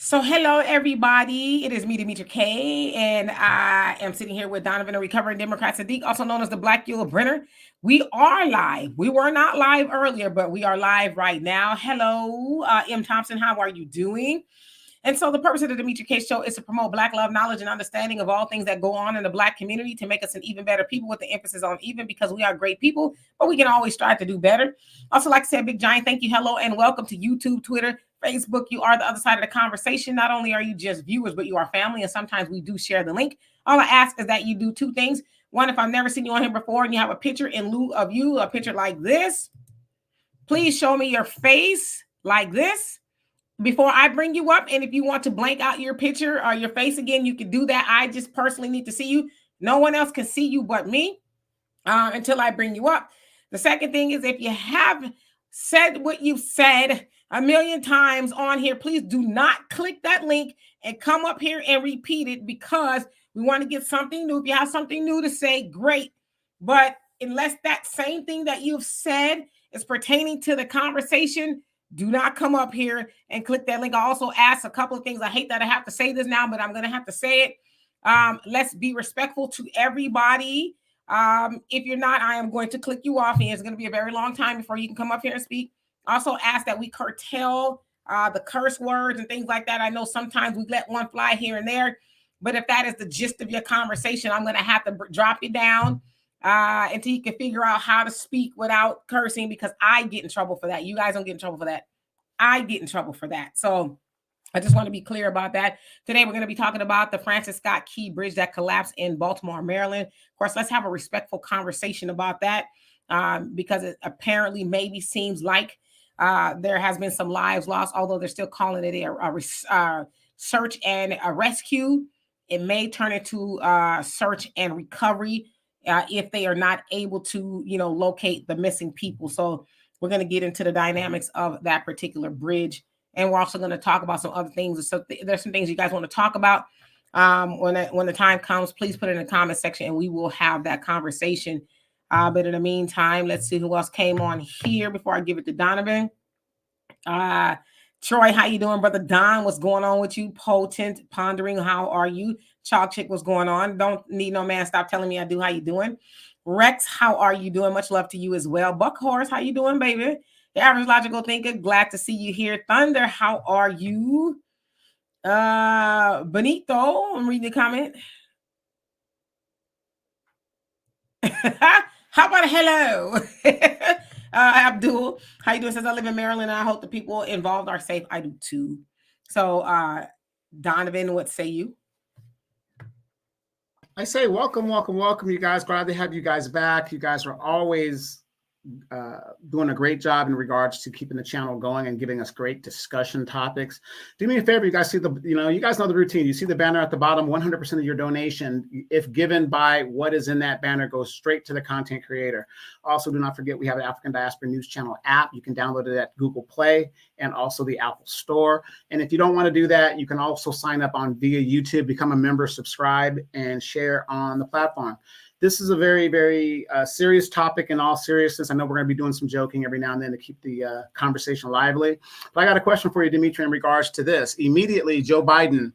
So, hello, everybody. It is me, Demetra K, and I am sitting here with Donovan, a recovering Democrat Sadiq, also known as the Black Yul Brenner. We are live. We were not live earlier, but we are live right now. Hello, M. Thompson. How are you doing? And so the purpose of the Demetra K Show is to promote Black love, knowledge, and understanding of all things that go on in the Black community to make us an even better people, with the emphasis on even, because we are great people, but we can always strive to do better. Also, like I said, big giant thank you, hello, and welcome to YouTube, Twitter, Facebook. You are the other side of the conversation. Not only are you just viewers, but you are family, and sometimes we do share the link. All I ask is that you do two things. One, if I've never seen you on here before and you have a picture in lieu of you, a picture like this, please show me your face like this before I bring you up. And if you want to blank out your picture or your face again, you can do that. I just personally need to see you. No one else can see you but me until I bring you up. The second thing is, if you have said what you've said a million times on here, please do not click that link and come up here and repeat it, because we want to get something new. If you have something new to say, great. But unless that same thing that you've said is pertaining to the conversation, do not come up here and click that link. I also asked a couple of things. I hate that I have to say this now, but I'm going to have to say it. Let's be respectful to everybody. If you're not, I am going to click you off, and it's going to be a very long time before you can come up here and speak. Also ask that we curtail the curse words and things like that. I know sometimes we let one fly here and there, but if that is the gist of your conversation, I'm going to have to drop you down until you can figure out how to speak without cursing, because I get in trouble for that. You guys don't get in trouble for that. I get in trouble for that. So I just want to be clear about that. Today, we're going to be talking about the Francis Scott Key Bridge that collapsed in Baltimore, Maryland. Of course, let's have a respectful conversation about that, because it apparently maybe seems like there has been some lives lost, although they're still calling it a search and a rescue. It may turn into search and recovery if they are not able to, locate the missing people. So we're going to get into the dynamics of that particular bridge. And we're also going to talk about some other things. So there's some things you guys want to talk about. When the time comes, please put it in the comment section and we will have that conversation. But in the meantime, let's see who else came on here before I give it to Donovan. Troy, how you doing, brother? Don, what's going on with you? Potent, pondering, how are you? Chalk Chick, what's going on? Don't need no man, stop telling me I do. How you doing? Rex, how are you doing? Much love to you as well. Buck Horse, how you doing, baby? The Average Logical Thinker, glad to see you here. Thunder, how are you? Benito, I'm reading the comment. How about a hello? Abdul, how you doing? Says I live in Maryland and I hope the people involved are safe. I do too. So Donovan, what say you? I say welcome, you guys. Glad to have you guys back. You guys are always doing a great job in regards to keeping the channel going and giving us great discussion topics. Do me a favor, you guys see you guys know the routine. You see the banner at the bottom. 100% of your donation, if given by what is in that banner, goes straight to the content creator. Also, do not forget we have the African Diaspora News Channel app. You can download it at Google Play and also the Apple Store. And if you don't want to do that, you can also sign up on via YouTube, become a member, subscribe, and share on the platform. This is a very, very serious topic in all seriousness. I know we're going to be doing some joking every now and then to keep the conversation lively. But I got a question for you, Demetra, in regards to this. Immediately, Joe Biden,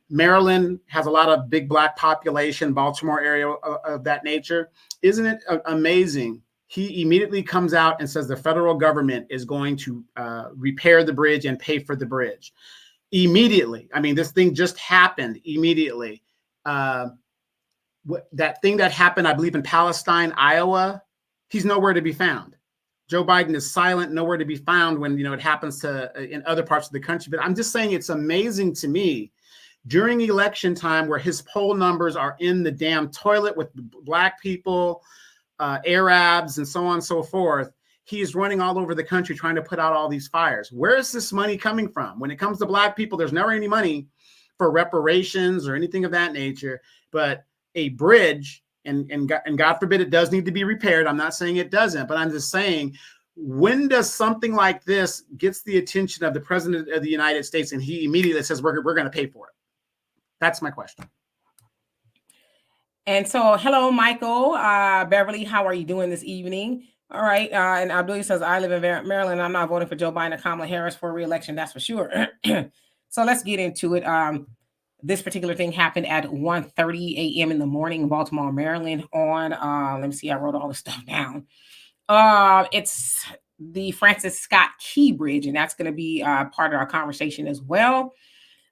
Maryland has a lot of big Black population, Baltimore area of that nature. Isn't it amazing? He immediately comes out and says the federal government is going to repair the bridge and pay for the bridge. Immediately. I mean, this thing just happened immediately. That thing that happened, I believe, in Palestine, Iowa, he's nowhere to be found. Joe Biden is silent, nowhere to be found when, it happens in other parts of the country. But I'm just saying it's amazing to me during election time where his poll numbers are in the damn toilet with Black people, Arabs, and so on and so forth. He's running all over the country trying to put out all these fires. Where is this money coming from? When it comes to Black people, there's never any money for reparations or anything of that nature. But a bridge, and God forbid it does need to be repaired. I'm not saying it doesn't, but I'm just saying, when does something like this gets the attention of the President of the United States and he immediately says, we're going to pay for it? That's my question. And so, hello, Michael. Beverly, how are you doing this evening? All right. And Abdul says, I live in Maryland. I'm not voting for Joe Biden or Kamala Harris for re-election. That's for sure. So let's get into it. This particular thing happened at 1:30 a.m. in the morning in Baltimore, Maryland. On let me see, I wrote all the stuff down. It's the Francis Scott Key Bridge, and that's going to be part of our conversation as well.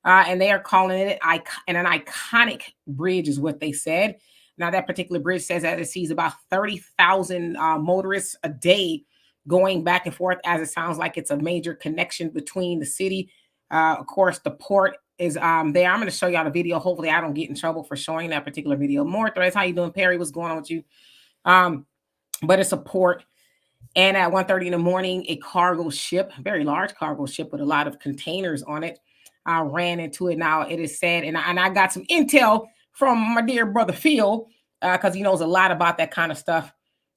And they are calling it an iconic bridge, is what they said. Now, that particular bridge says that it sees about 30,000 motorists a day going back and forth, as it sounds like it's a major connection between the city. Of course, the port is there. I'm going to show y'all the video. Hopefully, I don't get in trouble for showing that particular video. More threads. How you doing, Perry? What's going on with you? But it's a port. And at 1:30 in the morning, a cargo ship, a very large cargo ship with a lot of containers on it, ran into it. Now, it is said, and I got some intel from my dear brother Phil, because he knows a lot about that kind of stuff.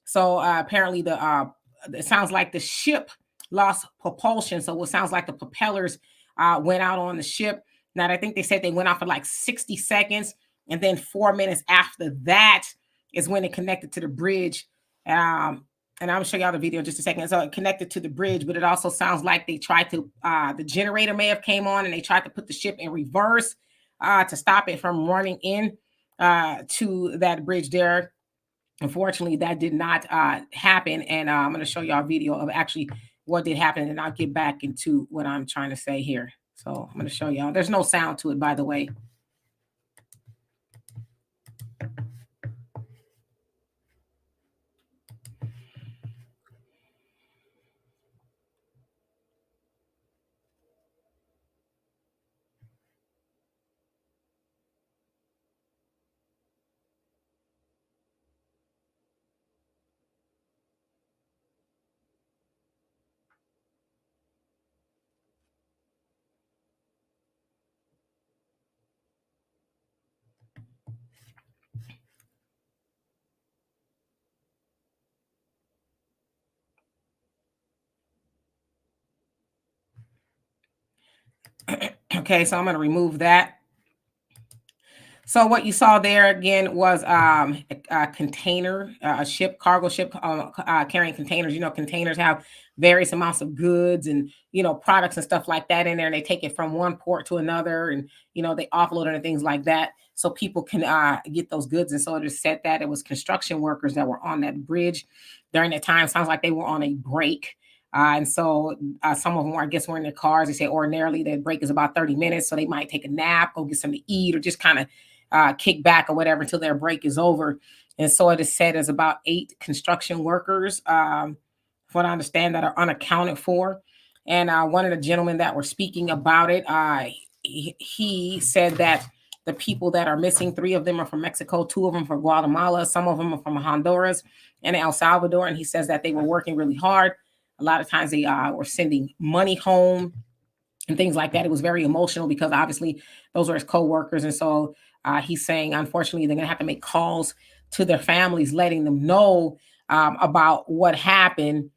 So apparently it sounds like the ship lost propulsion. So it sounds like the propellers went out on the ship. Now, I think they said they went off for like 60 seconds. And then 4 minutes after that is when it connected to the bridge. And I'm gonna show y'all the video in just a second. So it connected to the bridge, but it also sounds like they tried to, the generator may have came on and they tried to put the ship in reverse to stop it from running in to that bridge there. Unfortunately, that did not happen. And I'm gonna show y'all a video of actually what did happen, and I'll get back into what I'm trying to say here. So I'm gonna show y'all. There's no sound to it, by the way. Okay, so I'm going to remove that. So what you saw there again was a container, a ship, cargo ship carrying containers. You know, containers have various amounts of goods and, you know, products and stuff like that in there. And they take it from one port to another and, you know, they offload it and things like that. So people can get those goods. And so it is said that it was construction workers that were on that bridge during that time. Sounds like they were on a break. And so some of them, I guess, were in their cars. They say ordinarily their break is about 30 minutes. So they might take a nap, go get something to eat, or just kind of kick back or whatever until their break is over. And so it is said there's about 8 construction workers, from what I understand, that are unaccounted for. And one of the gentlemen that were speaking about it, he said that the people that are missing, 3 of them are from Mexico, 2 of them from Guatemala, some of them are from Honduras and El Salvador. And he says that they were working really hard. A lot of times they were sending money home and things like that. It was very emotional because obviously those are his co-workers. And so he's saying, unfortunately, they're going to have to make calls to their families, letting them know about what happened.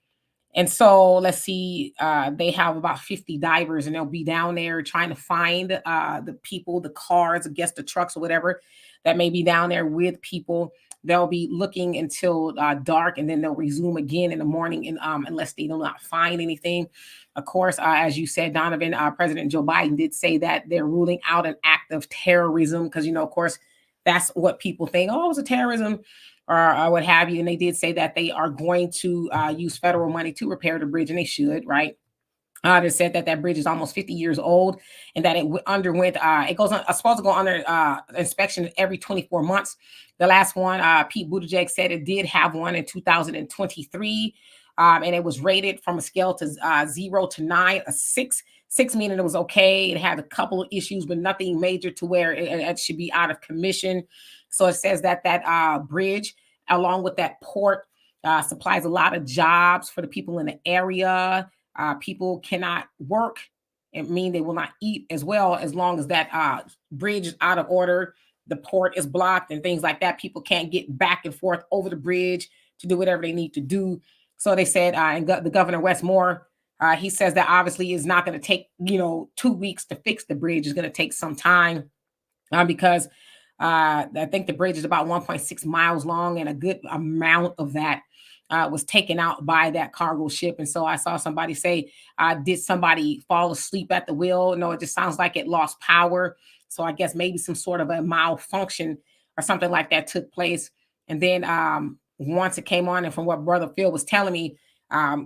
And so let's see, they have about 50 divers and they'll be down there trying to find the people, the cars, I guess the trucks or whatever that may be down there with people. They'll be looking until dark, and then they'll resume again in the morning, and unless they do not find anything. Of course, as you said, Donovan, President Joe Biden did say that they're ruling out an act of terrorism because, you know, of course, that's what people think. Oh, it was a terrorism or what have you. And they did say that they are going to use federal money to repair the bridge, and they should, right? They said that that bridge is almost 50 years old and that it underwent, it goes on, supposed to go under inspection every 24 months. The last one, Pete Buttigieg said it did have one in 2023. And it was rated from a scale to 0 to 9, a 6. 6 meaning it was okay. It had a couple of issues, but nothing major to where it should be out of commission. So it says that that bridge, along with that port, supplies a lot of jobs for the people in the area. People cannot work. It means they will not eat as well as long as that bridge is out of order. The port is blocked and things like that. People can't get back and forth over the bridge to do whatever they need to do. So they said, and the governor Wes Moore, he says that obviously is not going to take, 2 weeks to fix the bridge. It's going to take some time because I think the bridge is about 1.6 miles long, and a good amount of that was taken out by that cargo ship. And so I saw somebody say, did somebody fall asleep at the wheel? No, it just sounds like it lost power. So I guess maybe some sort of a malfunction or something like that took place. And then once it came on, and from what Brother Phil was telling me,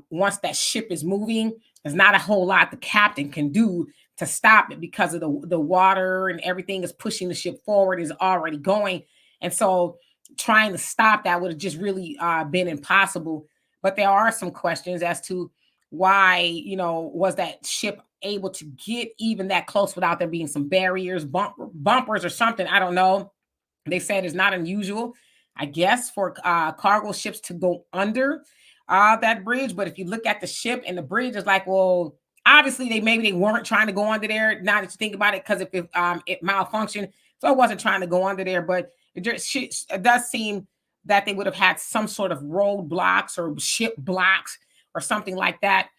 once that ship is moving, there's not a whole lot the captain can do to stop it because of the water and everything is pushing the ship forward, is already going. And so trying to stop that would have just really been impossible. But there are some questions as to why, was that ship able to get even that close without there being some barriers, bumpers or something? I don't know. They said it's not unusual, I guess, for cargo ships to go under that bridge. But if you look at the ship and the bridge, is like, well, obviously they weren't trying to go under there. Now that you think about it, because if it malfunctioned, so it wasn't trying to go under there. But it does seem that they would have had some sort of roadblocks or ship blocks or something like that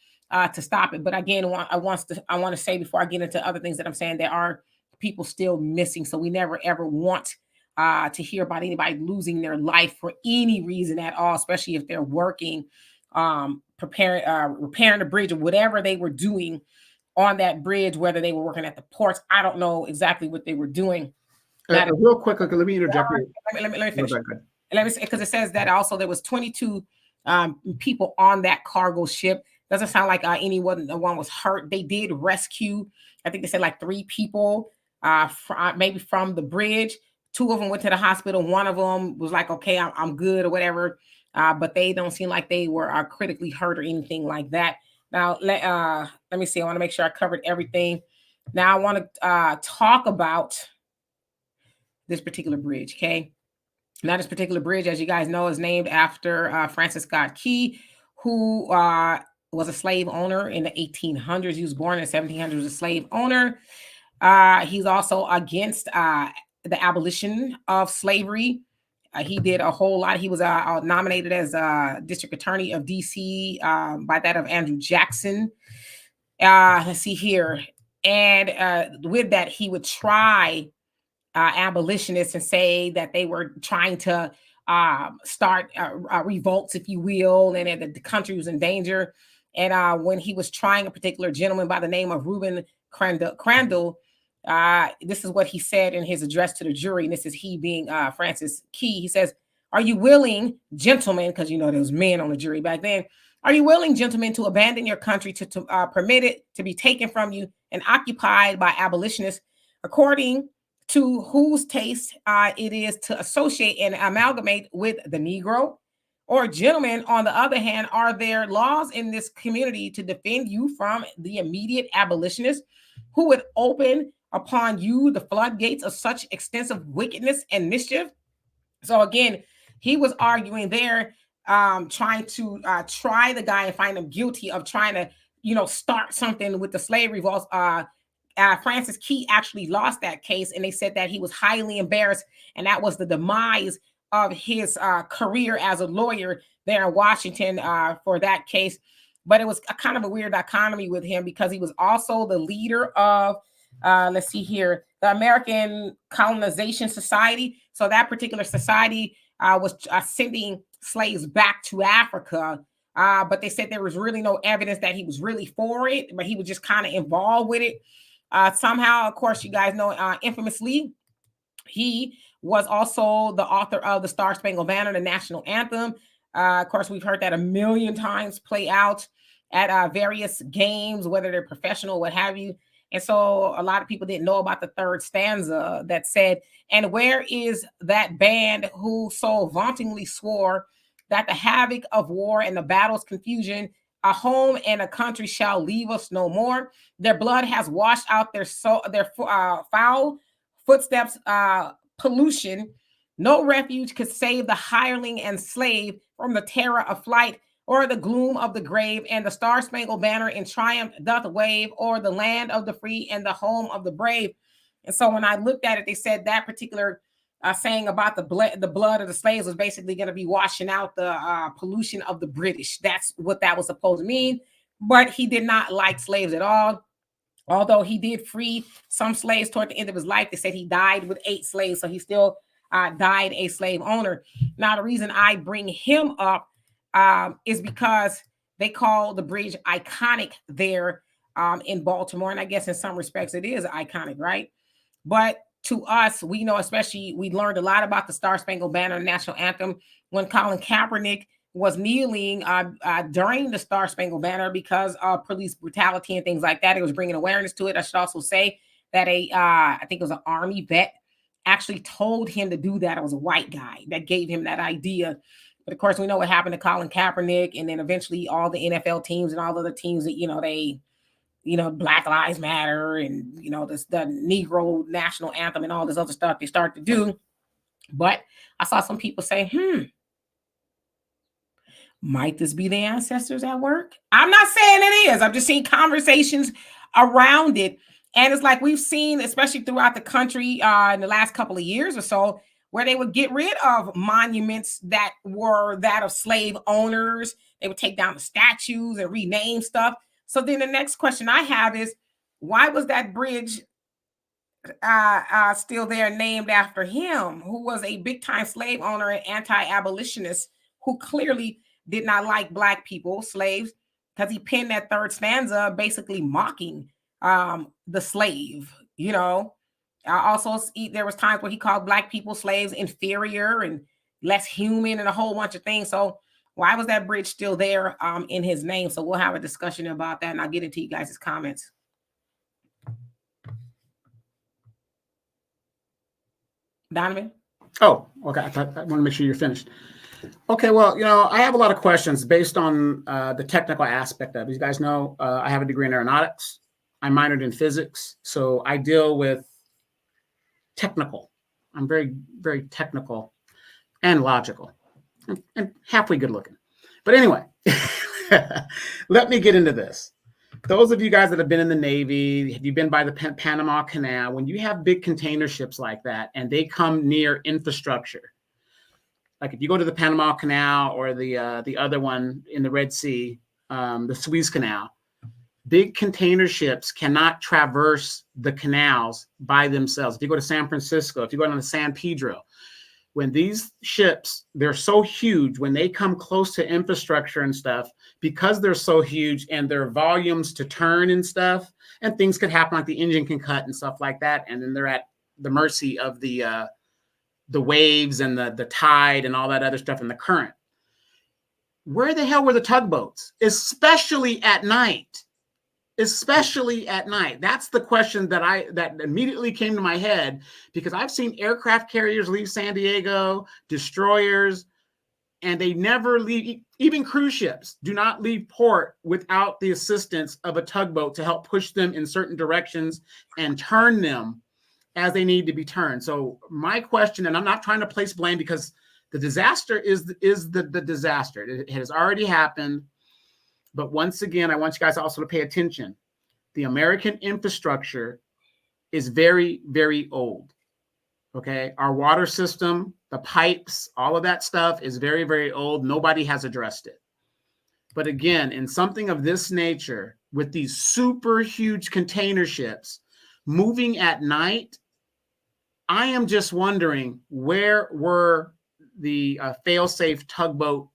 to stop it. But again, I want to say before I get into other things that I'm saying, there are people still missing. So we never ever want to hear about anybody losing their life for any reason at all, especially if they're working, repairing the bridge or whatever they were doing on that bridge, whether they were working at the ports. I don't know exactly what they were doing. Real quick, let me interject. Let me finish. Let me say, because it says that also there was 22 people on that cargo ship. Doesn't sound like anyone was hurt. They did rescue, I think they said like 3 people, maybe from the bridge. 2 of them went to the hospital. One of them was like, okay, I'm good or whatever. But they don't seem like they were critically hurt or anything like that. Now, let me see. I want to make sure I covered everything. Now, I want to talk about this particular bridge, okay? Now, this particular bridge, as you guys know, is named after Francis Scott Key, who was a slave owner in the 1800s. He was born in the 1700s, was a slave owner. He's also against the abolition of slavery. He did a whole lot. He was nominated as district attorney of DC by that of Andrew Jackson. Let's see here. And with that, he would try abolitionists and say that they were trying to start revolts, if you will, and that the country was in danger. And when he was trying a particular gentleman by the name of Reuben Crandall, this is what he said in his address to the jury. And this is he being Francis Key. He says, "Are you willing, gentlemen," because there was men on the jury back then, "are you willing, gentlemen, to abandon your country to permit it to be taken from you and occupied by abolitionists, according to whose taste it is to associate and amalgamate with the Negro? Or, gentlemen, on the other hand, are there laws in this community to defend you from the immediate abolitionists who would open upon you the floodgates of such extensive wickedness and mischief?" So again, he was arguing there, trying to try the guy and find him guilty of trying to, start something with the slave revolts. Francis Key actually lost that case, and they said that he was highly embarrassed, and that was the demise of his career as a lawyer there in Washington for that case. But it was a kind of a weird dichotomy with him, because he was also the leader of, let's see here, the American Colonization Society. So that particular society was sending slaves back to Africa. But they said there was really no evidence that he was really for it, but he was just kind of involved with it. Somehow, of course, you guys know, infamously, he was also the author of the Star Spangled Banner, the national anthem. Of course, we've heard that a million times play out at various games, whether they're professional, what have you. And so a lot of people didn't know about the third stanza that said, "And where is that band who so vauntingly swore that the havoc of war and the battle's confusion, a home and a country shall leave us no more? Their blood has washed out their foul footsteps, pollution. No refuge could save the hireling and slave from the terror of flight or the gloom of the grave, and the Star-Spangled Banner in triumph doth wave o'er the land of the free and the home of the brave." And so when I looked at it, they said that particular saying about the blood of the slaves was basically going to be washing out the pollution of the British. That's what that was supposed to mean. But he did not like slaves at all. Although he did free some slaves toward the end of his life. They said he died with 8 slaves, so he still died a slave owner. Now, the reason I bring him up is because they call the bridge iconic there in Baltimore. And I guess in some respects it is iconic, right? But to us, we know, especially, we learned a lot about the Star Spangled Banner national anthem when Colin Kaepernick was kneeling during the Star Spangled Banner because of police brutality and things like that. It was bringing awareness to it. I should also say that I think it was an Army vet actually told him to do that. It was a white guy that gave him that idea. But of course, we know what happened to Colin Kaepernick, and then eventually all the NFL teams and all the other teams that, they, Black Lives Matter and, the Negro national anthem and all this other stuff they start to do. But I saw some people say, might this be the ancestors at work? I'm not saying it is. I'm just seeing conversations around it. And it's like we've seen, especially throughout the country in the last couple of years or so, where they would get rid of monuments that were that of slave owners. They would take down the statues and rename stuff. So then the next question I have is, why was that bridge still there named after him, who was a big-time slave owner and anti-abolitionist who clearly did not like Black people, slaves, because he penned that third stanza basically mocking the slave, Also, there was times where he called Black people slaves inferior and less human and a whole bunch of things. So why was that bridge still there in his name? So we'll have a discussion about that, and I'll get into you guys' comments. Donovan? Oh, okay. I want to make sure you're finished. Okay, well, I have a lot of questions based on the technical aspect of it. You guys know I have a degree in aeronautics. I minored in physics, so I deal with technical. I'm very, very technical and logical and halfway good looking. But anyway, let me get into this. Those of you guys that have been in the Navy, have you been by the Panama Canal? When you have big container ships like that and they come near infrastructure, like if you go to the Panama Canal or the other one in the Red Sea, the Suez Canal, big container ships cannot traverse the canals by themselves. If you go to San Francisco, if you go down to San Pedro, when these ships, they're so huge, when they come close to infrastructure and stuff, because they're so huge and their volumes to turn and stuff, and things could happen, like the engine can cut and stuff like that, and then they're at the mercy of the waves and the tide and all that other stuff and the current. Where the hell were the tugboats, especially at night? Especially at night. That's the question that immediately came to my head, because I've seen aircraft carriers leave San Diego, destroyers, and they never leave. Even cruise ships do not leave port without the assistance of a tugboat to help push them in certain directions and turn them as they need to be turned. So my question, and I'm not trying to place blame, because the disaster is the disaster. It has already happened. But once again, I want you guys also to pay attention. The American infrastructure is very, very old. Okay. Our water system, the pipes, all of that stuff is very, very old. Nobody has addressed it. But again, in something of this nature, with these super huge container ships moving at night, I am just wondering, where were the fail-safe tugboat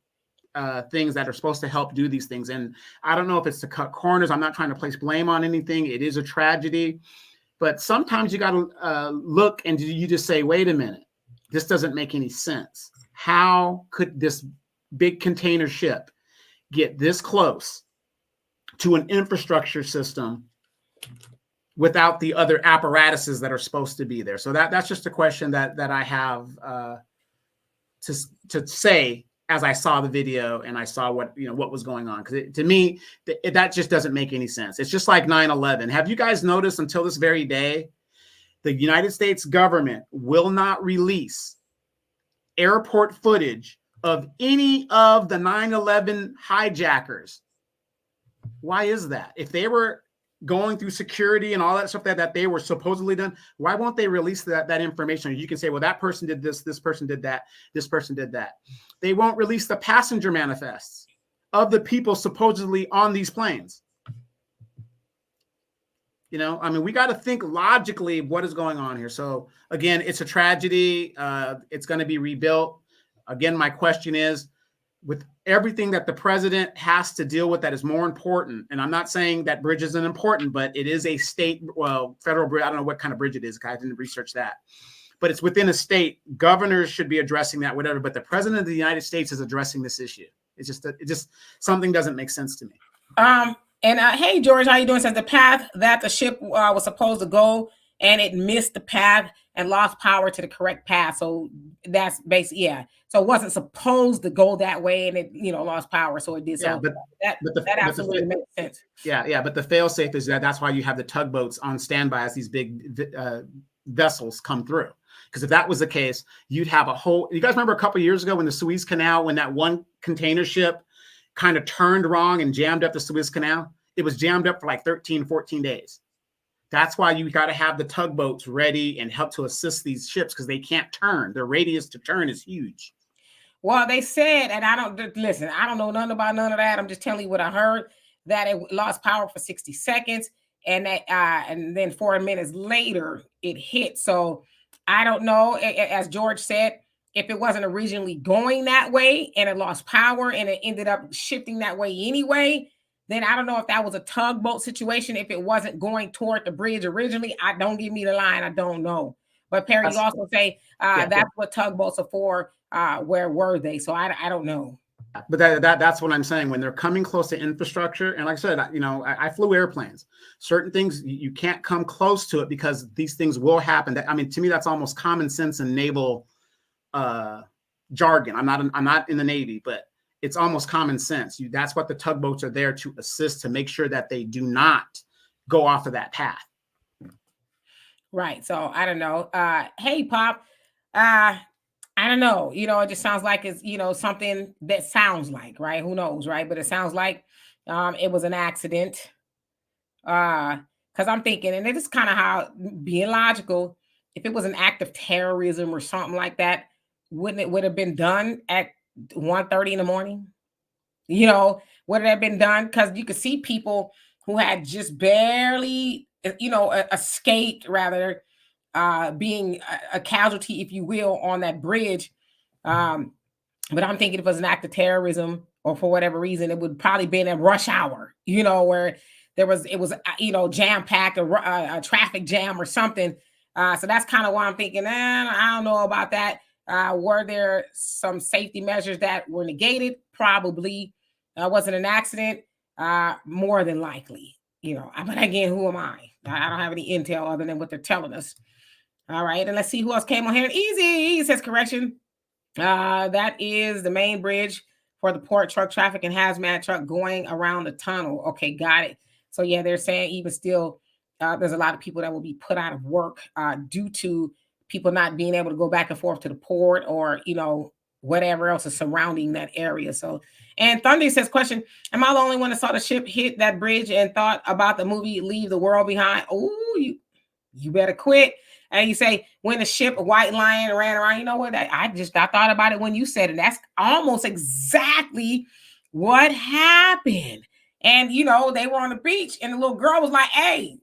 things that are supposed to help do these things? And I don't know if it's to cut corners. I'm not trying to place blame on anything. It is a tragedy. But sometimes you got to look and you just say, wait a minute, this doesn't make any sense. How could this big container ship get this close to an infrastructure system without the other apparatuses that are supposed to be there? So that's just a question that I have to say as I saw the video and I saw what was going on. Because to me, that just doesn't make any sense. It's just like 9/11. Have you guys noticed until this very day, the United States government will not release airport footage of any of the 9/11 hijackers? Why is that? If they were going through security and all that stuff that they were supposedly done, why won't they release that information? You can say, well, that person did this person did that, this person did that. They won't release the passenger manifests of the people supposedly on these planes. We got to think logically what is going on here. So again, it's a tragedy. It's going to be rebuilt. Again, my question is, with everything that the president has to deal with that is more important. And I'm not saying that bridge isn't important, but it is a state, well, federal bridge. I don't know what kind of bridge it is. I didn't research that. But it's within a state. Governors should be addressing that, whatever. But the president of the United States is addressing this issue. It just something doesn't make sense to me. Hey, George, how you doing? Says the path that the ship was supposed to go, and it missed the path and lost power to the correct path. So that's basically, yeah. So it wasn't supposed to go that way, and it, lost power. So it did. Yeah, so but that absolutely makes sense. Yeah. But the fail-safe is that's why you have the tugboats on standby as these big vessels come through. Because if that was the case, you'd have a whole. You guys remember a couple of years ago when the Suez Canal, when that one container ship kind of turned wrong and jammed up the Suez Canal? It was jammed up for like 13, 14 days. That's why you got to have the tugboats ready and help to assist these ships because they can't turn. Their radius to turn is huge. Well, they said, and I don't know nothing about none of that. I'm just telling you what I heard, that it lost power for 60 seconds and that and then 4 minutes later it hit. So I don't know, as George said, if it wasn't originally going that way and it lost power and it ended up shifting that way anyway, then I don't know if that was a tugboat situation. If it wasn't going toward the bridge originally, don't give me the line. I don't know. But Perry, you also say that's what tugboats are for. Where were they? So I don't know. But that's what I'm saying. When they're coming close to infrastructure, and like I said, I flew airplanes. Certain things you can't come close to it because these things will happen. I mean, to me, that's almost common sense and naval jargon. I'm not in the Navy, but it's almost common sense. That's what the tugboats are there to assist, to make sure that they do not go off of that path. Right. So I don't know. Hey, Pop. I don't know. It just sounds like it's, something that sounds like, right? Who knows, right? But it sounds like it was an accident. Because I'm thinking, and it is kind of how, being logical, if it was an act of terrorism or something like that, wouldn't it would have been done at 1:30 in the morning? Would it have been done? Because you could see people who had just barely, escaped, rather, being a casualty, if you will, on that bridge. But I'm thinking if it was an act of terrorism or for whatever reason, it would probably been a rush hour, where it was jam packed, a traffic jam or something. So that's kind of why I'm thinking, I don't know about that. Were there some safety measures that were negated? Probably. Wasn't an accident? More than likely, But again, who am I? I don't have any intel other than what they're telling us. All right, and let's see who else came on here. Easy says correction. That is the main bridge for the port truck traffic and hazmat truck going around the tunnel. Okay, got it. So yeah, they're saying even still, there's a lot of people that will be put out of work due to people not being able to go back and forth to the port or, whatever else is surrounding that area. So, and Thunder says, question, am I the only one that saw the ship hit that bridge and thought about the movie Leave the World Behind? Oh, you better quit. And you say, when the ship, a white lion, ran around, you know what? I thought about it when you said it. That's almost exactly what happened. And, they were on the beach and the little girl was like, hey,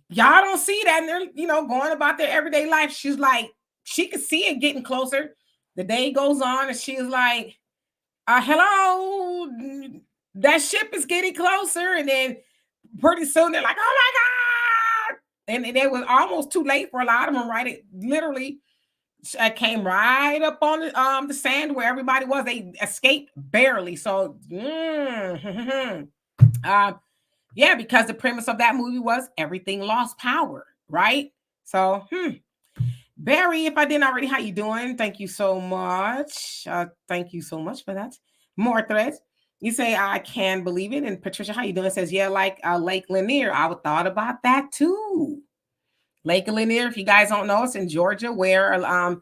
y'all don't see that. And they're, going about their everyday life. She's like, she could see it getting closer. The day goes on and she's like, hello, that ship is getting closer. And then pretty soon they're like, oh my God. And it was almost too late for a lot of them, right? It literally came right up on the sand where everybody was. They escaped barely. So, yeah, because the premise of that movie was everything lost power, right? So, Barry, if I didn't already, how you doing? Thank you so much. Thank you so much for that. More threads. You say, I can believe it. And Patricia, how you doing? Says, yeah, like Lake Lanier. I thought about that too. Lake Lanier, if you guys don't know, it's in Georgia where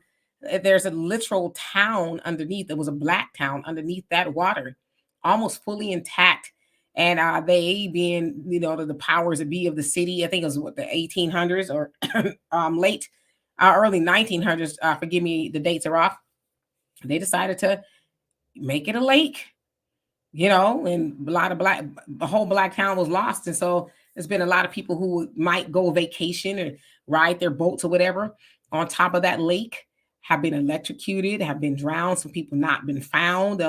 there's a literal town underneath. There was a black town underneath that water, almost fully intact. And they being, the powers that be of the city, I think it was the 1800s or late early 1900s. Forgive me, the dates are off. They decided to make it a lake. And the whole black town was lost. And so there's been a lot of people who might go vacation or ride their boats or whatever on top of that lake, have been electrocuted, have been drowned. Some people not been found.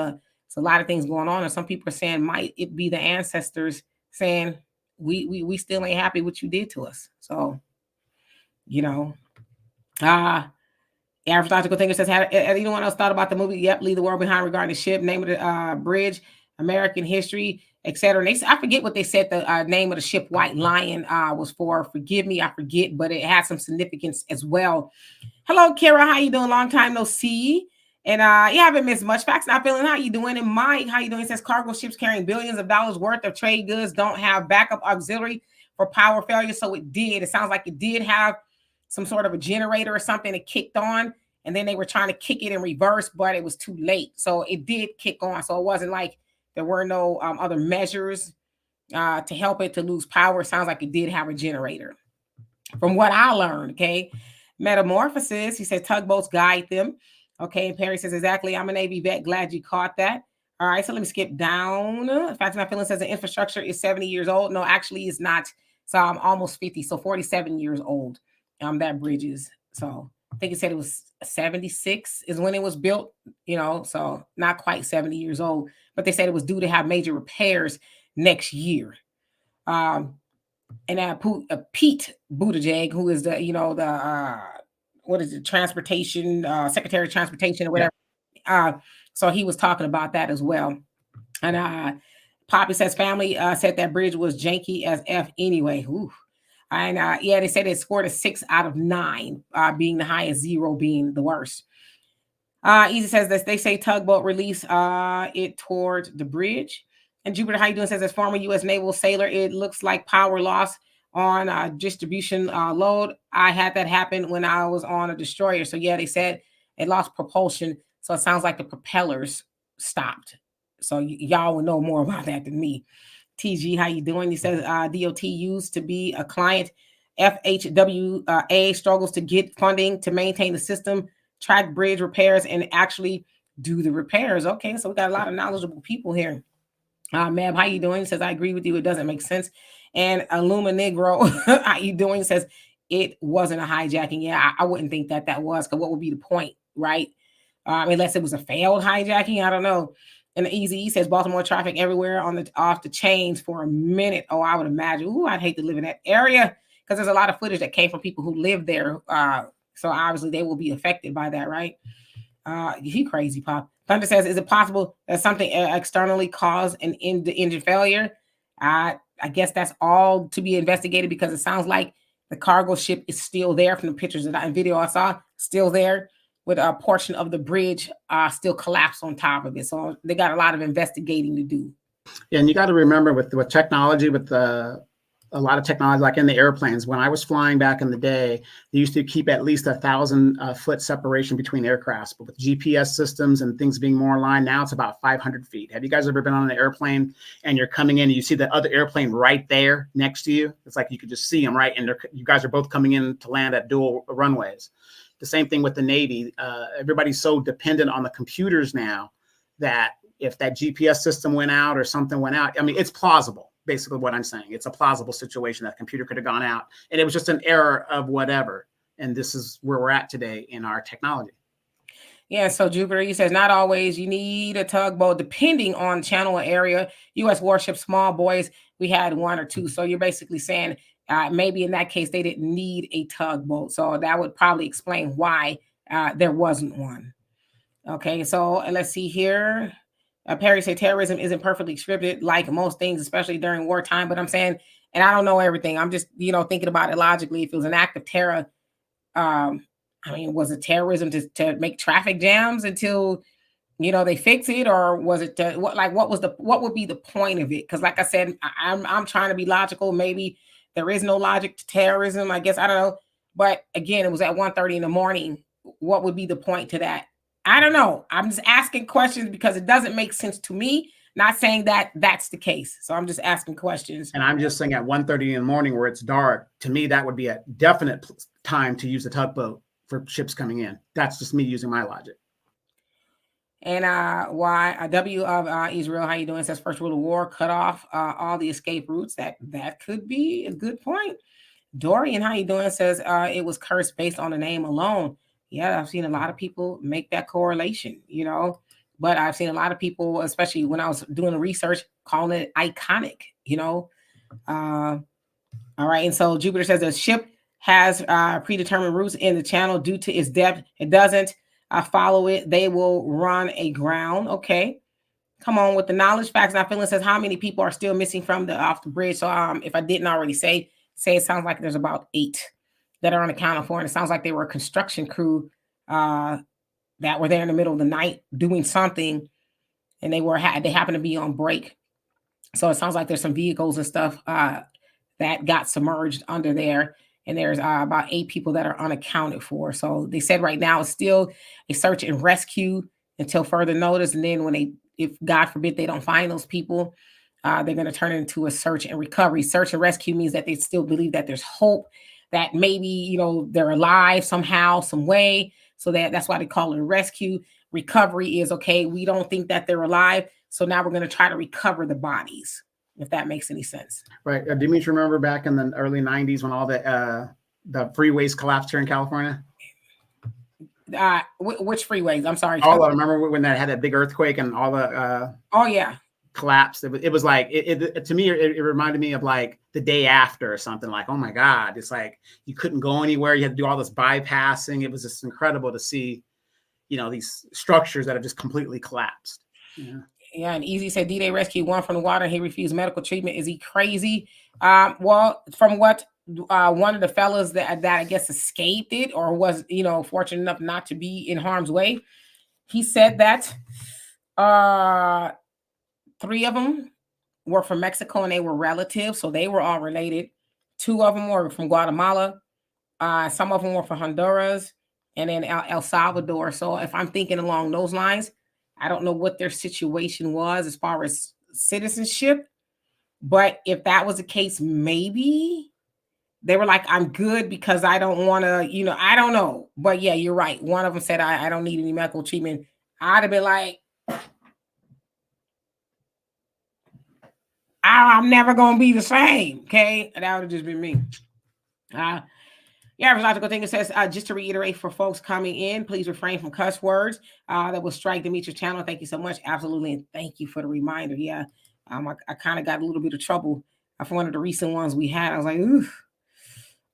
It's a lot of things going on, and some people are saying might it be the ancestors saying we still ain't happy what you did to us. So, you know, astrological thinker says, have anyone else thought about the movie? Yep, Leave the World Behind regarding the ship, name of the bridge, American history, etc. And I forget what they said the name of the ship, White Lion, was for. Forgive me, I forget, but it has some significance as well. Hello, Kara, how you doing? Long time no see. And you haven't missed much. Facts Not Feeling, how you doing? And Mike, how you doing? It says cargo ships carrying billions of dollars worth of trade goods don't have backup auxiliary for power failure. So it did. It sounds like it did have some sort of a generator or something that kicked on, and then they were trying to kick it in reverse, but it was too late. So it did kick on. So it wasn't like there were no other measures to help it to lose power. It sounds like it did have a generator from what I learned. Okay. Metamorphosis, he said tugboats guide them. Okay. And Perry says, exactly. I'm a Navy vet. Glad you caught that. All right. So let me skip down. Facts Not Feeling says the infrastructure is 70 years old. No, actually it's not. So I'm almost 50. So 47 years old. That bridge is. So I think it said it was 76 is when it was built, so not quite 70 years old, but they said it was due to have major repairs next year. And Pete Buttigieg, who is the what is it, transportation, Secretary of Transportation or whatever. Yeah. So he was talking about that as well. And Poppy says family said that bridge was janky as F anyway. Ooh. And they said it scored a 6 out of 9, being the highest, 0 being the worst. Easy says this. They say tugboat release it toward the bridge. And Jupiter, how you doing? Says as former U.S. naval sailor, it looks like power loss on distribution load. I had that happen when I was on a destroyer. So yeah, they said it lost propulsion. So it sounds like the propellers stopped. So y'all will know more about that than me. TG, how you doing? He says DOT used to be a client. FHWA struggles to get funding to maintain the system, track bridge repairs, and actually do the repairs. Okay, so we got a lot of knowledgeable people here. Mab, how you doing? He says, I agree with you. It doesn't make sense. And Illuma Negro, how you doing? He says, it wasn't a hijacking. Yeah, I wouldn't think that was, because what would be the point, right? Unless it was a failed hijacking, I don't know. And Easy says Baltimore traffic everywhere off the chains for a minute. Oh, I would imagine. Ooh, I'd hate to live in that area, because there's a lot of footage that came from people who live there. So obviously they will be affected by that, right? You crazy, Pop. Thunder says, is it possible that something externally caused the engine failure? I guess that's all to be investigated, because it sounds like the cargo ship is still there from the pictures and video I saw, still there, with a portion of the bridge still collapsed on top of it. So they got a lot of investigating to do. Yeah, and you got to remember with technology, with a lot of technology, like in the airplanes, when I was flying back in the day, they used to keep at least 1,000-foot separation between aircrafts. But with GPS systems and things being more aligned, now it's about 500 feet. Have you guys ever been on an airplane and you're coming in and you see the other airplane right there next to you? It's like you could just see them, right? And you guys are both coming in to land at dual runways. The same thing with the Navy. Everybody's so dependent on the computers now that if that GPS system went out or something went out, I mean, it's plausible. Basically what I'm saying. It's a plausible situation. That computer could have gone out and it was just an error of whatever. And this is where we're at today in our technology. Yeah, so Jupiter, he says, not always. You need a tugboat depending on channel or area. U.S. warships, small boys, we had 1 or 2. So you're basically saying maybe in that case, they didn't need a tugboat. So that would probably explain why there wasn't one. Okay, so let's see here. Perry said terrorism isn't perfectly scripted like most things, especially during wartime. But I'm saying, and I don't know everything. I'm just, thinking about it logically. If it was an act of terror, was it terrorism to make traffic jams until, they fix it, or was it what would be the point of it? Because like I said, I'm trying to be logical. Maybe there is no logic to terrorism. I guess I don't know. But again, it was at 1:30 in the morning. What would be the point to that? I don't know. I'm just asking questions because it doesn't make sense to me. Not saying that that's the case. So I'm just asking questions. And I'm just saying at 1:30 in the morning where it's dark, to me, that would be a definite time to use a tugboat for ships coming in. That's just me using my logic. And W of Israel, how you doing? It says first rule of war, cut off all the escape routes. That could be a good point. Dorian, how you doing? It says it was cursed based on the name alone. Yeah, I've seen a lot of people make that correlation, but I've seen a lot of people, especially when I was doing the research, calling it iconic, you know. All right. And so Jupiter says the ship has predetermined routes in the channel due to its depth. It doesn't follow it. They will run aground. Okay. Come on with the knowledge. Facts Not Feeling says how many people are still missing from the off the bridge. So if I didn't already say it sounds like there's about 8 that are unaccounted for. And it sounds like they were a construction crew that were there in the middle of the night doing something, and they happened to be on break. So it sounds like there's some vehicles and stuff that got submerged under there. And there's about 8 people that are unaccounted for. So they said right now it's still a search and rescue until further notice. And then if God forbid they don't find those people, they're going to turn it into a search and recovery. Search and rescue means that they still believe that there's hope, that maybe, you know, they're alive somehow, some way. So that's why they call it a rescue. Recovery is, okay, we don't think that they're alive, so now we're going to try to recover the bodies, if that makes any sense. Right. Dimitri, remember back in the early 90s when all the freeways collapsed here in California? Which freeways? I'm sorry. All I remember when that had that big earthquake and all the oh yeah, collapsed. It was like to me it reminded me of like the day after or something. Like, oh my God, it's like you couldn't go anywhere. You had to do all this bypassing. It was just incredible to see, you know, these structures that have just completely collapsed. Yeah. Yeah, and Easy said D-Day rescued one from the water. He refused medical treatment. Is he crazy? Well, from what one of the fellas that I guess escaped it or was, you know, fortunate enough not to be in harm's way, he said that 3 of them were from Mexico and they were relatives, so they were all related. 2 of them were from Guatemala. Some of them were from Honduras and then El Salvador. So if I'm thinking along those lines, I don't know what their situation was as far as citizenship, but if that was the case, maybe they were like, I'm good because I don't want to, you know, I don't know. But yeah, you're right. One of them said, I don't need any medical treatment. I'd have been like, I'm never going to be the same. Okay. That would have just been me. Yeah, logical thing. It says, just to reiterate for folks coming in, please refrain from cuss words that will strike Demetrius channel. Thank you so much. Absolutely. And thank you for the reminder. Yeah. I kind of got a little bit of trouble for one of the recent ones we had. I was like, oof.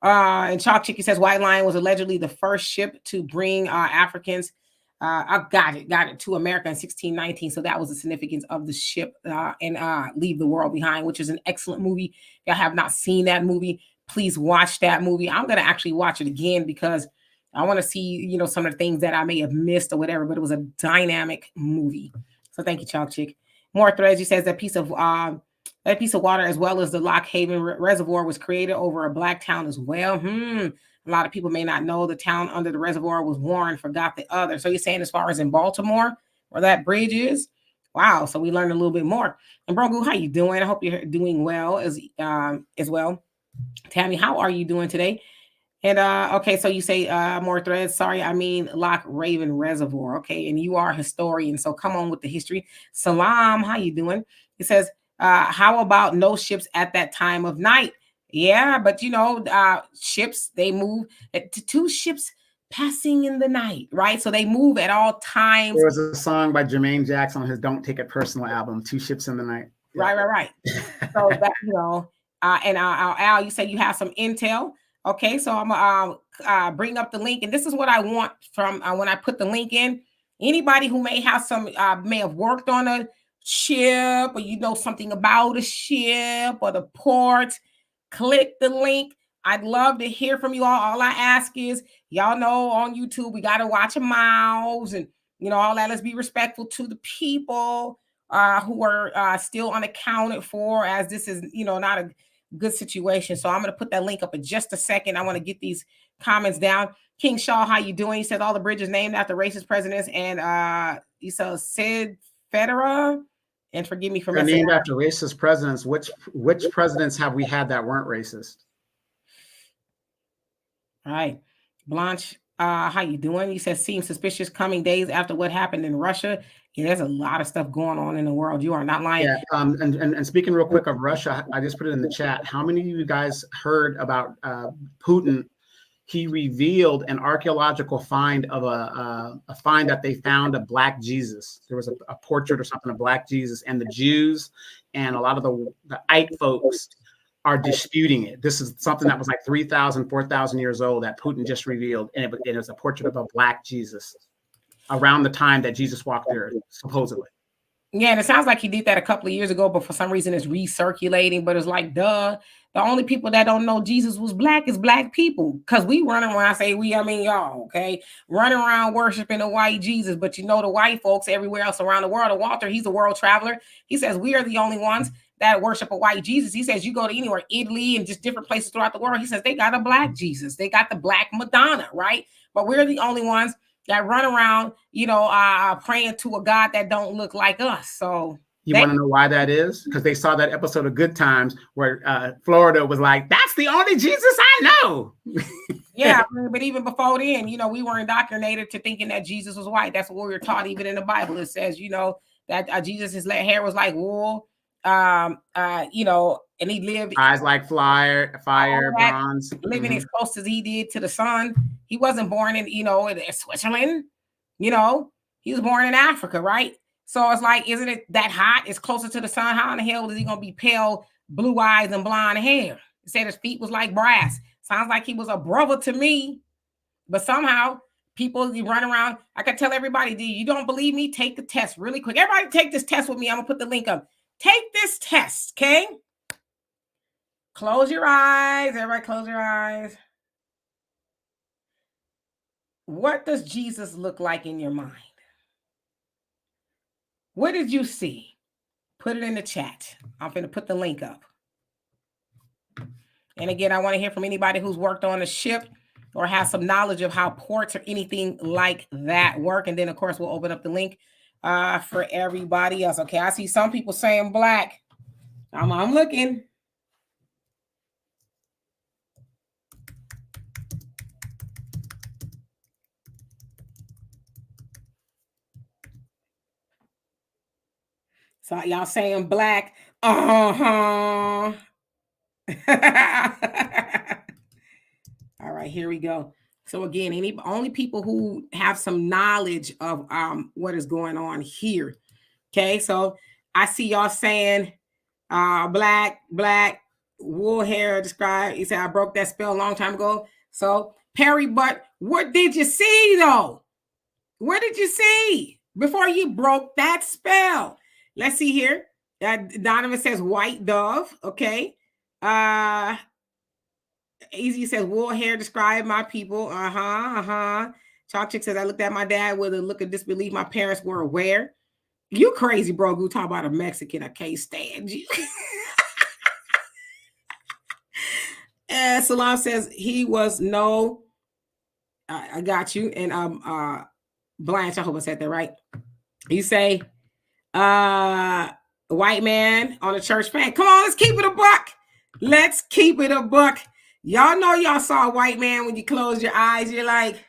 And Chalk Chicky says, White Lion was allegedly the first ship to bring Africans. I got it to America in 1619. So that was the significance of the ship and Leave the World Behind, which is an excellent movie. If y'all have not seen that movie, please watch that movie. I'm going to actually watch it again because I want to see, you know, some of the things that I may have missed or whatever, but it was a dynamic movie. So thank you, Chalk Chick. More threads. He says that piece of water, as well as the Lock Haven Reservoir, was created over a black town as well. A lot of people may not know the town under the reservoir was Warren, forgot the other. So you're saying as far as in Baltimore, where that bridge is? Wow. So we learned a little bit more. And Brogu, how you doing? I hope you're doing well as well. Tammy, how are you doing today? And okay, so you say more threads. Sorry, I mean Lock Raven Reservoir. Okay, and you are a historian, so come on with the history. Salam, how you doing? It says, how about no ships at that time of night? Yeah, but you know, ships, they move to 2 ships passing in the night, right? So they move at all times. There was a song by Jermaine Jackson on his Don't Take It Personal album, 2 Ships in the Night. Yeah. Right. So that, you know, and Al, you said you have some intel. Okay, so I'm gonna bring up the link, and this is what I want from when I put the link in. Anybody who may have may have worked on a ship, or you know something about a ship or the port, click the link. I'd love to hear from you all. All I ask is, y'all know on YouTube we gotta watch our mouths and you know all that. Let's be respectful to the people who are still unaccounted for, as this is, you know, not a good situation. So I'm going to put that link up in just a second. I want to get these comments down. King Shaw, how you doing? He said all the bridges named after racist presidents, and he said Sid Federer. And forgive me for messing named after racist presidents. Which presidents have we had that weren't racist? All right, Blanche, how you doing? He says seems suspicious coming days after what happened in Russia. Yeah, there's a lot of stuff going on in the world. You are not lying. Yeah. And speaking real quick of Russia, I just put it in the chat. How many of you guys heard about Putin he revealed an archaeological find of a find that they found of Black Jesus. There was a portrait or something of Black Jesus, and the Jews and a lot of the Ike folks are disputing it. This is something that was like 3,000, 4,000 years old that Putin just revealed, and it was a portrait of a Black Jesus around the time that Jesus walked there, supposedly. Yeah, and it sounds like he did that a couple of years ago, but for some reason it's recirculating. But it's like, duh, the only people that don't know Jesus was Black is Black people. Because we running, when I say we, I mean y'all, okay? Running around worshiping the white Jesus. But you know the white folks everywhere else around the world. And Walter, he's a world traveler. He says we are the only ones that worship a white Jesus. He says you go to anywhere, Italy and just different places throughout the world. He says they got a Black Jesus. They got the Black Madonna, right? But we're the only ones that run around, praying to a God that don't look like us. So you want to know why that is? Because they saw that episode of Good Times where Florida was like, "That's the only Jesus I know." Yeah, but even before then, we were indoctrinated to thinking that Jesus was white. That's what we were taught. Even in the Bible, it says, that Jesus, his hair was like wool, and he lived eyes like fire, bronze, living as close as he did to the sun. He wasn't born in Switzerland. He was born in Africa, right? So it's like, isn't it that hot? It's closer to the sun. How in the hell is he gonna be pale, blue eyes and blonde hair? He said his feet was like brass. Sounds like he was a brother to me. But somehow people run around. I can tell everybody, you don't believe me? Take the test really quick. Everybody take this test with me. I'm gonna put the link up. Take this test, okay? Close your eyes. Everybody close your eyes. What does Jesus look like in your mind? What did you see? Put it in the chat. I'm going to put the link up. And again, I want to hear from anybody who's worked on a ship or has some knowledge of how ports or anything like that work. And then, of course, we'll open up the link for everybody else. Okay, I see some people saying Black. I'm looking. So y'all saying Black. Uh-huh. All right, here we go. So again, only people who have some knowledge of what is going on here. Okay, so I see y'all saying black, wool hair described. He said, I broke that spell a long time ago. So Perry, but what did you see though? What did you see before you broke that spell? Let's see here. Donovan says white dove. Okay. Easy says wool hair describe my people. Chalk Chick says I looked at my dad with a look of disbelief. My parents were aware. You crazy, bro. You talk about a Mexican. I can't stand you. And Salam says he was no. I got you. And Blanche, I hope I said that right. You say white man on a church fan. Come on, let's keep it a buck. Let's keep it a buck. Y'all know y'all saw a white man when you close your eyes. You're like,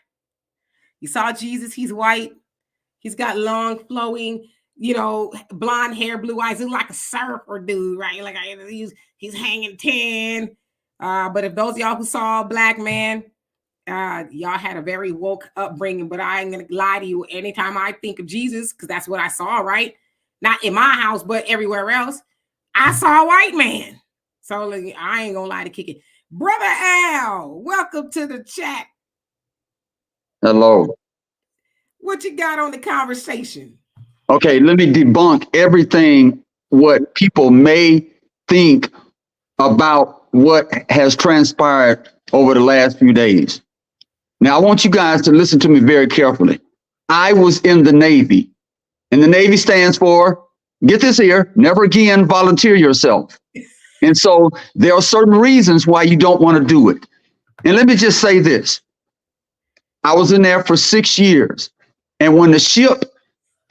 you saw Jesus. He's white. He's got long flowing, blonde hair, blue eyes. Look like a surfer dude, right? Like he's hanging 10. But if those of y'all who saw a black man, y'all had a very woke upbringing. But I ain't gonna lie to you. Anytime I think of Jesus, because that's what I saw, right? Not in my house, but everywhere else, I saw a white man. So I ain't gonna lie to kick it. Brother Al, welcome to the chat. Hello. What you got on the conversation? Okay, let me debunk everything what people may think about what has transpired over the last few days. Now, I want you guys to listen to me very carefully. I was in the Navy, and the Navy stands for, get this here, never again volunteer yourself. And so there are certain reasons why you don't want to do it. And let me just say this. I was in there for 6 years. And when the ship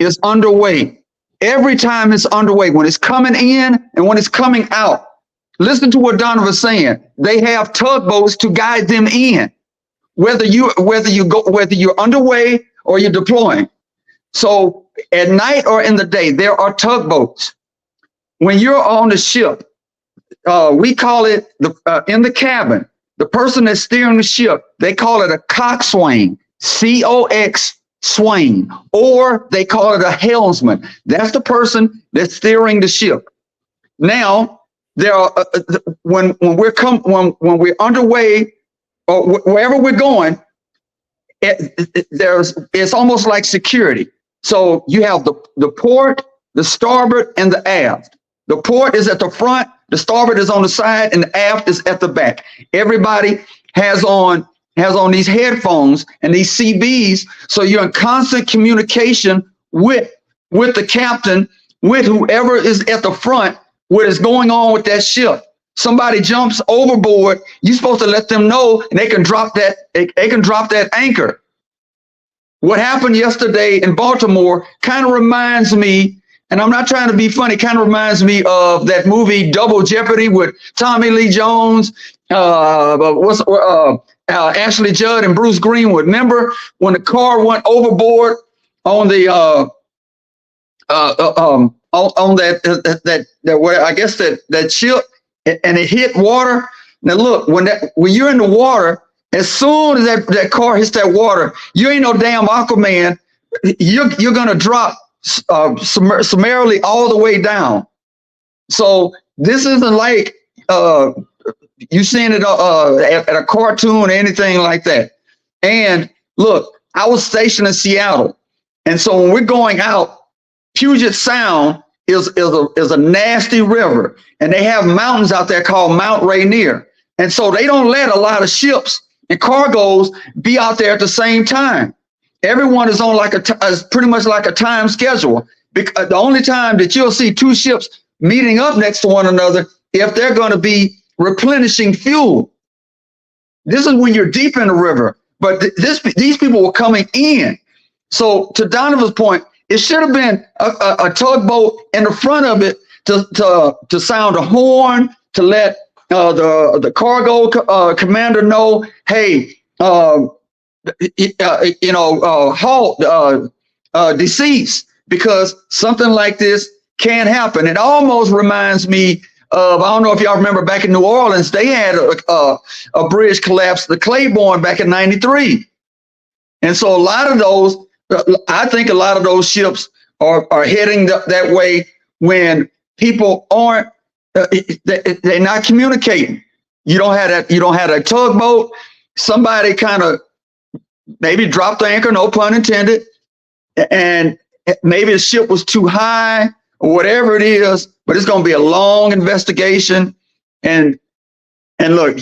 is underway, every time it's underway, when it's coming in and when it's coming out, listen to what Donovan was saying. They have tugboats to guide them in, whether you're underway or you're deploying. So at night or in the day, there are tugboats. When you're on the ship, we call it in the cabin. the person that's steering the ship, they call it a coxswain, COX swain, or they call it a helmsman. That's the person that's steering the ship. Now, there are when we're underway or wherever we're going, it's almost like security. So you have the port, the starboard, and the aft. The port is at the front, the starboard is on the side, and the aft is at the back. Everybody has on these headphones and these CBs, so you're in constant communication with the captain, with whoever is at the front, what is going on with that ship. Somebody jumps overboard, you're supposed to let them know, and they can drop that anchor. What happened yesterday in Baltimore kind of reminds me, and I'm not trying to be funny, kind of reminds me of that movie Double Jeopardy with Tommy Lee Jones, Ashley Judd and Bruce Greenwood. Remember when the car went overboard on the on that ship, and it hit water. Now look, when you're in the water, as soon as that car hits that water, you ain't no damn Aquaman. You're gonna drop summarily all the way down. So this isn't like you seeing it at a cartoon or anything like that. And look, I was stationed in Seattle, and so when we're going out, Puget Sound is a nasty river, and they have mountains out there called Mount Rainier, and so they don't let a lot of ships and cargoes be out there at the same time. Everyone is on pretty much like a time schedule. Because the only time that you'll see two ships meeting up next to one another if they're going to be replenishing fuel. This is when you're deep in the river, but these people were coming in. So to Donovan's point, it should have been a tugboat in the front of it to sound a horn, to let the cargo commander know, hey, halt, decease, because something like this can happen. It almost reminds me of, I don't know if y'all remember back in New Orleans, they had a bridge collapse, the Claiborne, back in '93. And so I think a lot of those ships are heading that way when people aren't, they're not communicating. You don't have a tugboat. Somebody kind of maybe dropped the anchor, no pun intended, and maybe the ship was too high or whatever it is, but it's going to be a long investigation. And look,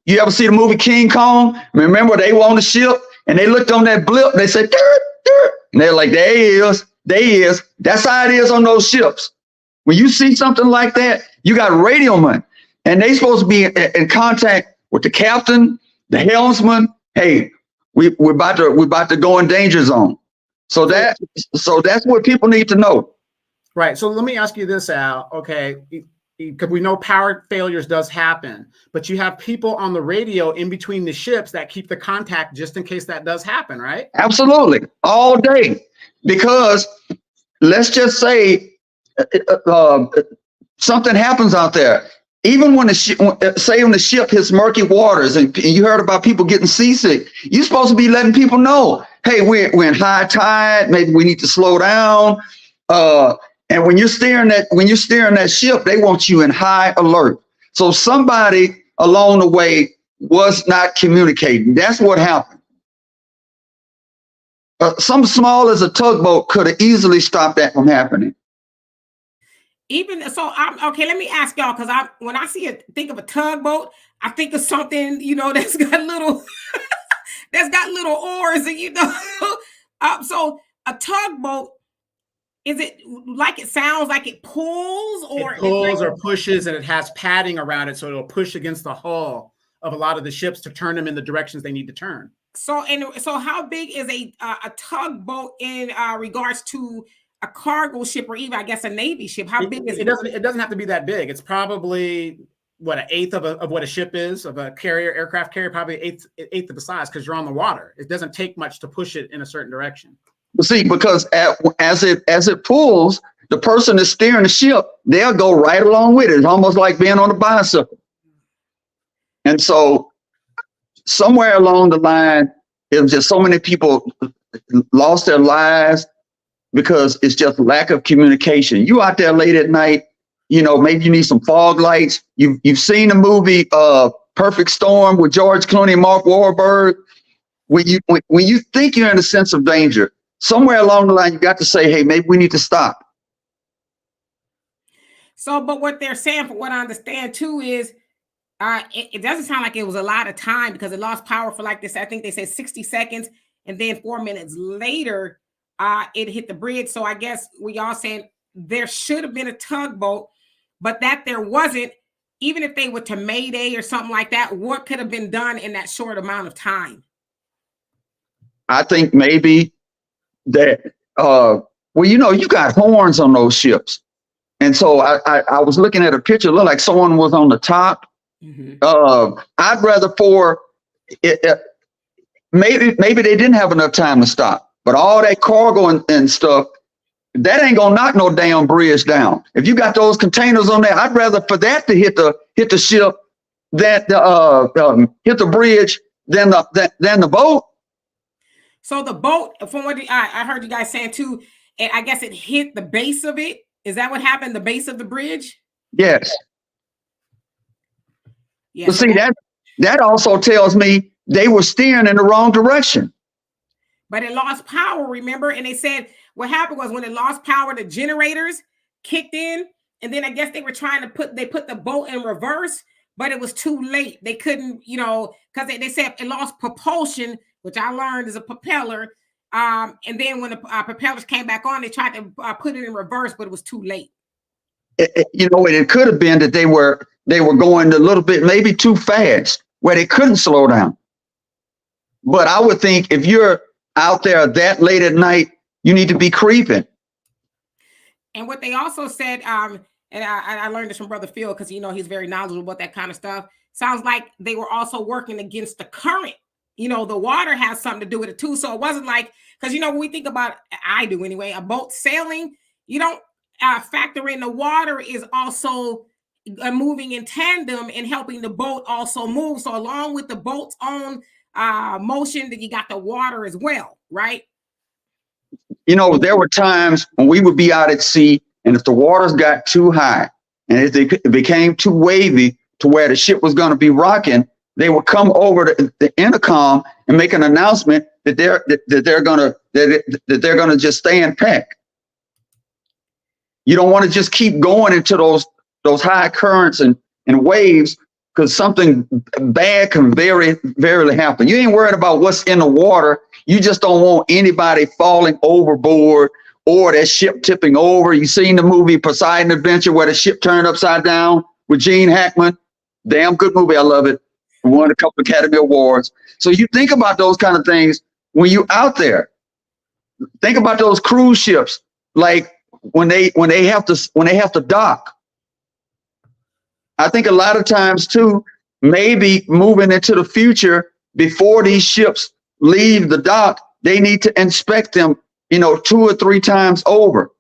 you ever see the movie King Kong? Remember, they were on the ship and they looked on that blip, they said, dirt, dirt. And they're like, there he is. That's how it is on those ships. When you see something like that, you got radiomen, and they supposed to be in contact with the captain, the helmsman. Hey, we're about to go in danger zone. So that's what people need to know. Right. So let me ask you this, Al. Okay, because we know power failures does happen, but you have people on the radio in between the ships that keep the contact just in case that does happen, right? Absolutely, all day. Because let's just say something happens out there. Even when the ship hits murky waters, and you heard about people getting seasick, you're supposed to be letting people know, hey, we're in high tide. Maybe we need to slow down. And when you're steering that ship, they want you in high alert. So somebody along the way was not communicating. That's what happened. Something small as a tugboat could have easily stopped that from happening. Even so, okay. Let me ask y'all, because when I think of a tugboat, I think of something that's got little oars, and so a tugboat. Is it like it sounds like it pulls, or it pulls or pushes, and it has padding around it, so it'll push against the hull of a lot of the ships to turn them in the directions they need to turn. So how big is a tugboat in regards to a cargo ship, or even I guess a Navy ship? How big is it? It doesn't have to be that big. It's probably an eighth of what a ship is, of a aircraft carrier, probably eighth of the size, because you're on the water. It doesn't take much to push it in a certain direction. See, because as it pulls, the person that's steering the ship, they'll go right along with it. It's almost like being on a bicycle. And so somewhere along the line, it was just so many people lost their lives because it's just lack of communication. You out there late at night, maybe you need some fog lights. You've seen the movie Perfect Storm with George Clooney and Mark Wahlberg. When you think you're in a sense of danger, somewhere along the line, you got to say, hey, maybe we need to stop. So, but what they're saying, from what I understand too, is it doesn't sound like it was a lot of time, because it lost power for like this. I think they said 60 seconds, and then 4 minutes later, it hit the bridge. So I guess we all saying there should have been a tugboat, but that there wasn't. Even if they were to Mayday or something like that, what could have been done in that short amount of time? I think maybe that, you got horns on those ships. And so I was looking at a picture, it looked like someone was on the top. Mm-hmm. I'd rather maybe they didn't have enough time to stop, but all that cargo and stuff, that ain't gonna knock no damn bridge down. If you got those containers on there, I'd rather for that to hit the ship than hit the bridge than the boat. So the boat, from what I heard you guys saying too, and I guess it hit the base of it. Is that what happened? The base of the bridge? Yes. Yeah. But see, that also tells me they were steering in the wrong direction. But it lost power, remember? And they said what happened was when it lost power, the generators kicked in, and then I guess they were trying to put the boat in reverse, but it was too late. They couldn't, because they said it lost propulsion, which I learned is a propeller. And then when the propellers came back on, they tried to put it in reverse, but it was too late. It could have been that they were going a little bit, maybe too fast, where they couldn't slow down. But I would think if you're out there that late at night, you need to be creeping. And what they also said, and I learned this from Brother Phil, because he's very knowledgeable about that kind of stuff. Sounds like they were also working against the current. The water has something to do with it too. So it wasn't like, because when we think about, I do anyway, a boat sailing, you don't factor in the water is also moving in tandem and helping the boat also move. So along with the boat's own motion, that you got the water as well, right? There were times when we would be out at sea, and if the waters got too high and if it became too wavy to where the ship was going to be rocking, they would come over the intercom and make an announcement that they're going to just stay in pack. You don't want to just keep going into those high currents and waves, because something bad can very, very happen. You ain't worried about what's in the water. You just don't want anybody falling overboard or that ship tipping over. You seen the movie Poseidon Adventure, where the ship turned upside down with Gene Hackman? Damn good movie. I love it. Won a couple of Academy Awards. So you think about those kind of things when you out there. Think about those cruise ships, like when they have to dock. I think a lot of times too, maybe moving into the future, before these ships leave the dock, they need to inspect them, 2 or 3 times over.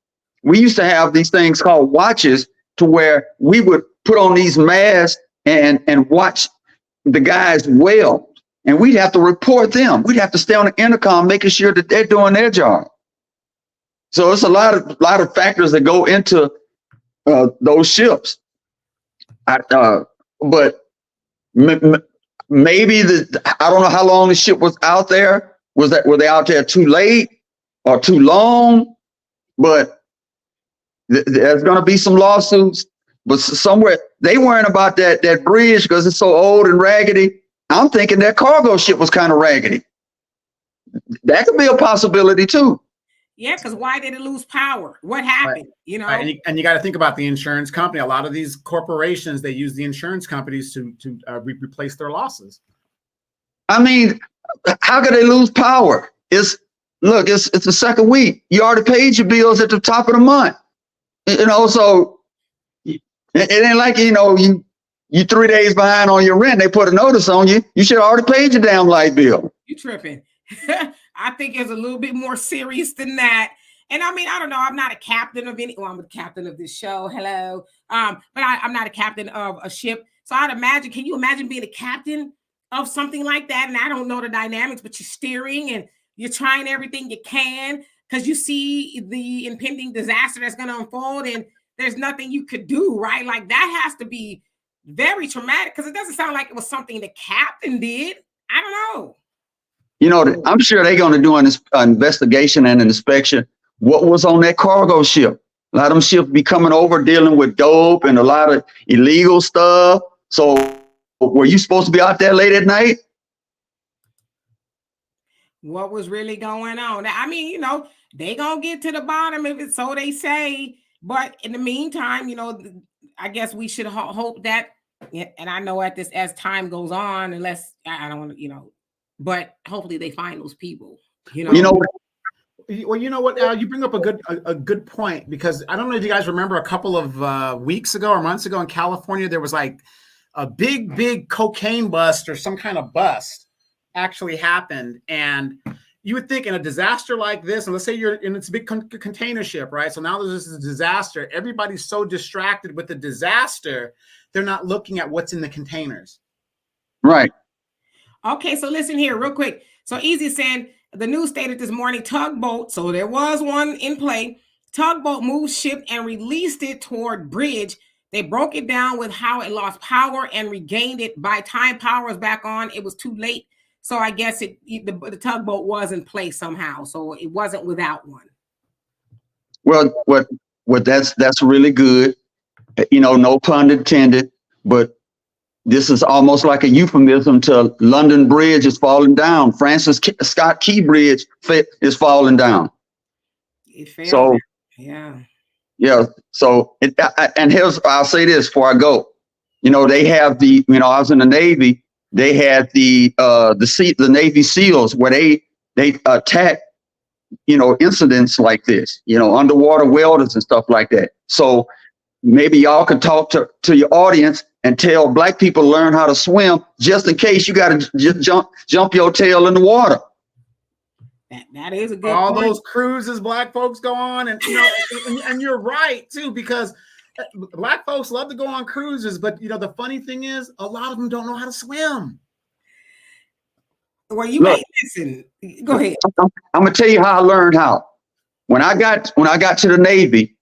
We used to have these things called watches, to where we would put on these masks and watch the guys well, and we'd have to report them. We'd have to stay on the intercom making sure that they're doing their job. So it's a lot of factors that go into those ships. But maybe I don't know how long the ship was out there. Were they out there too late or too long? But there's going to be some lawsuits. But somewhere they weren't about that bridge, because it's so old and raggedy. I'm thinking that cargo ship was kind of raggedy. That could be a possibility too. Yeah, because why did it lose power? What happened? Right. And you got to think about the insurance company. A lot of these corporations, they use the insurance companies to replace their losses. I mean, how could they lose power? It's the second week. You already paid your bills at the top of the month. So it ain't like, you 3 days behind on your rent. They put a notice on you. You should have already paid your damn light bill. You tripping. I think it's a little bit more serious than that. And I mean, I don't know. I'm not a captain of any. Well, I'm the captain of this show. Hello. But I'm not a captain of a ship. So I'd imagine. Can you imagine being a captain of something like that, and I don't know the dynamics, but you're steering and you're trying everything you can because you see the impending disaster that's going to unfold, and there's nothing you could do, right? Like that has to be very traumatic because it doesn't sound like it was something the captain did. I don't know. You know, I'm sure they're going to do an investigation and an inspection. What was on that cargo ship? A lot of them ships be coming over dealing with dope and a lot of illegal stuff. So were you supposed to be out there late at night? What was really going on? I mean, you know, they gonna get to the bottom of it, so they say. But in the meantime, you know, I guess we should hope that, and I know at this as time goes on, unless I don't want to, you know, but hopefully they find those people. You know. Well, you know what? You bring up a good point, because I don't know if you guys remember a couple of weeks ago or months ago in California, there was like a big cocaine bust or some kind of bust actually happened. And you would think in a disaster like this, and let's say you're in, it's a big container ship, right? So now there's this disaster. Everybody's so distracted with the disaster, they're not looking at what's in the containers. Right. Okay, so listen here real quick. So Easy saying the news stated this morning, tugboat, so there was one in play, tugboat moved ship and released it toward bridge. They broke it down with how it lost power and regained it. By time power was back on, it was too late. So I guess the tugboat was in place somehow. So it wasn't without one. Well, what that's really good. You know, no pun intended, but this is almost like a euphemism to London Bridge is falling down. Francis Scott Key Bridge is falling down. So yeah. So and I'll say this before I go. You know, they have I was in the Navy. They had the Navy SEALs where they attack, you know, incidents like this, you know, underwater welders and stuff like that. So maybe y'all can talk to your audience and tell Black people learn how to swim, just in case you got to just jump your tail in the water. That is a good all point. Those cruises Black folks go on, and you know, and you're right too, because Black folks love to go on cruises, but you know the funny thing is, a lot of them don't know how to swim. Well, you may listen. Go ahead. I'm gonna tell you how I learned how. When I got to the Navy,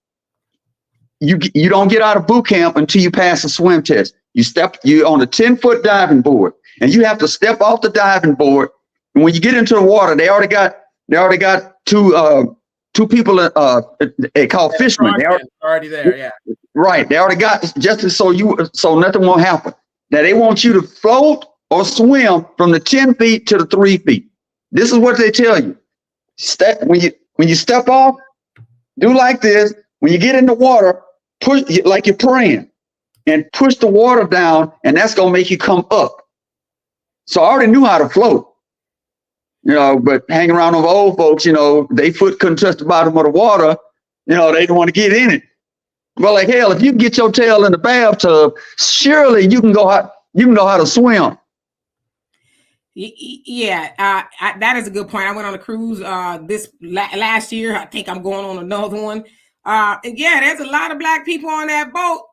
you don't get out of boot camp until you pass a swim test. You on a 10-foot diving board, and you have to step off the diving board. And when you get into the water, they already got two people they call fishermen. They're already there, yeah. Right. They already got so nothing will happen. Now they want you to float or swim from the 10 feet to the 3 feet. This is what they tell you. When you step off, do like this. When you get in the water, push like you're praying and push the water down, and that's gonna make you come up. So I already knew how to float. You know, but hanging around with old folks, you know, they foot couldn't touch the bottom of the water. You know, they didn't want to get in it. Well, like hell, if you get your tail in the bathtub, surely you can know how to swim. Yeah, that is a good point. I went on a cruise this last year. I think I'm going on another one. And yeah, there's a lot of Black people on that boat.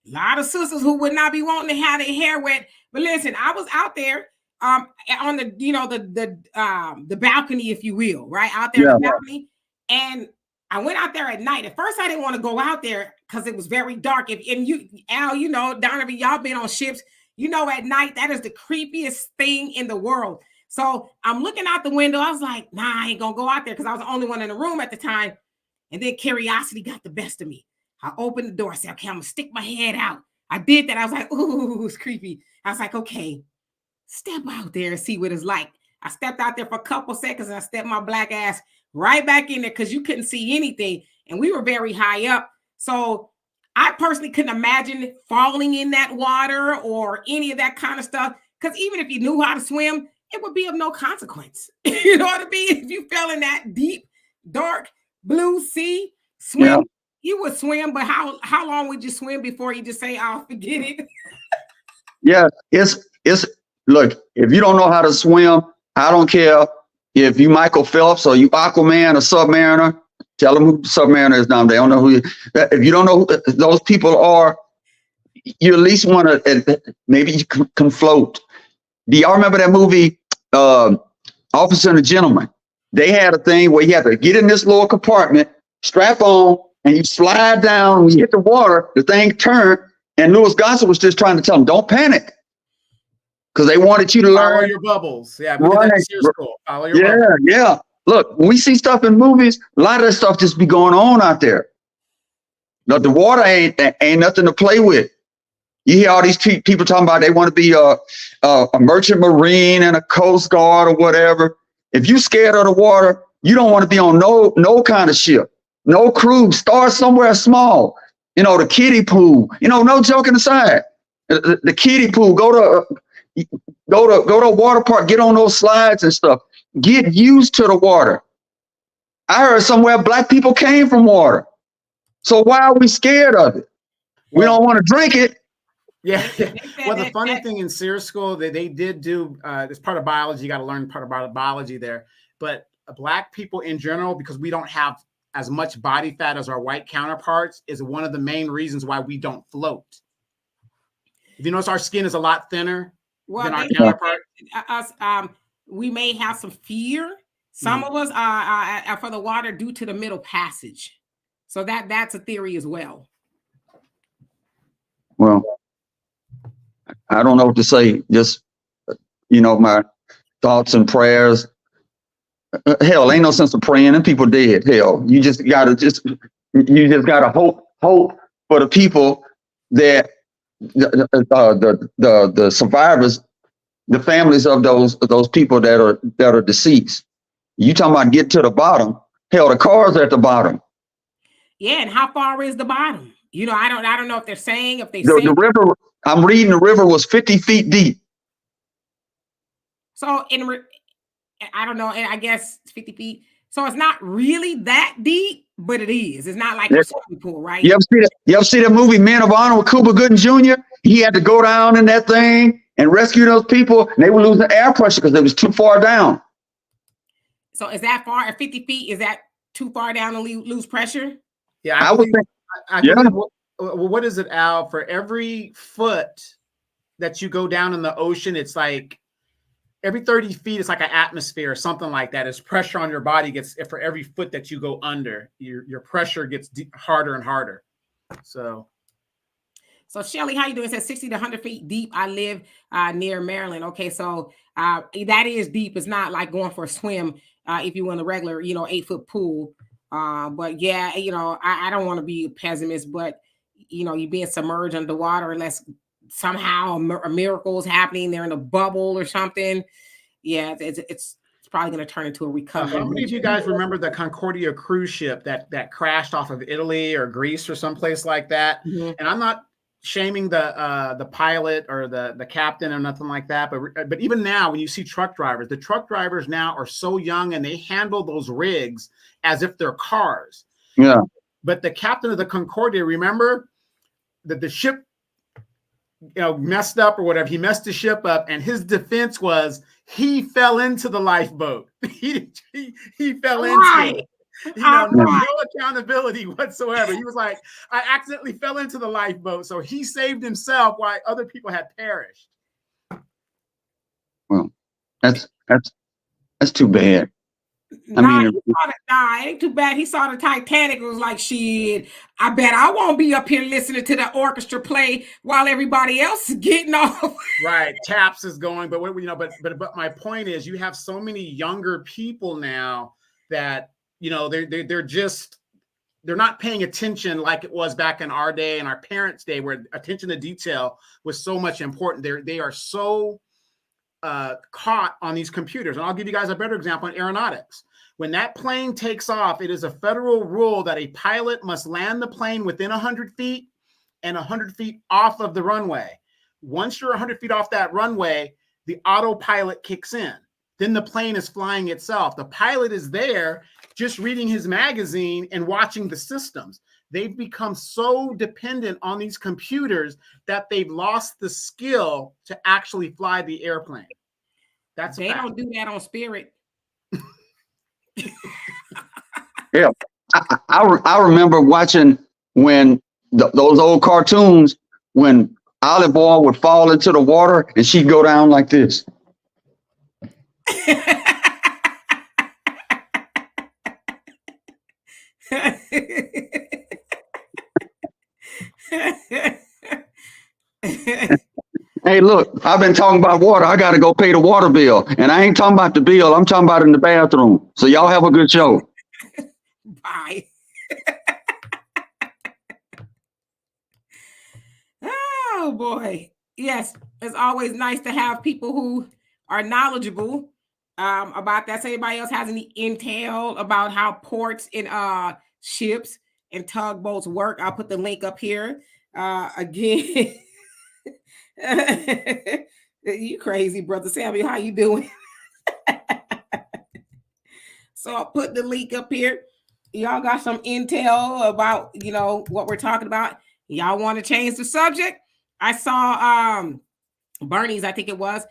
A lot of sisters who would not be wanting to have their hair wet. But listen, I was out there on the, you know, the balcony, if you will, right out there on the balcony, and I went out there at night. At first, I didn't want to go out there because it was very dark. And you, Al, you know, Donovan, y'all been on ships. You know, at night, that is the creepiest thing in the world. So I'm looking out the window. I was like, nah, I ain't gonna go out there because I was the only one in the room at the time. And then curiosity got the best of me. I opened the door. I said, okay, I'm gonna stick my head out. I did that. I was like, ooh, it's creepy. I was like, okay, step out there and see what it's like. I stepped out there for a couple seconds and I stepped my Black ass right back in there because you couldn't see anything. And we were very high up. So I personally couldn't imagine falling in that water or any of that kind of stuff. Because even if you knew how to swim, it would be of no consequence. You know what I mean? If you fell in that deep, dark blue sea, swim, you would swim. But how long would you swim before you just say, "Oh, forget it"? Yeah, it's look. If you don't know how to swim, I don't care if you Michael Phelps or you Aquaman or Submariner. Tell them who Submariner is down there. They don't know who. If you don't know who those people are, you at least want to. Maybe you can float. Do y'all remember that movie, Officer and a Gentleman? They had a thing where you had to get in this little compartment, strap on, and you slide down. When you hit the water, the thing turned. And Louis Gossett was just trying to tell them, don't panic. Because they wanted you to Follow learn. your bubbles. Yeah, we did that in SERE School. Follow your Yeah, bubbles. yeah. Look, when we see stuff in movies, a lot of that stuff just be going on out there. But the water ain't nothing to play with. You hear all these people talking about they want to be a merchant marine and a coast guard or whatever. If you scared of the water, you don't want to be on no kind of ship, no cruise. Start somewhere small. You know, the kiddie pool. You know, no joking aside. The kiddie pool. Go to a water park. Get on those slides and stuff. Get used to the water. I heard somewhere black people came from water. So why are we scared of it? We don't want to drink it. Yeah. Well, the funny thing in SERE School, they did do, it's part of biology. You got to learn part about biology there. But black people in general, because we don't have as much body fat as our white counterparts, is one of the main reasons why we don't float. If you notice, our skin is a lot thinner than our counterpart. We may have some fear. Some of us are for the water due to the Middle Passage. So that's a theory as well. Well, I don't know what to say. Just, you know, my thoughts and prayers. Hell, ain't no sense of praying and people dead. Hell, you just gotta hope for the people that the survivors, the families of those people that are deceased. You talking about get to the bottom? Hell, the car's at the bottom. Yeah, and how far is the bottom? You know, I don't know if they're saying the river. I'm reading the river was 50 feet deep. So I don't know, and I guess 50 feet. So it's not really that deep, but it is. It's not like a swimming pool, right? You ever see that movie Men of Honor with Cuba Gooding Jr.? He had to go down in that thing and rescue those people, and they were losing air pressure because they was too far down. So is that far? At 50 feet, is that too far down to lose pressure? Yeah, I would think. What is it, Al? For every foot that you go down in the ocean, it's like every 30 feet, it's like an atmosphere or something like that. As pressure on your body gets, for every foot that you go under, your pressure gets harder and harder. So Shelly, how you doing? It says 60 to 100 feet deep. I live near Maryland. Okay, so that is deep. It's not like going for a swim if you want a regular, 8-foot pool. But yeah, I don't want to be a pessimist, but you're being submerged underwater unless somehow a miracle is happening. They're in a bubble or something. Yeah, it's probably going to turn into a recovery. How many of you guys remember the Concordia cruise ship that crashed off of Italy or Greece or someplace like that? Mm-hmm. And I'm not shaming the pilot or the captain or nothing like that, but even now when you see truck drivers, the truck drivers now are so young and they handle those rigs as if they're cars. Yeah. But the captain of the Concordia, remember that the ship messed up or whatever, he messed the ship up, and his defense was he fell into the lifeboat. he fell into it. No accountability whatsoever. He was like, I accidentally fell into the lifeboat. So he saved himself while other people had perished. Well, that's too bad. It ain't too bad. He saw the Titanic and was like, shit, I bet I won't be up here listening to the orchestra play while everybody else is getting off. Right. Taps is going, but but my point is you have so many younger people now that they're not paying attention like it was back in our day and our parents' day, where attention to detail was so much important. They are so caught on these computers. And I'll give you guys a better example in aeronautics. When that plane takes off, it is a federal rule that a pilot must land the plane within 100 feet and 100 feet off of the runway. Once you're 100 feet off that runway, the autopilot kicks in. Then the plane is flying itself. The pilot is there just reading his magazine and watching the systems. They've become so dependent on these computers that they've lost the skill to actually fly the airplane. They don't do that on Spirit. Yeah, I remember watching when those old cartoons when Olive Oyl would fall into the water and she'd go down like this. Hey, look, I've been talking about water. I got to go pay the water bill. And I ain't talking about the bill. I'm talking about in the bathroom. So y'all have a good show. Bye. Oh, boy. Yes, it's always nice to have people who are knowledgeable about that. So anybody else has any intel about how ports and ships and tugboats work, I'll put the link up here. Again, you crazy, brother Samuel. How you doing? So I'll put the link up here. Y'all got some intel about, you know, what we're talking about. Y'all want to change the subject? I saw Bernie's, I think it was,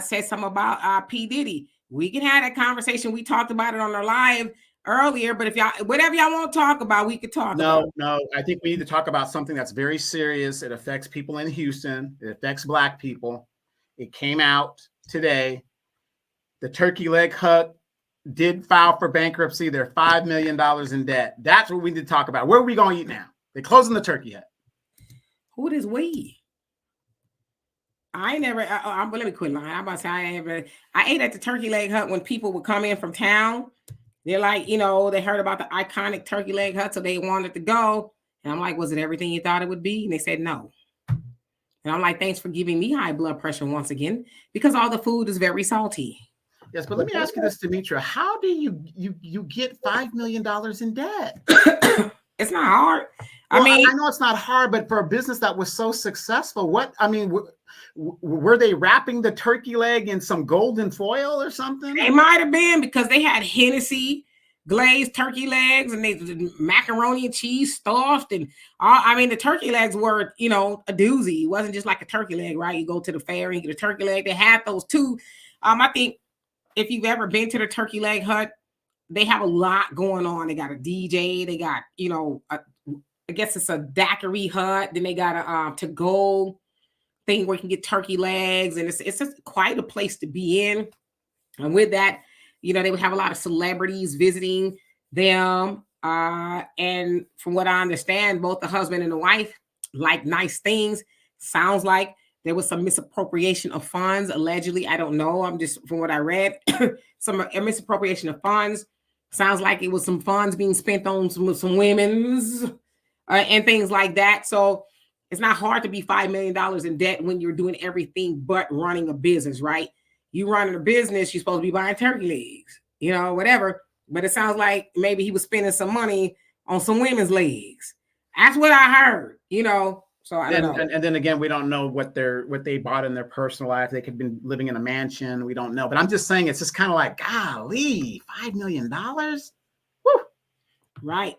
said something about P. Diddy. We can have that conversation. We talked about it on our live earlier, but if y'all, whatever y'all want to talk about, we could talk about. No, I think we need to talk about something that's very serious. It affects people in Houston. It affects Black people. It came out today. The Turkey Leg Hut did file for bankruptcy. They're $5 million in debt. That's what we need to talk about. Where are we going to eat now? They're closing the Turkey Hut. Who is we? I never. Let me quit lying. I'm about to say I ate at the Turkey Leg Hut when people would come in from town. They're like, you know, they heard about the iconic Turkey Leg Hut, so they wanted to go. And I'm like, was it everything you thought it would be? And they said no. And I'm like, thanks for giving me high blood pressure once again, because all the food is very salty. Yes, but let me ask you this, Demetra. How do you get $5 million in debt? It's not hard. Well, I mean, I know it's not hard, but for a business that was so successful, were they wrapping the turkey leg in some golden foil or something? They might have been, because they had Hennessy glazed turkey legs and they did macaroni and cheese stuffed, and all. I mean, the turkey legs were, you know, a doozy. It wasn't just like a turkey leg, right? You go to the fair and you get a turkey leg. They had those too. I think if you've ever been to the Turkey Leg Hut, they have a lot going on. They got a DJ. They got, you know, I guess it's a daiquiri hut. Then they got a to-go thing where you can get turkey legs, and it's just quite a place to be in. And with that, you know, they would have a lot of celebrities visiting them. And from what I understand, both the husband and the wife like nice things. Sounds like there was some misappropriation of funds, allegedly. I don't know. I'm just, from what I read, some misappropriation of funds. Sounds like it was some funds being spent on some women's and things like that. So it's not hard to be $5 million in debt when you're doing everything but running a business, right? You running a business, you're supposed to be buying turkey legs, you know, whatever. But it sounds like maybe he was spending some money on some women's legs. That's what I heard, you know. So I don't know. And then again, we don't know what they bought in their personal life. They could have been living in a mansion. We don't know. But I'm just saying, it's just kind of like, golly, $5 million? Woo! Right.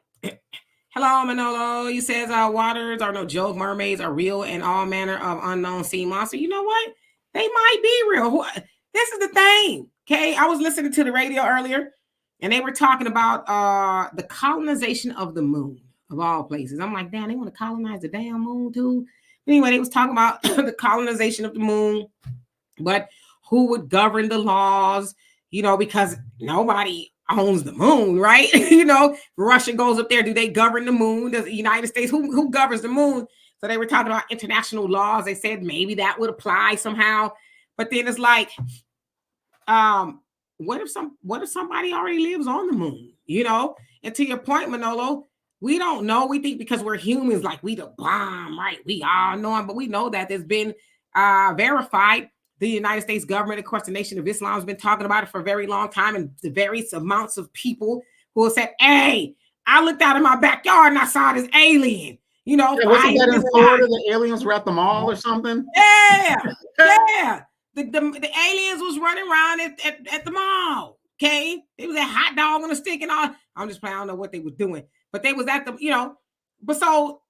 Hello, Manolo. You says waters are no joke. Mermaids are real and all manner of unknown sea monsters. You know what? They might be real. This is the thing. Okay. I was listening to the radio earlier and they were talking about the colonization of the moon, of all places. I'm like, damn, they want to colonize the damn moon too. Anyway, they was talking about the colonization of the moon, but who would govern the laws, you know, because nobody owns the moon, right? You know, Russia goes up there. Do they govern the moon? Does the United States, who governs the moon? So they were talking about international laws. They said maybe that would apply somehow. But then it's like, what if somebody already lives on the moon? You know, and to your point, Manolo, we don't know. We think because we're humans, like we the bomb, right? We all know them, but we know that there's been verified. The United States government, of course, the Nation of Islam has been talking about it for a very long time, and the various amounts of people who have said, hey, I looked out in my backyard and I saw this alien. You know, yeah, wasn't that in Florida? The aliens were at the mall or something? Yeah, yeah. The aliens was running around at the mall. Okay, it was a hot dog on a stick and all. I'm just playing. I don't know what they were doing, but they was at the, you know. But so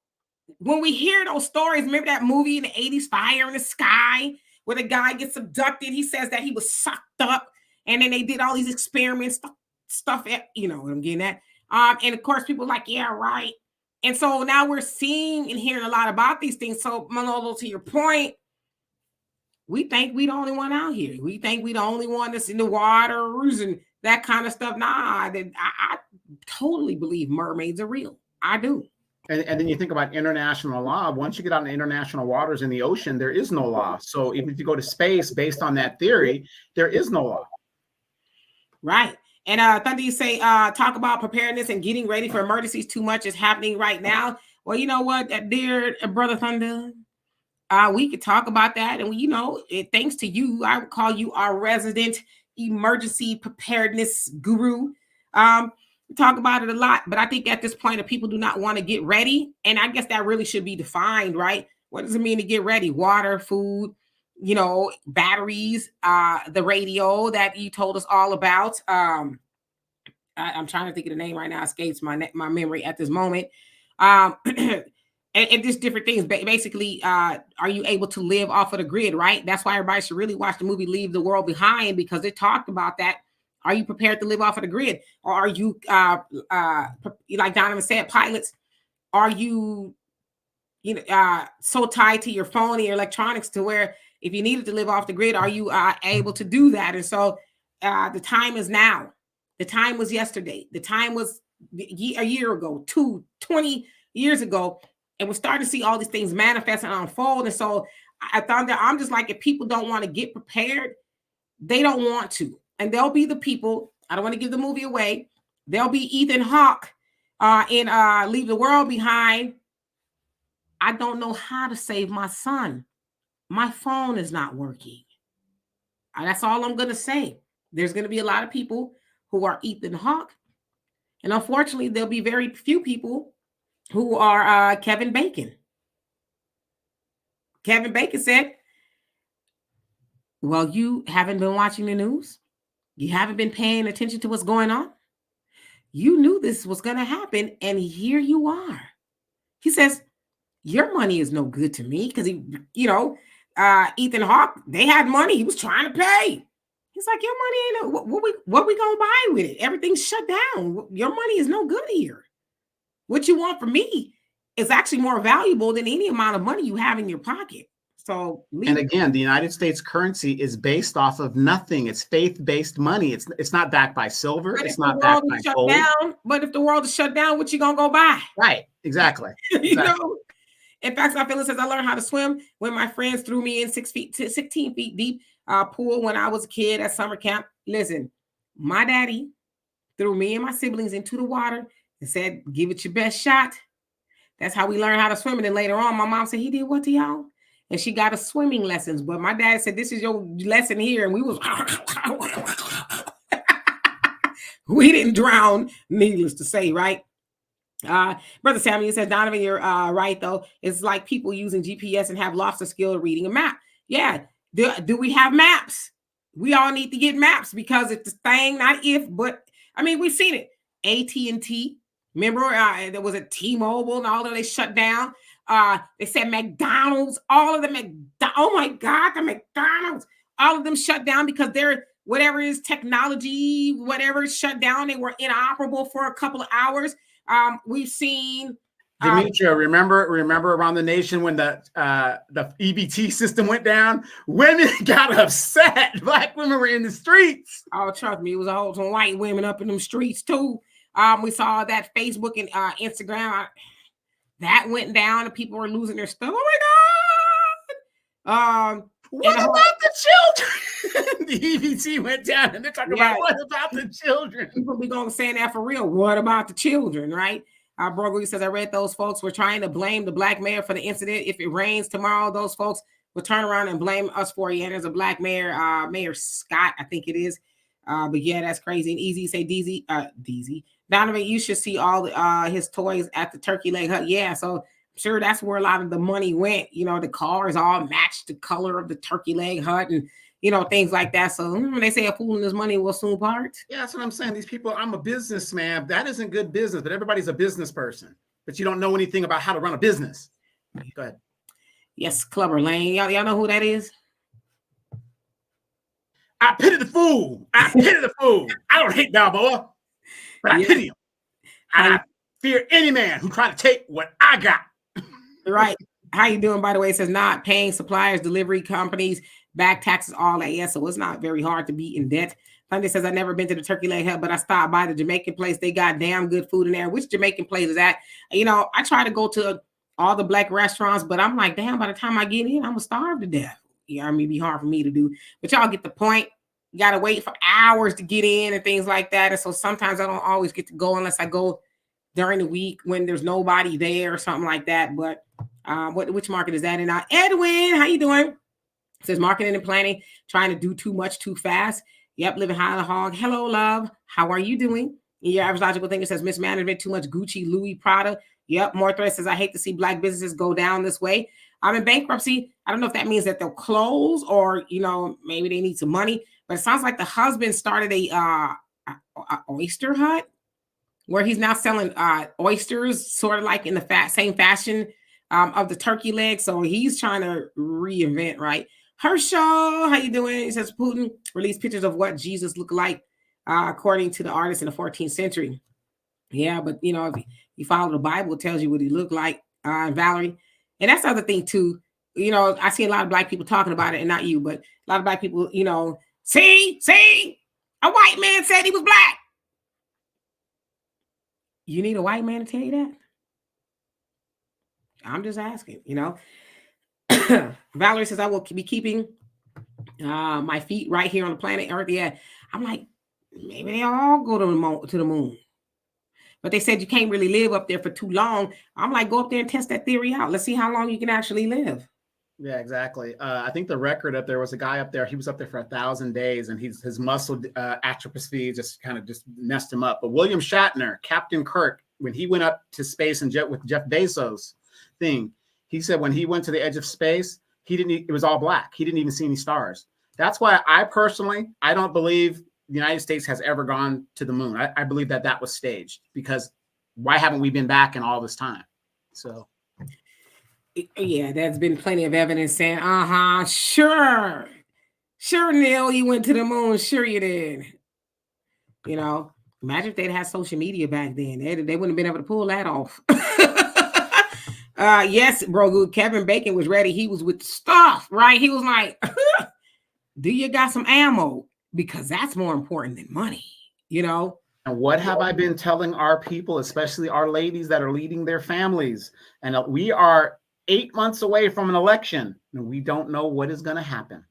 when we hear those stories, remember that movie in the 80s, Fire in the Sky, where the guy gets abducted. He says that he was sucked up, and then they did all these experiments, stuff. You know what I'm getting at. And of course, people are like, yeah, right. And so now we're seeing and hearing a lot about these things. So Manolo, to your point, we think we the only one out here. We think we the only one that's in the waters and that kind of stuff. Nah, I totally believe mermaids are real. I do. And then you think about international law. Once you get out in international waters in the ocean, there is no law. So even if you go to space based on that theory, there is no law. Right. And Thunder, you say talk about preparedness and getting ready for emergencies. Too much is happening right now. Well, you know what, dear brother Thunder, we could talk about that. And thanks to you, I would call you our resident emergency preparedness guru. We talk about it a lot, but I think at this point, if people do not want to get ready, and I guess that really should be defined, right? What does it mean to get ready? Water, food, batteries, the radio that you told us all about. I'm trying to think of the name right now. Escapes my memory at this moment. And just different things. Basically, are you able to live off of the grid, right? That's why everybody should really watch the movie Leave the World Behind, because it talked about that. Are you prepared to live off of the grid? Or are you, like Donovan said, pilots, are you, so tied to your phone and your electronics to where if you needed to live off the grid, are you able to do that? And so the time is now. The time was yesterday. The time was a year ago, 20 years ago. And we're starting to see all these things manifest and unfold. And so I'm just like, if people don't want to get prepared, they don't want to. And there'll be the people, I don't want to give the movie away. There'll be Ethan Hawke in Leave the World Behind. I don't know how to save my son. My phone is not working. That's all I'm going to say. There's going to be a lot of people who are Ethan Hawke. And unfortunately, there'll be very few people who are Kevin Bacon. Kevin Bacon said, well, you haven't been watching the news. You haven't been paying attention to what's going on. You knew this was going to happen, and here you are. He says, your money is no good to me, because Ethan Hawke, they had money. He was trying to pay. He's like, your money ain't what we gonna buy with it? Everything's shut down. Your money is no good here. What you want from me is actually more valuable than any amount of money you have in your pocket. So, and again, the United States currency is based off of nothing. It's faith-based money. It's not backed by silver. It's not backed by gold. But if the world is shut down, what you gonna go buy? Right. Exactly. In fact, Scott Phillips says, I learned how to swim when my friends threw me in 16 feet deep pool when I was a kid at summer camp. Listen, my daddy threw me and my siblings into the water and said, give it your best shot. That's how we learned how to swim. And then later on, my mom said, he did what to y'all? And she got us swimming lessons. But my dad said, this is your lesson here. And we was, we didn't drown, needless to say, right? Brother Samuel says, Donovan, you're right, though. It's like people using GPS and have lost the skill of reading a map. Yeah. Do we have maps? We all need to get maps, because it's the thing, not if, but I mean, we've seen it. AT&T, remember there was a T-Mobile and all of they shut down. They said McDonald's, all of them, oh my God, the McDonald's, all of them shut down because they're, whatever is technology, whatever is shut down, they were inoperable for a couple of hours. We've seen Demetria, remember around the nation when the EBT system went down, women got upset. Black women were in the streets. Oh, trust me, it was a whole some white women up in them streets too. We saw that Facebook and Instagram that went down, and people were losing their stuff. Oh my God! What about the children? The EBT went down, and they're talking about what about the children? People be going to say that for real. What about the children, right? Brogley says, I read those folks were trying to blame the black mayor for the incident. If it rains tomorrow, those folks will turn around and blame us for it. And there's a black mayor, Mayor Scott, I think it is. But yeah, that's crazy. And Easy say, DZ. Donovan, you should see all his toys at the Turkey Leg Hut. Yeah, so I'm sure that's where a lot of the money went. The cars all matched the color of the Turkey Leg Hut and, things like that. So they say a fool and his money will soon part. Yeah, that's what I'm saying. These people, I'm a businessman. That isn't good business, but everybody's a business person. But you don't know anything about how to run a business. Go ahead. Yes, Clubber Lane. Y'all know who that is? I pity the fool. I don't hate Balboa, but I pity him. I fear any man who try to take what I got. Right. How you doing, by the way? It says not paying suppliers, delivery companies back taxes, all that. Yeah, so it's not very hard to be in debt. Sunday says, I've never been to the Turkey Leg Hut, but I stopped by the Jamaican place. They got damn good food in there. Which Jamaican place is that? You know, I try to go to all the black restaurants, but I'm like, damn, by the time I get in, I'm going to starve to death. Yeah, I mean, it'd be hard for me to do. But y'all get the point. You got to wait for hours to get in and things like that. And so sometimes I don't always get to go unless I go during the week when there's nobody there or something like that. But which market is that in? Edwin, how you doing? It says marketing and planning, trying to do too much too fast. Yep, living high on the hog. Hello, love. How are you doing? Your average logical thinker says mismanagement, too much Gucci, Louis, Prada. Yep, more threat says I hate to see black businesses go down this way. I'm in bankruptcy. I don't know if that means that they'll close or, you know, maybe they need some money. But it sounds like the husband started a oyster hut where he's now selling oysters, sort of like in the same fashion of the turkey leg. So he's trying to reinvent, right? Herschel, how you doing? He says Putin released pictures of what Jesus looked like, according to the artist in the 14th century. Yeah, but you know, if you follow the Bible, it tells you what he looked like, Valerie. And that's the other thing too. You know, I see a lot of black people talking about it, and not you, but a lot of black people, you know, see, a white man said he was black. You need a white man to tell you that? I'm just asking, you know. Valerie says, I will be keeping my feet right here on the planet Earth. Yeah. I'm like, maybe they all go to the moon. But they said you can't really live up there for too long. I'm like, go up there and test that theory out. Let's see how long you can actually live. Yeah, exactly. I think the record up there was a guy up there. He was up there for 1,000 days, and his muscle atrophy just messed him up. But William Shatner, Captain Kirk, when he went up to space and with Jeff Bezos thing, he said when he went to the edge of space, it was all black. He didn't even see any stars. That's why I don't believe the United States has ever gone to the moon. I believe that was staged, because why haven't we been back in all this time? So. Yeah, there's been plenty of evidence saying, sure, Neil, you went to the moon. Sure you did. You know, imagine if they'd had social media back then. They wouldn't have been able to pull that off. Yes, bro, Kevin Bacon was ready. He was with stuff, right? He was like, do you got some ammo? Because that's more important than money, you know? And what have I been telling our people, especially our ladies that are leading their families? And we are 8 months away from an election, and we don't know what is going to happen.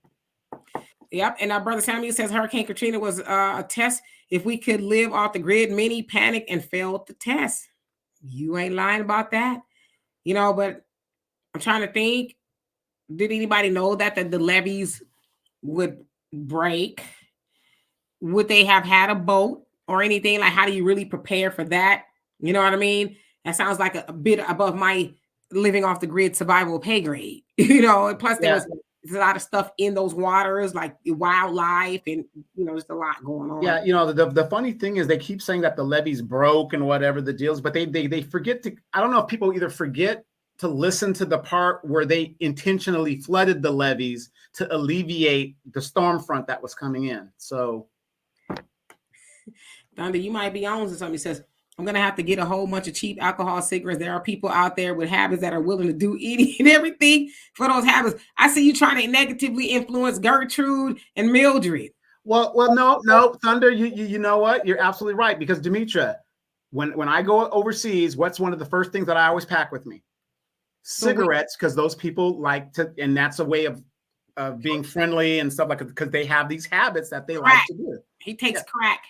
Yep. And our brother Samuel says Hurricane Katrina was a test. If we could live off the grid, many panicked and failed the test. You ain't lying about that. You know, but I'm trying to think, did anybody know that the levees would break? Would they have had a boat or anything? Like, how do you really prepare for that? You know what I mean? That sounds like a bit above my living off the grid survival pay grade, you know, and plus there's a lot of stuff in those waters, like wildlife and, you know, there's a lot going on. Yeah. You know, the funny thing is they keep saying that the levees broke and whatever the deals, but they forget to, I don't know if people either forget to listen to the part where they intentionally flooded the levees to alleviate the storm front that was coming in. So. Thunder, you might be on to something. He says, I'm going to have to get a whole bunch of cheap alcohol cigarettes. There are people out there with habits that are willing to do any and everything for those habits. I see you trying to negatively influence Gertrude and Mildred. Well, no, Thunder, you know what? You're absolutely right. Because Demetra, when I go overseas, what's one of the first things that I always pack with me? Cigarettes, because those people like to, and that's a way of being friendly and stuff like that, because they have these habits that they like to do. He takes crack.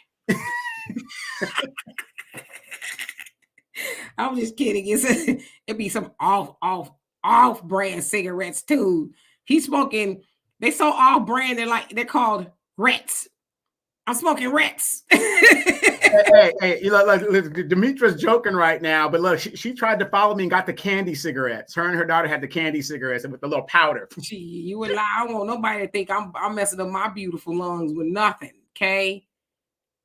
I'm just kidding. It'd be some off brand cigarettes too. He's smoking. They so off brand. They're called Rets. I'm smoking Rets. hey, you know, like Demetra's joking right now, but look, she tried to follow me and got the candy cigarettes. Her and her daughter had the candy cigarettes with the little powder. You would lie. I don't want nobody to think I'm messing up my beautiful lungs with nothing. Okay.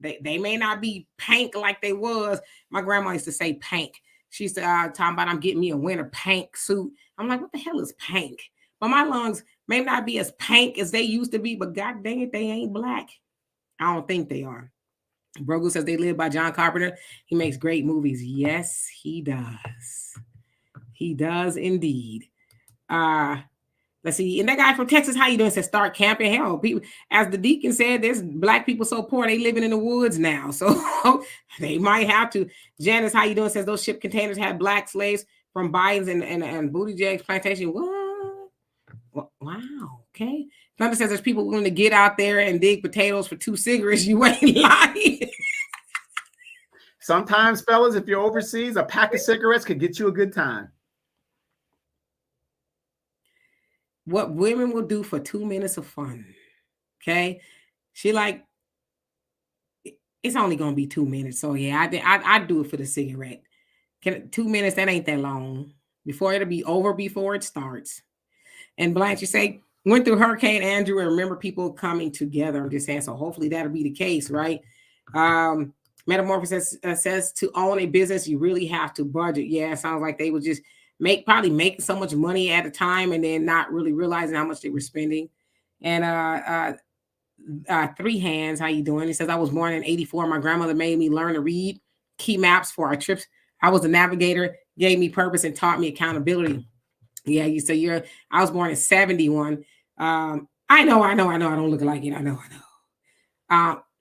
They may not be pink like they was. My grandma used to say pink. She used to talking about I'm getting me a winter pink suit. I'm like, what the hell is pink? But my lungs may not be as pink as they used to be, but god dang it, they ain't black. I don't think they are. Brogu says they live by John Carpenter. He makes great movies. Yes, he does. He does indeed. Let's see. And that guy from Texas, how you doing? Says start camping. Hell, people, as the deacon said, there's black people so poor they living in the woods now, so they might have to. Janice, how you doing? Says those ship containers had black slaves from Biden's and Buttigieg's plantation. What? Wow. Okay. Thunder says there's people willing to get out there and dig potatoes for 2 cigarettes. You ain't lying. Sometimes, fellas, if you're overseas, a pack of cigarettes could get you a good time. What women will do for 2 minutes of fun. Okay. She like, it's only going to be 2 minutes. So yeah, I do it for the cigarette. 2 minutes, that ain't that long. Before it'll be over before it starts. And Blanche, you say, went through Hurricane Andrew and remember people coming together. I'm just saying, so hopefully that'll be the case, right? Metamorphosis says to own a business, you really have to budget. Yeah, it sounds like they would just probably make so much money at a time and then not really realizing how much they were spending. And Three Hands, how you doing? He says, I was born in 1984. My grandmother made me learn to read key maps for our trips. I was a navigator, gave me purpose and taught me accountability. Yeah, you say I was born in 1971. I know, I don't look like it. I know.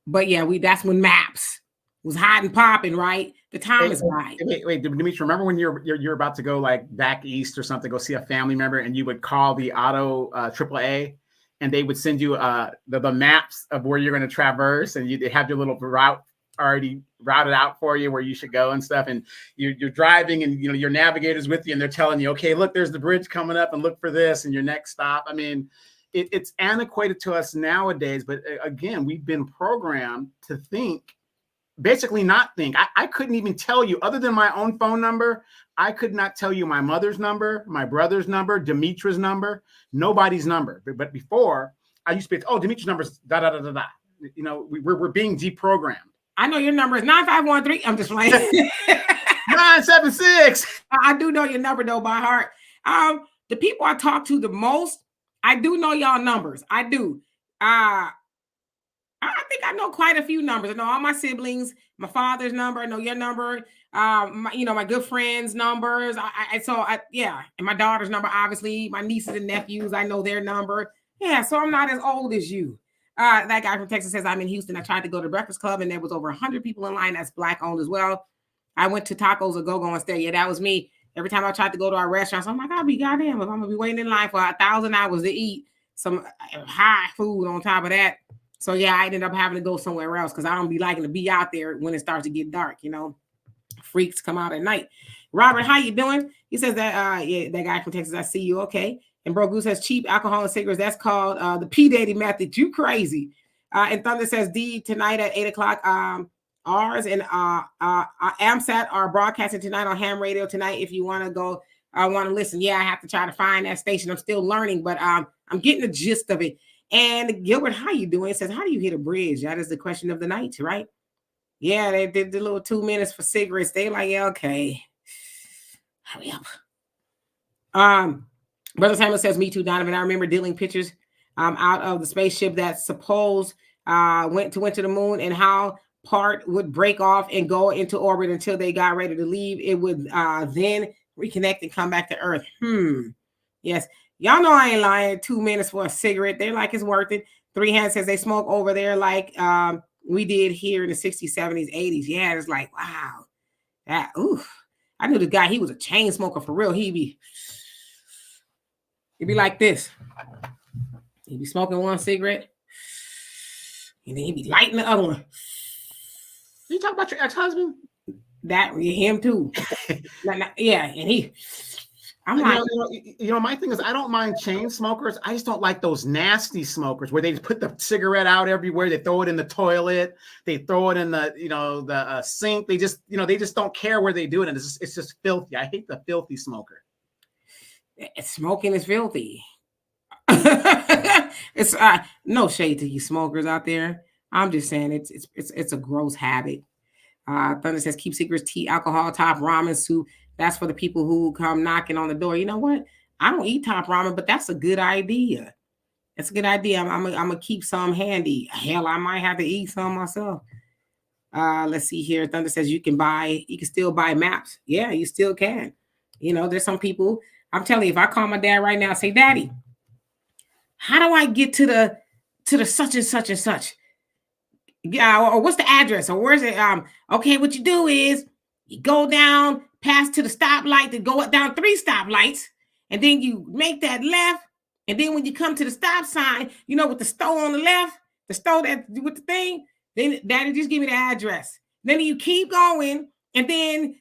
But yeah, that's when maps was hot and popping, right? The time is right. Wait, Demetri, remember when you're about to go like back east or something, go see a family member, and you would call the auto AAA, and they would send you the maps of where you're going to traverse, and you have your little route already routed out for you where you should go and stuff, and you're driving, and your navigator's with you, and they're telling you, okay, look, there's the bridge coming up, and look for this, and your next stop. I mean, it's antiquated to us nowadays, but again, we've been programmed to think. Basically not think. I couldn't even tell you, other than my own phone number, I could not tell you my mother's number, my brother's number, Demetra's number, nobody's number. But before, I used to be, Demetra's number's da da da da da. We're being deprogrammed. I know your number is 9513. I'm just playing. 976. I do know your number though by heart. The people I talk to the most, I do know y'all numbers. I do. I think I know quite a few numbers. I know all my siblings, my father's number. I know your number. My good friends' numbers. And my daughter's number, obviously. My nieces and nephews, I know their number. Yeah, so I'm not as old as you. That guy from Texas says, I'm in Houston. I tried to go to Breakfast Club, and there was over 100 people in line that's Black-owned as well. I went to Tacos A Go-Go instead. Yeah, that was me. Every time I tried to go to our restaurants, I'm like, I'll be goddamn if I'm going to be waiting in line for 1,000 hours to eat some high food on top of that. So yeah, I ended up having to go somewhere else because I don't be liking to be out there when it starts to get dark. Freaks come out at night. Robert, how you doing? He says that that guy from Texas, I see you. Okay. And Bro Goose says cheap alcohol and cigarettes. That's called the P Diddy method. You crazy. And Thunder says D tonight at 8:00. Ours and AMSAT are broadcasting tonight on ham radio tonight. If you want to go, want to listen. Yeah, I have to try to find that station. I'm still learning, but I'm getting the gist of it. And Gilbert, how you doing? It says, how do you hit a bridge? That is the question of the night, right? Yeah, they did the little 2 minutes for cigarettes. They like, yeah, okay. Hurry up. Brother Simon says, me too, Donovan. I remember dealing pictures out of the spaceship that went to the moon, and how part would break off and go into orbit until they got ready to leave. It would then reconnect and come back to Earth. Yes. Y'all know I ain't lying. 2 minutes for a cigarette. They're like, it's worth it. Three Hands says they smoke over there like we did here in the 60s, 70s, 80s. Yeah, it's like, wow. I knew the guy, he was a chain smoker for real. He'd be like this. He'd be smoking one cigarette, and then he'd be lighting the other one. You talk about your ex-husband? That, him too. Yeah, and he... I'm like, my thing is, I don't mind chain smokers. I just don't like those nasty smokers where they just put the cigarette out everywhere. They throw it in the toilet. They throw it in the sink. They just don't care where they do it. And it's just filthy. I hate the filthy smoker. Smoking is filthy. It's no shade to you smokers out there. I'm just saying it's a gross habit. Thunder says keep secrets, tea, alcohol, top ramen soup. That's for the people who come knocking on the door. You know what? I don't eat top ramen, but that's a good idea. It's a good idea. I'm gonna keep some handy. Hell, I might have to eat some myself. Let's see here. Thunder says you can still buy maps. Yeah, you still can. There's some people. I'm telling you, if I call my dad right now, say, Daddy, how do I get to the such and such and such? Yeah, or what's the address? Or where's it? Okay, what you do is you go down past to the stoplight, to go down 3 stoplights, and then you make that left. And then when you come to the stop sign, you know, with the store on the left, the store that with the thing, then Daddy just give me the address. Then you keep going, and then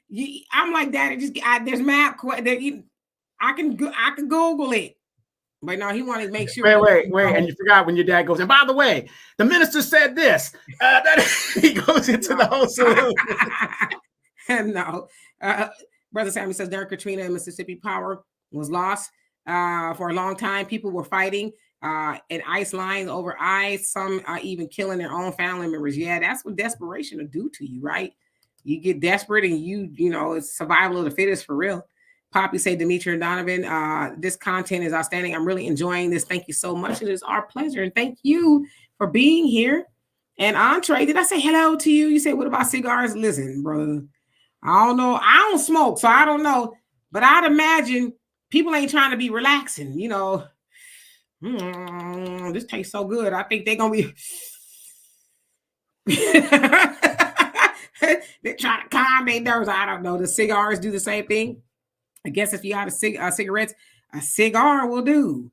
I'm like, Daddy, there's map. I can Google it. But no, he wanted to make sure. Wait. And you forgot when your dad goes, and by the way, the minister said this. He goes into the whole saloon. No. Brother Sammy says During Katrina and Mississippi power was lost for a long time. People were fighting and ice lines over ice. Some even killing their own family members. Yeah, that's what desperation will do to you, right? You get desperate and you know, it's survival of the fittest for real. Poppy say, Demetri and Donovan, this content is outstanding. I'm really enjoying this. Thank you so much. It is our pleasure. And thank you for being here. And Entree, did I say hello to you? You say, what about cigars? Listen, brother, I don't know. I don't smoke, so I don't know. But I'd imagine people ain't trying to be relaxing. You know, this tastes so good. I think they're going to be... They're trying to calm their nerves. I don't know. The cigars do the same thing. I guess if you got cigarettes, a cigar will do.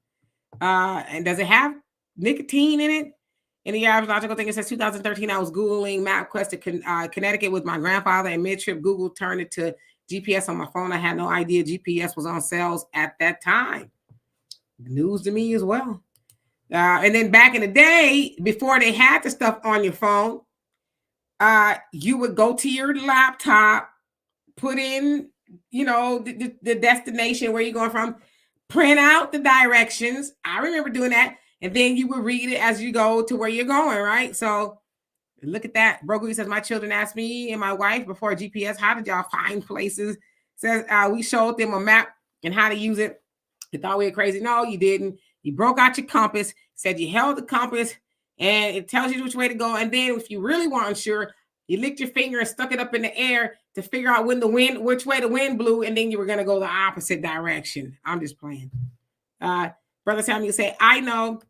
And does it have nicotine in it? In the average logical thing, it says 2013, I was Googling MapQuest to Connecticut with my grandfather, and mid-trip Google turned it to GPS on my phone. I had no idea GPS was on sales at that time. News to me as well. And then back in the day, before they had the stuff on your phone, you would go to your laptop, put in, you know, the destination where you're going from, print out the directions. I remember doing that. And then you would read it as you go to where you're going, right? So look at that. Brogu says, my children asked me and my wife before GPS, how did y'all find places? Says, we showed them a map and how to use it. They thought we were crazy. No, you didn't. You broke out your compass, said you held the compass, and it tells you which way to go. And then if you really weren't sure, you licked your finger and stuck it up in the air to figure out which way the wind blew, and then you were going to go the opposite direction. I'm just playing. Brother Samuel say, I know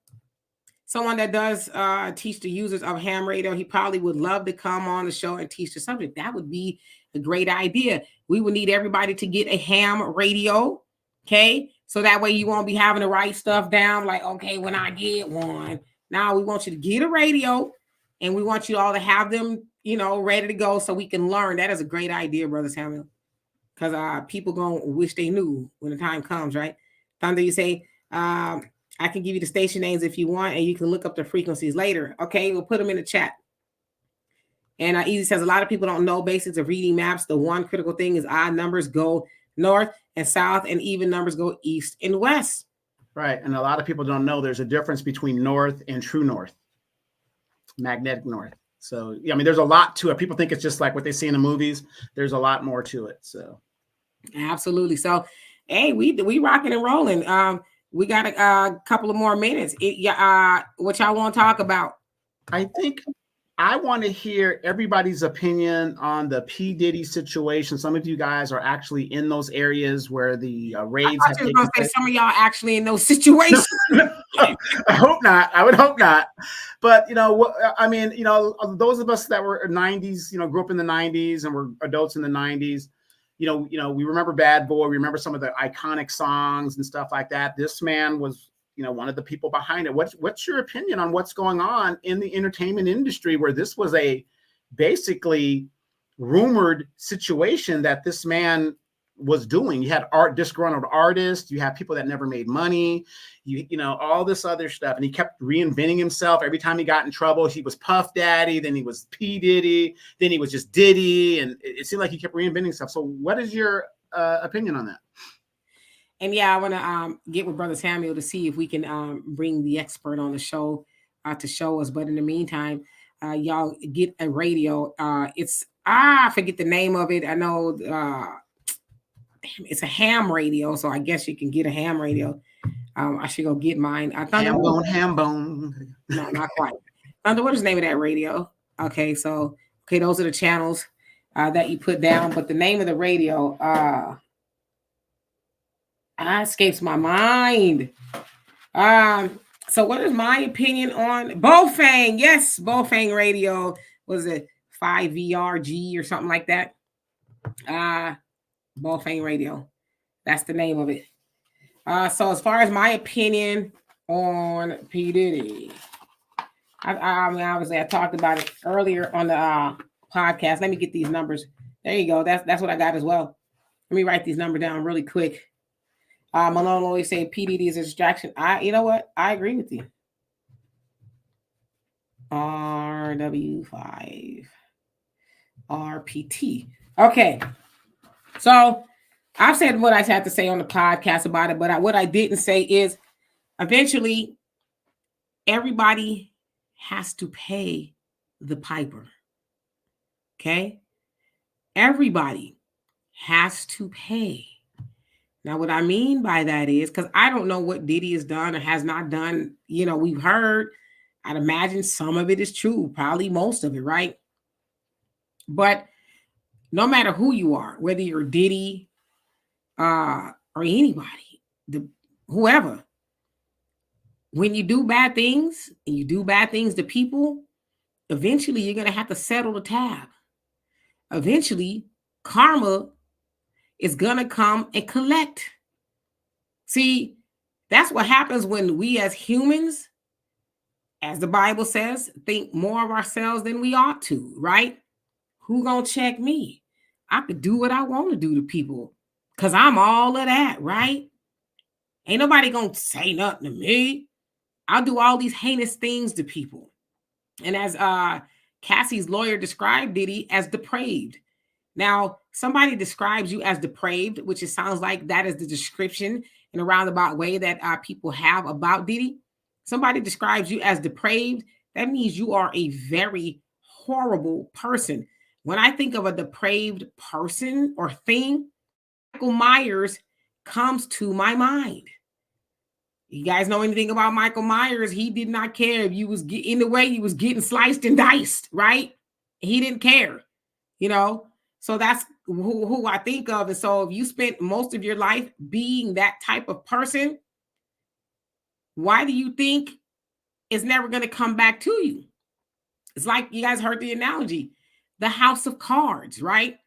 someone that does teach the users of ham radio. He probably would love to come on the show and teach the subject. That would be a great idea. We would need everybody to get a ham radio, okay? So that way you won't be having to write stuff down like, okay, when I get one. Now we want you to get a radio, and we want you all to have them, you know, ready to go so we can learn. That is a great idea, Brother Samuel, because people going to wish they knew when the time comes, right? Thunder, you say, I can give you the station names if you want, and you can look up the frequencies later. Okay, we'll put them in the chat. And Easy says, a lot of people don't know basics of reading maps. The one critical thing is odd numbers go north and south, and even numbers go east and west. Right, and a lot of people don't know there's a difference between north and true north, magnetic north. So, yeah, I mean, there's a lot to it. People think it's just like what they see in the movies. There's a lot more to it. So, absolutely. So, hey, we rocking and rolling. We got a couple of more minutes. What y'all want to talk about? I think I want to hear everybody's opinion on the P. Diddy situation. Some of you guys are actually in those areas where the raids have taken place. Some of y'all actually in those situations. I hope not. I would hope not. But, you know, I mean, you know, those of us that were 90s, you know, grew up in the 90s and were adults in the 90s, you know, we remember Bad Boy. We remember some of the iconic songs and stuff like that. This man was, you know, one of the people behind it. What's your opinion on what's going on in the entertainment industry, where this was a basically rumored situation that this man was doing? You had disgruntled artists, you have people that never made money, you know, all this other stuff. And he kept reinventing himself. Every time he got in trouble, he was Puff Daddy, then he was P. Diddy, then he was just Diddy. And it seemed like he kept reinventing himself. So what is your opinion on that? And yeah, I want to get with Brother Samuel to see if we can bring the expert on the show to show us. But in the meantime, y'all get a radio. I forget the name of it. I know it's a ham radio, so I guess you can get a ham radio. I should go get mine. Ham bone. No, not quite. Thunder, what is the name of that radio? Okay, so those are the channels that you put down. But the name of the radio escapes my mind. So what is my opinion on Bofang? Yes, Bofang Radio. Was it 5VRG or something like that? Bofang Radio. That's the name of it. So as far as my opinion on P. Diddy, I mean, obviously I talked about it earlier on the podcast. Let me get these numbers. There you go. That's what I got as well. Let me write these numbers down really quick. Malone always say P. Diddy is a distraction. You know what? I agree with you. RW5 RPT. Okay. So I've said what I had to say on the podcast about it, but what I didn't say is eventually everybody has to pay the piper. Okay? Everybody has to pay. Now, what I mean by that is, because I don't know what Diddy has done or has not done. You know, we've heard, I'd imagine some of it is true, probably most of it, right? But no matter who you are, whether you're Diddy or anybody, whoever, when you do bad things and you do bad things to people, eventually you're going to have to settle the tab. Eventually, karma is going to come and collect. See, that's what happens when we as humans, as the Bible says, think more of ourselves than we ought to, right? Who gonna check me? I could do what I want to do to people because I'm all of that, right? Ain't nobody gonna say nothing to me. I'll do all these heinous things to people. And as Cassie's lawyer described Diddy as depraved. Now, somebody describes you as depraved, which it sounds like that is the description in a roundabout way that people have about Diddy. Somebody describes you as depraved. That means you are a very horrible person. When I think of a depraved person or thing, Michael Myers comes to my mind. You guys know anything about Michael Myers? He did not care if you was in the way he was getting sliced and diced, right? He didn't care, you know? So that's who I think of. And so if you spent most of your life being that type of person, why do you think it's never going to come back to you? It's like you guys heard the analogy, the house of cards, right?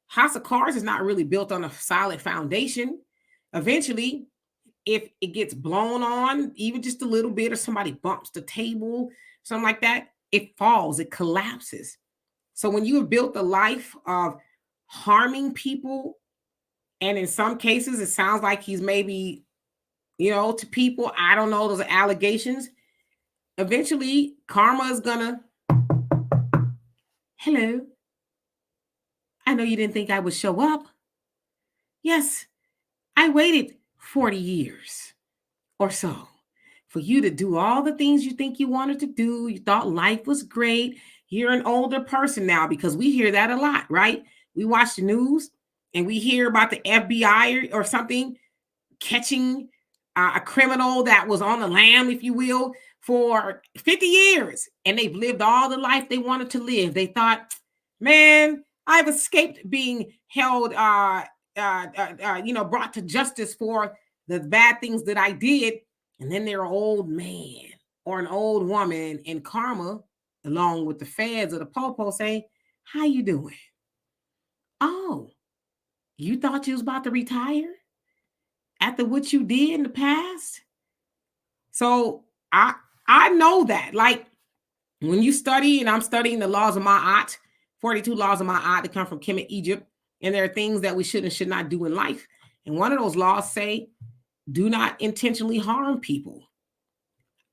House of cards is not really built on a solid foundation. Eventually, if it gets blown on even just a little bit or somebody bumps the table, something like that, it falls, it collapses. So when you have built a life of harming people, and in some cases, it sounds like he's maybe, you know, to people, I don't know, those are allegations. Eventually, karma is gonna, hello, I know you didn't think I would show up. Yes, I waited 40 years or so for you to do all the things you think you wanted to do. You thought life was great. You're an older person now, because we hear that a lot, right? We watch the news and we hear about the FBI or something catching a criminal that was on the lam, if you will, for 50 years. And they've lived all the life they wanted to live. They thought, man, I've escaped being held, brought to justice for the bad things that I did. And then they're an old man or an old woman, and karma, along with the feds or the popo, say, how you doing? Oh, you thought you was about to retire after what you did in the past? So I know that, like, when you study, and I'm studying the laws of Ma'at, 42 laws of Ma'at that come from Kemet, Egypt, and there are things that we should and should not do in life. And one of those laws say, do not intentionally harm people.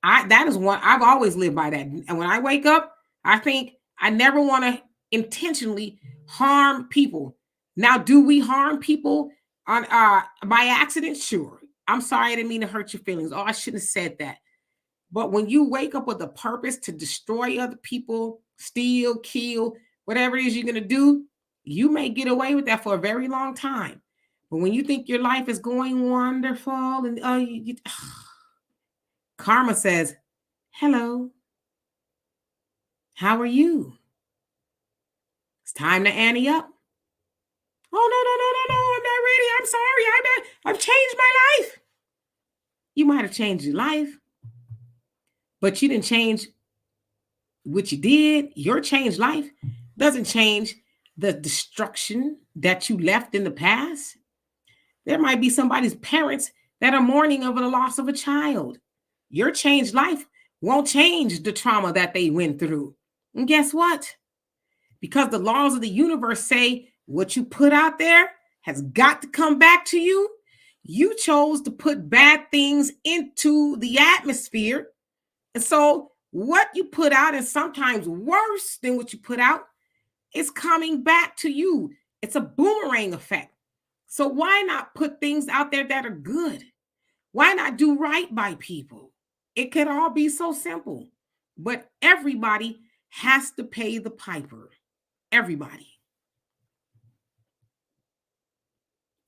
That is one, I've always lived by that. And when I wake up, I think I never want to intentionally harm people. Now, do we harm people on by accident? Sure. I'm sorry, I didn't mean to hurt your feelings. Oh, I shouldn't have said that. But when you wake up with a purpose to destroy other people, steal, kill, whatever it is you're going to do, you may get away with that for a very long time. But when you think your life is going wonderful and karma says, hello, how are you? It's time to ante up. Oh, no, I'm not ready. I'm sorry. I've changed my life. You might have changed your life, but you didn't change what you did. Your changed life doesn't change the destruction that you left in the past. There might be somebody's parents that are mourning over the loss of a child. Your changed life won't change the trauma that they went through. And guess what? Because the laws of the universe say what you put out there has got to come back to you. You chose to put bad things into the atmosphere. And so what you put out is sometimes worse than what you put out. Is coming back to you. It's a boomerang effect. So why not put things out there that are good? Why not do right by people? It could all be so simple, but everybody has to pay the piper. Everybody.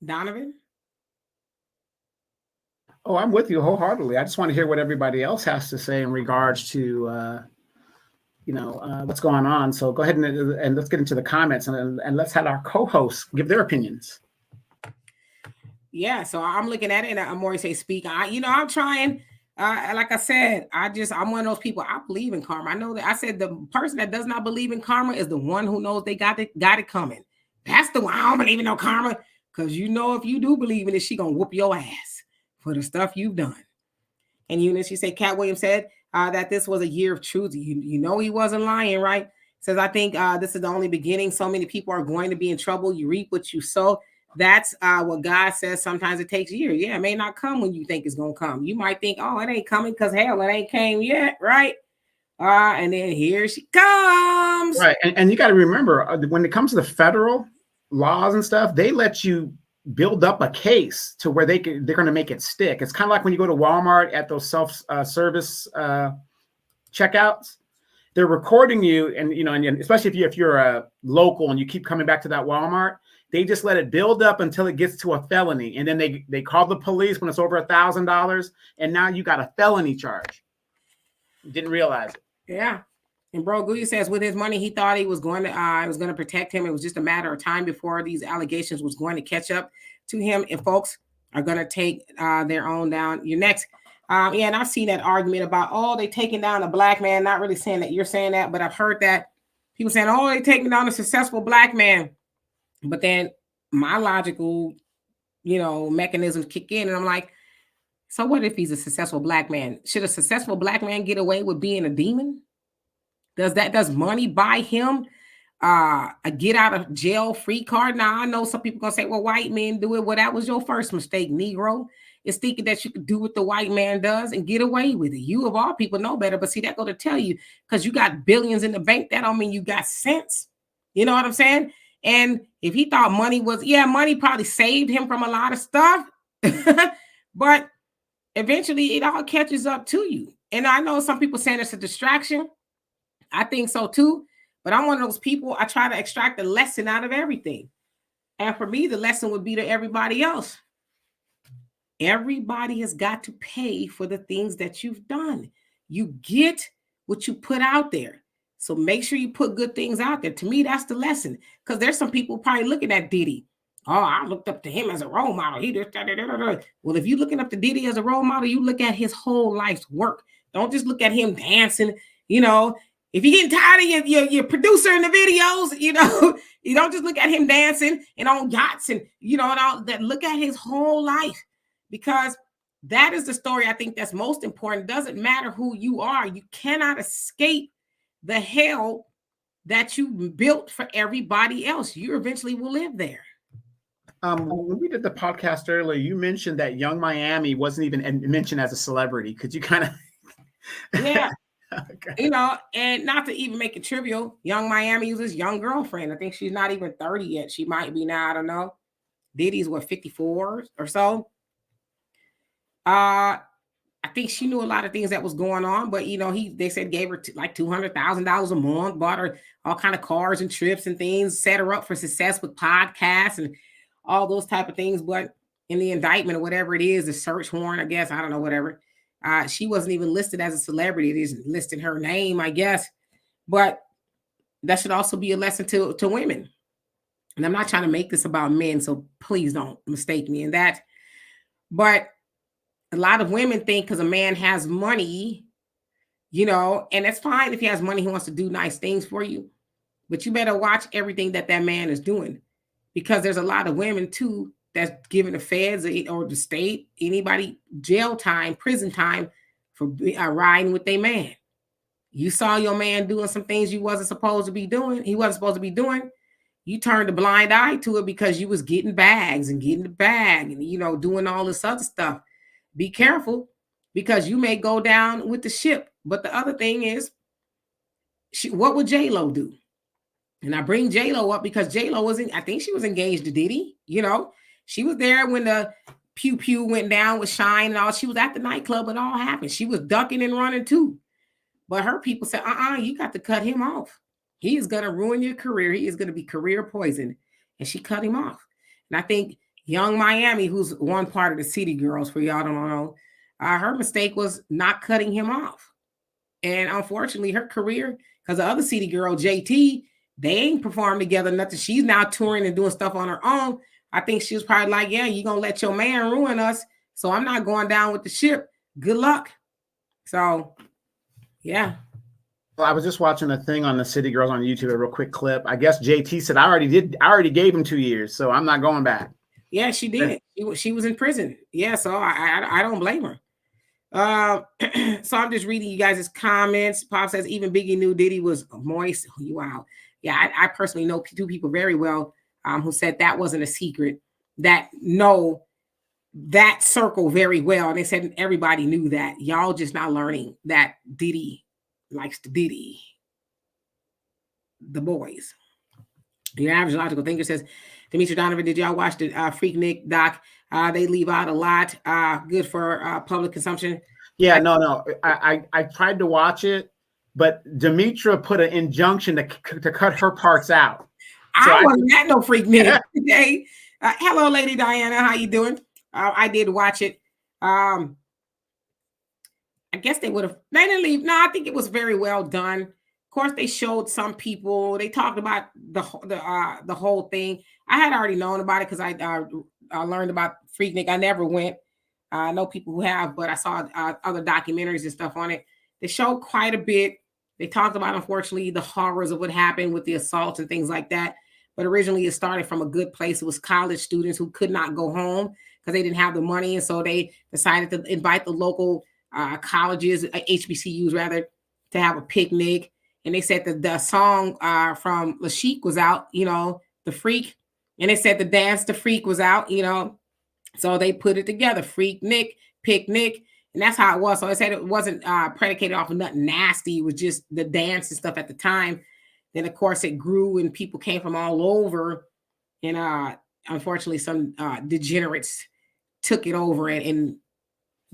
Donovan? Oh, I'm with you wholeheartedly. I just want to hear what everybody else has to say in regards to, what's going on. So go ahead and let's get into the comments and let's have our co-hosts give their opinions. Yeah, so I'm looking at it and I'm already say speak. I'm trying. Like I said, I'm one of those people. I believe in karma. I know that I said the person that does not believe in karma is the one who knows they got it coming. That's the one. I don't believe in no karma, because if you do believe in it, she gonna whoop your ass for the stuff you've done. And Eunice, she said, Cat Williams said that this was a year of truth. You know he wasn't lying, right? Says, I think this is the only beginning. So many people are going to be in trouble. You reap what you sow. That's what God says. Sometimes it takes years. Yeah, it may not come when you think it's going to come. You might think, oh, it ain't coming because hell, it ain't came yet, right? And then here she comes. Right. And you got to remember, when it comes to the federal laws and stuff, they let you build up a case to where they're going to make it stick. It's kind of like when you go to Walmart at those self-service checkouts. They're recording you, and and especially if you're a local and you keep coming back to that Walmart, they just let it build up until it gets to a felony, and then they call the police when it's over $1,000, and now you got a felony charge. You didn't realize it. Yeah. And Bro Goody says with his money, he thought he was going to protect him. It was just a matter of time before these allegations was going to catch up to him. And folks are going to take their own down. You're next. And I've seen that argument about, they taking down a black man. Not really saying that you're saying that, but I've heard that people saying, they taking down a successful black man. But then my logical, mechanisms kick in. And I'm like, so what if he's a successful black man? Should a successful black man get away with being a demon? Does money buy him a get out of jail free card? Now, I know some people gonna say, well, white men do it. Well, that was your first mistake, Negro. Is thinking that you could do what the white man does and get away with it. You of all people know better, but see, that go to tell you, because you got billions in the bank, that don't mean you got sense. You know what I'm saying? And if he thought money probably saved him from a lot of stuff, but eventually it all catches up to you. And I know some people saying it's a distraction. I think so too, but I'm one of those people, I try to extract a lesson out of everything. And for me, the lesson would be to everybody else. Everybody has got to pay for the things that you've done. You get what you put out there. So make sure you put good things out there. To me, that's the lesson. Because there's some people probably looking at Diddy. Oh, I looked up to him as a role model. Well, if you're looking up to Diddy as a role model, you look at his whole life's work. Don't just look at him dancing. If you're getting tired of your producer in the videos, you don't just look at him dancing and on yachts and, look at his whole life. Because that is the story I think that's most important. It doesn't matter who you are. You cannot escape the hell that you built for everybody else. You eventually will live there. When we did the podcast earlier, you mentioned that Young Miami wasn't even mentioned as a celebrity. Could you kind of... Yeah. Okay. And not to even make it trivial, Young Miami was his young girlfriend. I think she's not even 30 yet. She might be now. I don't know. Diddy's 54 or so. I think she knew a lot of things that was going on, but they said gave her like $200,000 a month, bought her all kind of cars and trips and things, set her up for success with podcasts and all those type of things. But in the indictment or whatever it is, the search warrant, I guess, I don't know, whatever. She wasn't even listed as a celebrity. It isn't listed her name, I guess. But that should also be a lesson to women. And I'm not trying to make this about men, so please don't mistake me in that. But a lot of women think because a man has money, you know, and it's fine if he has money, he wants to do nice things for you, but you better watch everything that that man is doing, because there's a lot of women too that's giving the feds or the state, anybody, jail time, prison time for riding with their man. You saw your man doing some things you wasn't supposed to be doing. He wasn't supposed to be doing. You turned a blind eye to it because you was getting bags and getting the bag and, you know, doing all this other stuff. Be careful, because you may go down with the ship. But the other thing is, what would J-Lo do? And I bring J-Lo up because J-Lo I think she was engaged to Diddy. You know, she was there when the pew pew went down with Shine and all. She was at the nightclub and all happened. She was ducking and running too. But her people said, you got to cut him off. He is going to ruin your career. He is going to be career poison. And she cut him off. And I think Young Miami, who's one part of the City Girls, for y'all don't know, her mistake was not cutting him off. And unfortunately, her career, because the other City Girl, JT, they ain't performed together, nothing. She's now touring and doing stuff on her own. I think she was probably like, yeah, you're going to let your man ruin us. So I'm not going down with the ship. Good luck. So, yeah. Well, I was just watching a thing on the City Girls on YouTube, a real quick clip. I guess JT said, I already gave him 2 years, so I'm not going back. Yeah, she did. She was in prison. Yeah, so I don't blame her. So I'm just reading you guys' comments. Pop says even Biggie knew Diddy was moist. Wow. Yeah, I personally know 2 people very well who said that wasn't a secret, that know that circle very well. And they said everybody knew that. Y'all just not learning that Diddy likes to Diddy the boys. Your average logical thinker says, Demetri Donovan, did y'all watch the Freaknik doc? They leave out a lot. Good for public consumption. Yeah, no. I tried to watch it, but Demetra put an injunction to cut her parts out. So I wasn't at no Freaknik today. Hello, Lady Diana. How you doing? I did watch it. I guess they didn't leave. No, I think it was very well done. Of course, they showed some people. They talked about the whole thing. I had already known about it because I learned about Freaknik. I never went. I know people who have, but I saw other documentaries and stuff on it. They showed quite a bit. They talked about, unfortunately, the horrors of what happened with the assaults and things like that. But originally, it started from a good place. It was college students who could not go home because they didn't have the money. And so they decided to invite the local colleges, HBCUs rather, to have a picnic. And they said that the song from Lashik was out, you know, The Freak. And they said the dance, The Freak, was out, you know. So they put it together, Freaknik, Picnic. And that's how it was. So I said it wasn't predicated off of nothing nasty. It was just the dance and stuff at the time. Then, of course, it grew and people came from all over. And unfortunately, some degenerates took it over and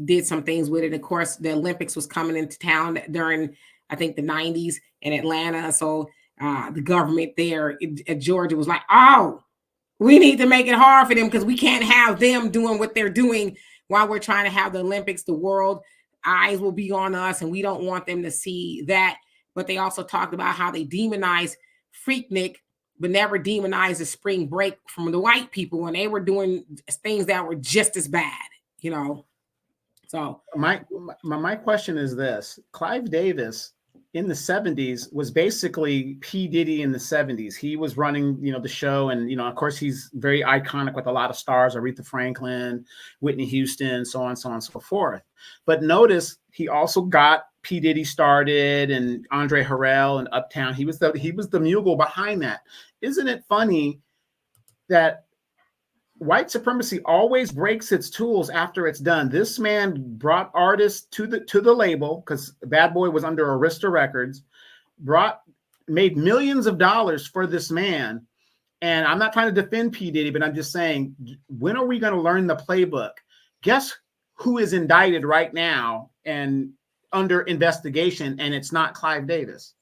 did some things with it. Of course, the Olympics was coming into town during, I think, the 90s in Atlanta. So the government there at Georgia was like, oh, we need to make it hard for them because we can't have them doing what they're doing while we're trying to have the Olympics. The world eyes will be on us, and we don't want them to see that. But they also talked about how they demonized Freaknik, but never demonized the spring break from the white people when they were doing things that were just as bad, you know. So my question is this: Clive Davis in the 70s was basically P. Diddy in the 70s. He was running, you know, the show, and, you know, of course, he's very iconic with a lot of stars: Aretha Franklin, Whitney Houston, so on and so forth. But notice he also got P. Diddy started, and Andre Harrell and Uptown. He was the mule behind that. Isn't it funny that white supremacy always breaks its tools after it's done? This man brought artists to the label because Bad Boy was under Arista Records, made millions of dollars for this man. And I'm not trying to defend P. Diddy, but I'm just saying, when are we going to learn the playbook? Guess who is indicted right now and under investigation, and it's not Clive Davis.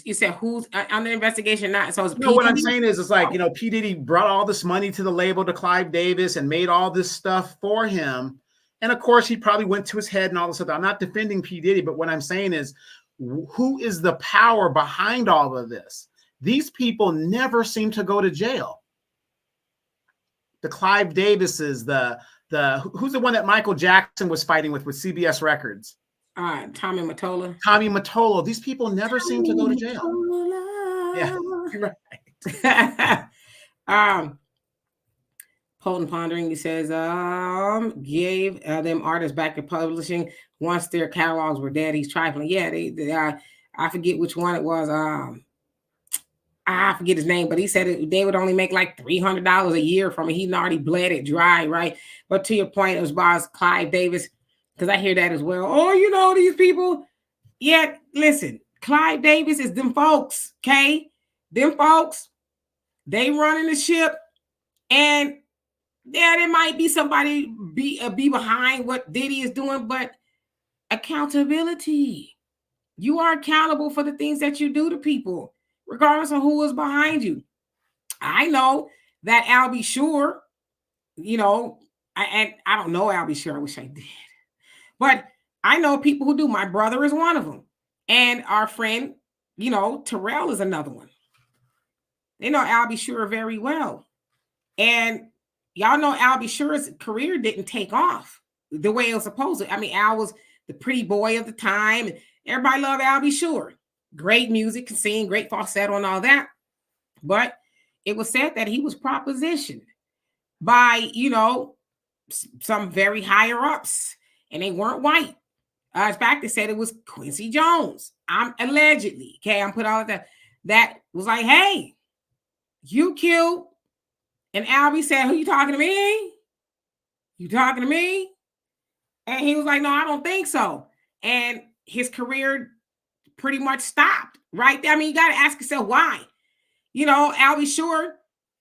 You said who's under investigation? Not so. It's no, what I'm saying is, it's like, you know, P. Diddy brought all this money to the label, to Clive Davis, and made all this stuff for him. And of course, he probably went to his head and all this stuff. I'm not defending P. Diddy, but what I'm saying is, who is the power behind all of this? These people never seem to go to jail. The Clive Davises, who's the one that Michael Jackson was fighting with CBS Records? Tommy Mottola. Tommy Mottola. These people never seem to go to jail. Yeah, you're right. Holden Pondering, he says, gave them artists back to publishing once their catalogs were dead. He's trifling. Yeah, they I forget which one it was. I forget his name, but he said they would only make like $300 a year from it. He'd already bled it dry, right? But to your point, as far as Clive Davis, because I hear that as well. Oh, you know, these people. Yeah, listen, Clive Davis is them folks, okay? Them folks, they running the ship, and yeah, there might be somebody be behind what Diddy is doing, but accountability. You are accountable for the things that you do to people, regardless of who is behind you. I know that Al B. Sure, you know, I don't know Al B. Sure. I wish I did, but I know people who do. My brother is one of them, and our friend, you know, Terrell is another one. They know Al B. Sure very well, and y'all know Al B. Sure's career didn't take off the way it was supposed to. I mean, Al was the pretty boy of the time. Everybody loved Al B. Sure. Great music, can sing, great falsetto and all that. But it was said that he was propositioned by, you know, some very higher ups, and they weren't white. In fact, they said it was Quincy Jones. I'm allegedly, okay, I'm put all of that. That was like, hey, you killed. And Albie said, who you talking to me? You talking to me? And he was like, no, I don't think so. And his career pretty much stopped right there. I mean, you got to ask yourself why. You know, Albie Sure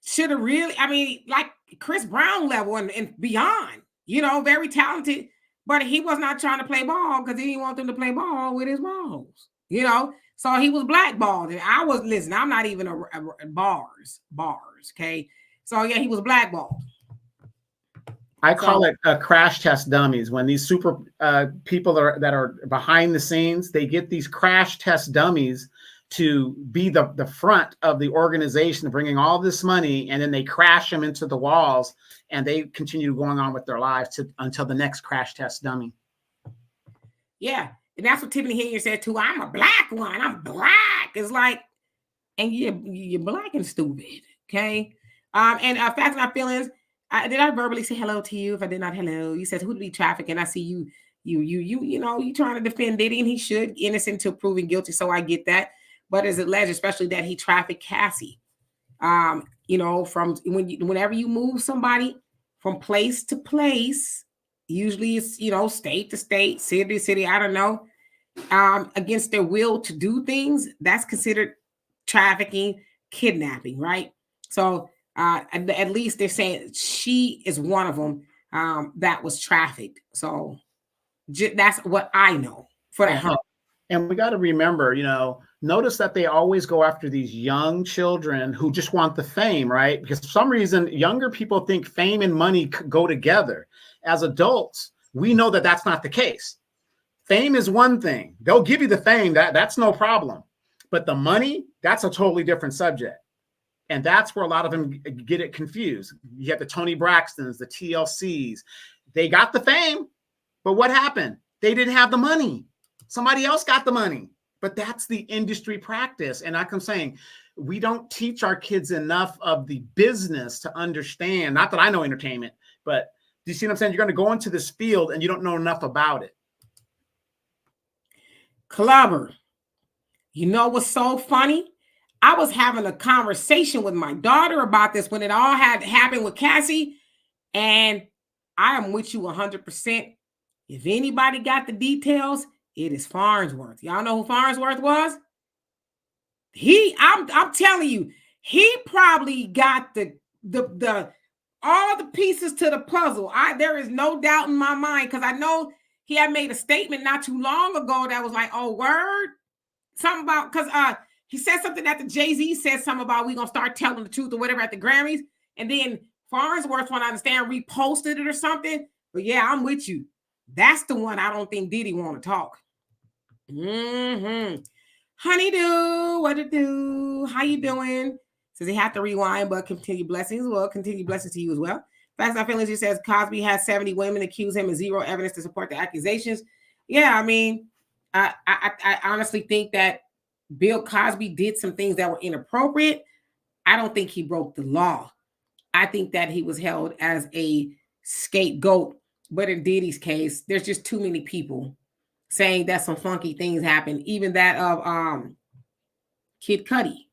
should have really, I mean, like Chris Brown level and beyond, you know, very talented, but he was not trying to play ball because he didn't want them to play ball with his balls, you know? So he was blackballed. And I was, listen, I'm not even a bars, okay? So yeah, he was blackballed. I call it crash test dummies. When these super people that are behind the scenes, they get these crash test dummies to be the front of the organization, bringing all this money, and then they crash them into the walls, and they continue going on with their lives until the next crash test dummy. Yeah, and that's what Tiffany Hilliard said too. I'm a black one. I'm black. It's like, and you're black and stupid. Okay. And facts and our feelings. Did I verbally say hello to you? If I did not, hello. You said who to be trafficking. I see you know, you trying to defend Diddy, and he should, innocent until proven guilty. So I get that. But it's alleged, especially that he trafficked Cassie. You know, from whenever you move somebody from place to place, usually it's, you know, state to state, city to city, I don't know, against their will to do things, that's considered trafficking, kidnapping, right? So at least they're saying she is one of them that was trafficked. So that's what I know for that. And we got to remember, you know, notice that they always go after these young children who just want the fame, right? Because for some reason, younger people think fame and money go together. As adults, we know that that's not the case. Fame is one thing. They'll give you the fame. That's no problem. But the money, that's a totally different subject. And that's where a lot of them get it confused. You have the Tony Braxtons, the TLCs. They got the fame, but what happened? They didn't have the money. Somebody else got the money. But that's the industry practice. And like I'm saying, we don't teach our kids enough of the business to understand. Not that I know entertainment, but do you see what I'm saying? You're going to go into this field and you don't know enough about it. Clobber, you know what's so funny? I was having a conversation with my daughter about this when it all had happened with Cassie, and I am with you 100%. If anybody got the details, it is Farnsworth. Y'all know who Farnsworth was? I'm telling you, he probably got the all the pieces to the puzzle. There is no doubt in my mind, because I know he had made a statement not too long ago that was like, oh, word? Something about, because he said something that the Jay-Z said something about we gonna start telling the truth or whatever at the Grammys. And then Farnsworth, when I understand, reposted it or something. But yeah, I'm with you. That's the one I don't think Diddy want to talk. Honeydew, what it do? How you doing? Says he had to rewind, but continue blessings. Well, continue blessings to you as well. Facts and feelings. He says Cosby has 70 women accuse him and zero evidence to support the accusations. Yeah, I mean, I honestly think that Bill Cosby did some things that were inappropriate. I don't think he broke the law. I think that he was held as a scapegoat. But in Diddy's case, there's just too many people saying that some funky things happened. Even that of Kid Cudi.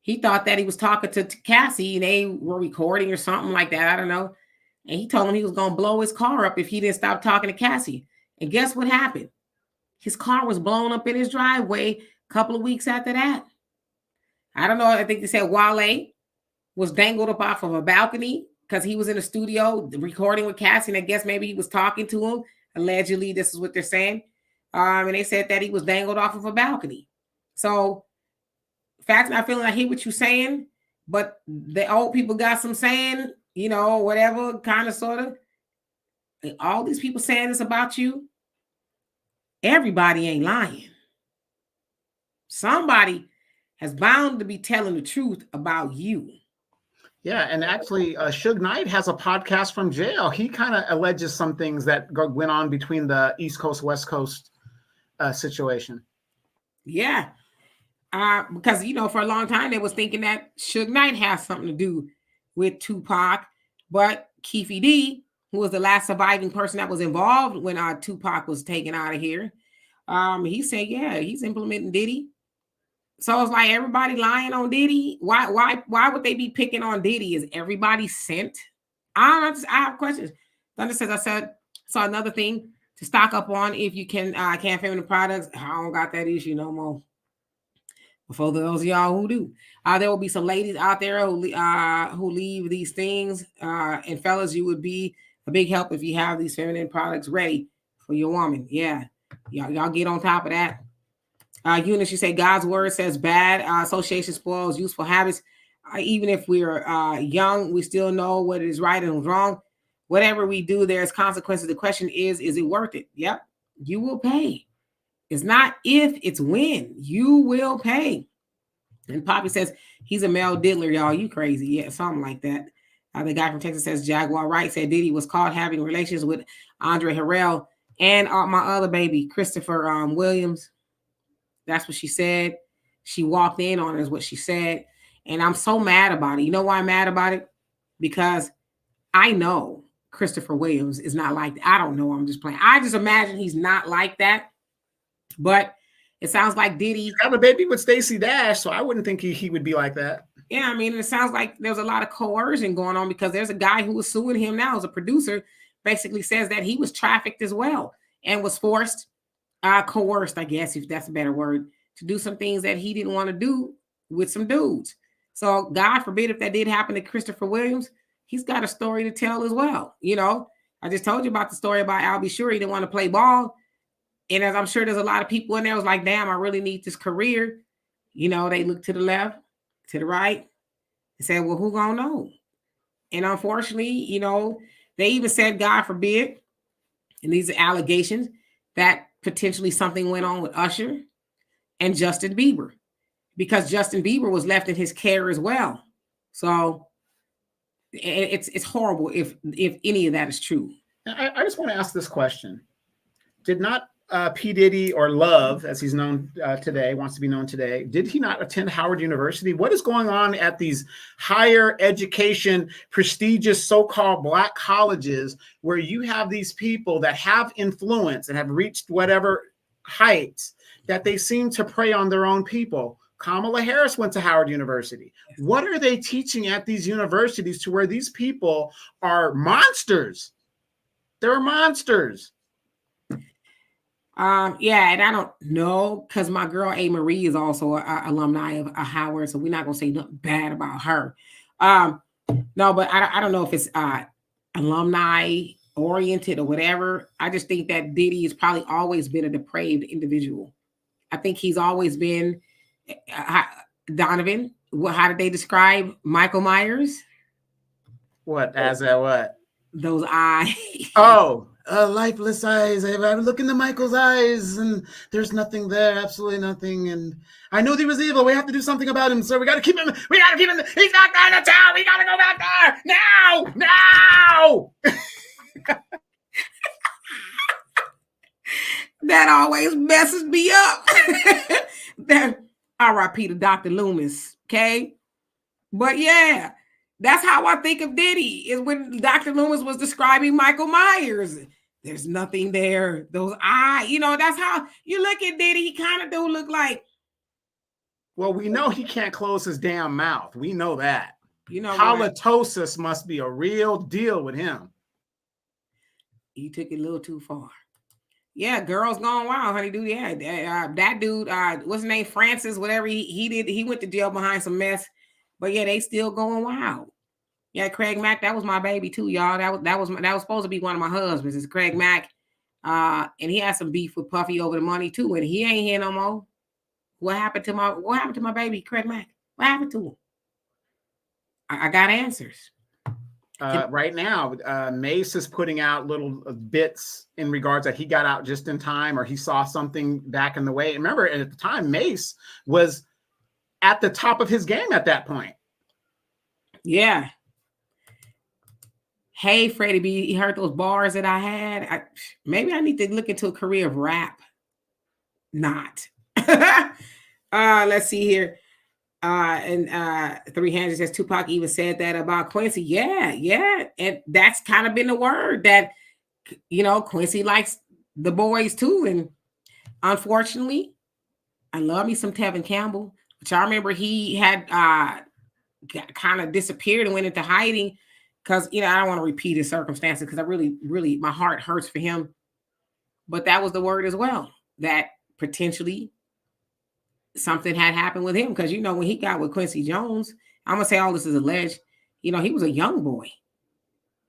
He thought that he was talking to Cassie and they were recording or something like that. I don't know. And he told him he was going to blow his car up if he didn't stop talking to Cassie. And guess what happened? His car was blown up in his driveway a couple of weeks after that. I don't know. I think they said Wale was dangled up off of a balcony because he was in the studio recording with Cassie. And I guess maybe he was talking to him. Allegedly, this is what they're saying. And they said that he was dangled off of a balcony. So, facts not feeling, I hear what you're saying, but the old people got some saying, you know, whatever, kind of, sort of. All these people saying this about you, everybody ain't lying. Somebody has bound to be telling the truth about you. Yeah, and actually, Suge Knight has a podcast from jail. He kind of alleges some things that went on between the East Coast, West Coast situation. Yeah. Because, you know, for a long time, they was thinking that Suge Knight has something to do with Tupac. But Keefe D, who was the last surviving person that was involved when Tupac was taken out of here, he said, yeah, he's implementing Diddy. So it's like everybody lying on Diddy. Why would they be picking on Diddy? Is everybody sent? I have questions. Thunder says, I saw another thing to stock up on if you can feminine products. I don't got that issue no more. For those of y'all who do, there will be some ladies out there who leave these things. And fellas, you would be a big help if you have these feminine products ready for your woman. Yeah, y'all get on top of that. Eunice, you say God's word says bad association spoils useful habits. Even if we're young, we still know what is right and wrong. Whatever we do, there's consequences. The question is it worth it? Yep, you will pay. It's not if, it's when. You will pay. And Poppy says, he's a male diddler, y'all. You crazy. Yeah, something like that. The guy from Texas says, Jaguar Wright said Diddy was caught having relations with Andre Harrell and my other baby, Christopher Williams. That's what she said. She walked in on it is what she said. And I'm so mad about it. You know why I'm mad about it? Because I know Christopher Williams is not like that. I don't know. I'm just playing. I just imagine he's not like that. But it sounds like Diddy. You have a baby with Stacey Dash, so I wouldn't think he would be like that. Yeah, I mean, it sounds like there's a lot of coercion going on because there's a guy who was suing him now as a producer, basically says that he was trafficked as well and was forced, coerced, I guess, if that's a better word, to do some things that he didn't want to do with some dudes. So God forbid if that did happen to Christopher Williams, he's got a story to tell as well. You know, I just told you about the story about Al B. Sure he didn't want to play ball. And as I'm sure there's a lot of people in there was like, damn, I really need this career. You know, they look to the left, to the right, and said, well, who gonna know? And unfortunately, you know, they even said, God forbid, and these are allegations, that potentially something went on with Usher and Justin Bieber, because Justin Bieber was left in his care as well. So it's horrible if any of that is true. I just want to ask this question. Did not P. Diddy, or Love, as he's known today, wants to be known today, did he not attend Howard University? What is going on at these higher education, prestigious so-called black colleges where you have these people that have influence and have reached whatever heights that they seem to prey on their own people? Kamala Harris went to Howard University. What are they teaching at these universities to where these people are monsters? They're monsters. Yeah, and I don't know because my girl A. Marie is also an alumni of Howard, so we're not gonna say nothing bad about her. No, but I don't know if it's alumni oriented or whatever. I just think that Diddy has probably always been a depraved individual. I think he's always been Donovan. How did they describe Michael Myers? What as a what? Those eyes. Oh. Lifeless eyes. I look into Michael's eyes, and there's nothing there, absolutely nothing. And I knew he was evil. We have to do something about him, so we got to keep him. We got to keep him. He's not going to town. We got to go back there now. That always messes me up. That R.I.P. to Dr. Loomis. Okay. But yeah, that's how I think of Diddy, is when Dr. Loomis was describing Michael Myers. There's nothing there. Those eyes, that's how you look at Diddy. He kind of do look like. Well, we know he can't close his damn mouth. We know that. Right? Halitosis must be a real deal with him. You took it a little too far. Yeah, girls gone wild, honey, dude. Yeah, that dude, what's his name, Francis, whatever he did, he went to jail behind some mess. But yeah, they still going wild. Yeah, Craig Mack, that was my baby too, y'all. That was supposed to be one of my husbands. It's Craig Mack, and he had some beef with Puffy over the money too, and he ain't here no more. What happened to my baby, Craig Mack? What happened to him? I got answers. Right now, Mace is putting out little bits in regards that he got out just in time, or he saw something back in the way. Remember, at the time, Mace was at the top of his game at that point. Yeah. Hey, Freddie B, you heard those bars that I had? Maybe I need to look into a career of rap. Not. Let's see here. And Three Hands says Tupac even said that about Quincy. Yeah. And that's kind of been the word that, Quincy likes the boys too. And unfortunately, I love me some Tevin Campbell, which I remember he had kind of disappeared and went into hiding because, I don't want to repeat his circumstances because I really, really, my heart hurts for him. But that was the word as well, that potentially something had happened with him because, when he got with Quincy Jones, I'm going to say all this is alleged, he was a young boy,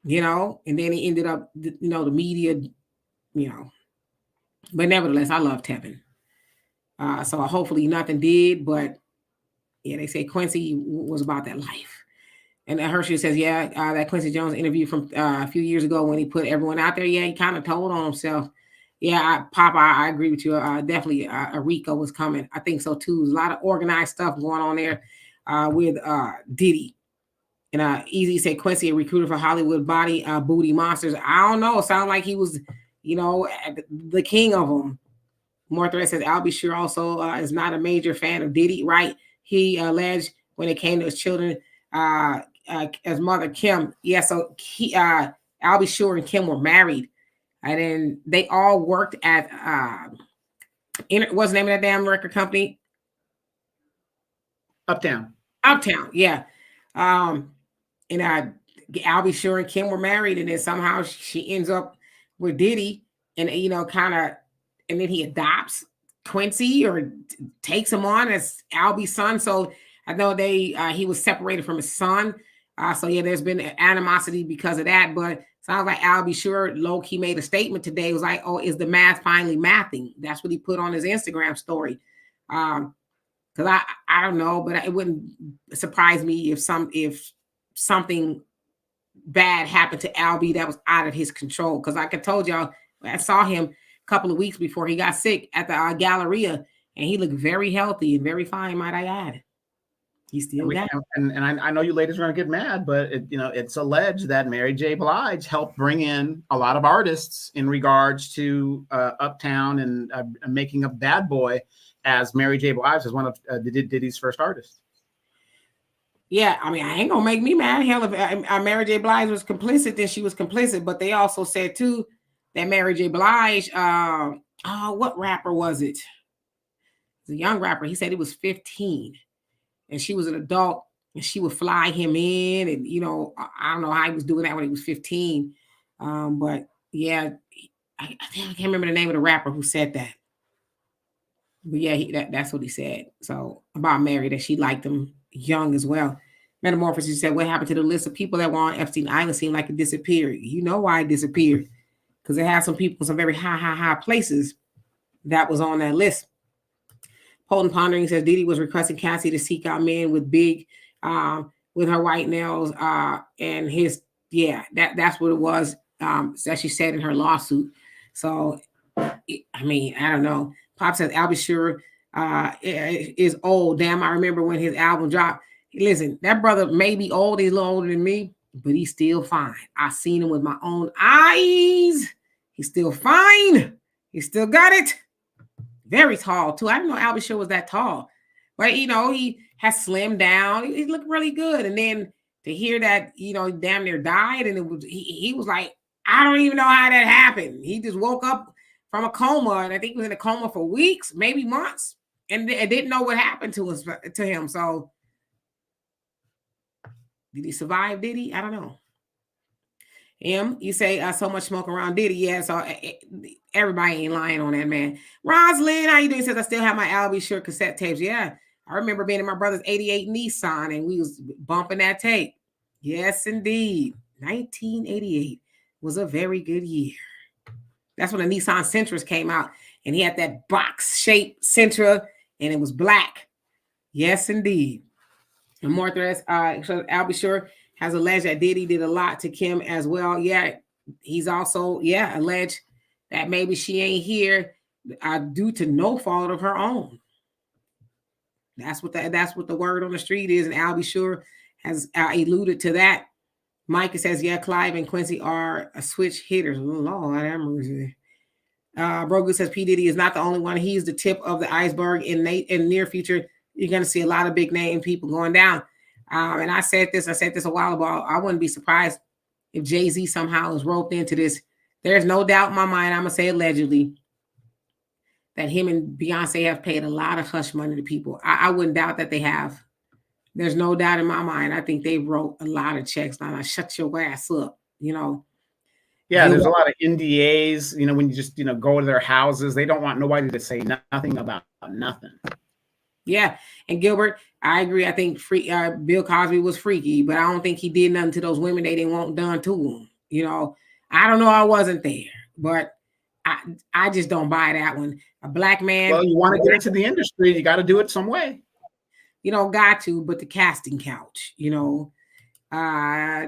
and then he ended up, the media, but nevertheless, I love Tevin. So hopefully nothing did, but yeah, they say Quincy was about that life. And Hershey says, that Quincy Jones interview from a few years ago when he put everyone out there, he kind of told on himself. Yeah, Papa, I agree with you. Definitely, Rico was coming. I think so too. There's a lot of organized stuff going on there with Diddy. And Easy said Quincy, a recruiter for Hollywood booty monsters. I don't know. Sound like he was, the king of them. More Threat says I'll be sure also is not a major fan of Diddy. Right? He alleged when it came to his children, as mother Kim. Yeah, so I'll be sure and Kim were married. And then they all worked at what's the name of that damn record company? Uptown, yeah. And I'll be sure and Kim were married, and then somehow she ends up with Diddy, and kind of, and then he adopts Quincy or takes him on as Albie's son. So I know he was separated from his son. So yeah, there's been animosity because of that, but sounds like Albie Sure low-key made a statement today. It was like, oh, is the math finally mathing? That's what he put on his Instagram story. Because I don't know, but it wouldn't surprise me if something bad happened to Albie that was out of his control. Because like I told y'all, I saw him a couple of weeks before he got sick at the Galleria, and he looked very healthy and very fine, might I add. He's still got it. And I know you ladies are going to get mad, but it's alleged that Mary J. Blige helped bring in a lot of artists in regards to Uptown and making a Bad Boy, as Mary J. Blige is one of Diddy's first artists. Yeah, I mean, I ain't gonna make me mad. Hell, if Mary J. Blige was complicit, then she was complicit. But they also said too that Mary J. Blige, what rapper was it? It was a young rapper. He said he was 15. And she was an adult, and she would fly him in. And, I don't know how he was doing that when he was 15. But, yeah, I can't remember the name of the rapper who said that. But, yeah, that's what he said. So, about Mary, that she liked him young as well. Metamorphosis said, what happened to the list of people that were on Epstein Island? Seemed like it disappeared. You know why it disappeared. Because it had some people in some very high places that was on that list. Holden Pondering says Diddy was requesting Cassie to seek out men with big, with her white nails, and his, that's what it was, that she said in her lawsuit. So, I mean, I don't know. Pop says Albie Sure is old. Damn, I remember when his album dropped. Listen, that brother may be old, he's a little older than me, but he's still fine. I seen him with my own eyes. He's still fine. He still got it. Very tall too. I didn't know Albie Shore was that tall, but you know he has slimmed down. He looked really good. And then to hear that, you know, he damn near died, and it was he was like, I don't even know how that happened. He just woke up from a coma, and I think he was in a coma for weeks, maybe months, and didn't know what happened to him. So did he survive? Did he? I don't know. You say so much smoke around Diddy. Yeah, so everybody ain't lying on that, man. Roslyn, how you doing? Says I still have my Albie Shore cassette tapes. Yeah, I remember being in my brother's 88 Nissan and we was bumping that tape. Yes, indeed. 1988 was a very good year. That's when the Nissan Sentra came out and he had that box-shaped Sentra and it was black. Yes, indeed. And more threats, Albie Shore has alleged that Diddy did a lot to Kim as well. Yeah, he's also, alleged that maybe she ain't here due to no fault of her own. That's what the word on the street is, and Albie Shore has alluded to that. Micah says, yeah, Clive and Quincy are switch hitters. Lord have mercy. Brogu says P. Diddy is not the only one. He's the tip of the iceberg. In near future, you're going to see a lot of big name people going down. And I said this a while ago. I wouldn't be surprised if Jay-Z somehow is roped into this. There's no doubt in my mind, I'm going to say allegedly, that him and Beyonce have paid a lot of hush money to people. I wouldn't doubt that they have. There's no doubt in my mind. I think they wrote a lot of checks. Now, shut your ass up, you know. Yeah, there's a lot of NDAs, you know, when you just, go to their houses. They don't want nobody to say nothing about nothing. Yeah, and Gilbert, I agree. I think Bill Cosby was freaky, but I don't think he did nothing to those women they didn't want done to him. You know, I don't know. I wasn't there, but I just don't buy that one. A black man. Well, you want to get into the industry, you got to do it some way. You don't got to, but the casting couch, you know. How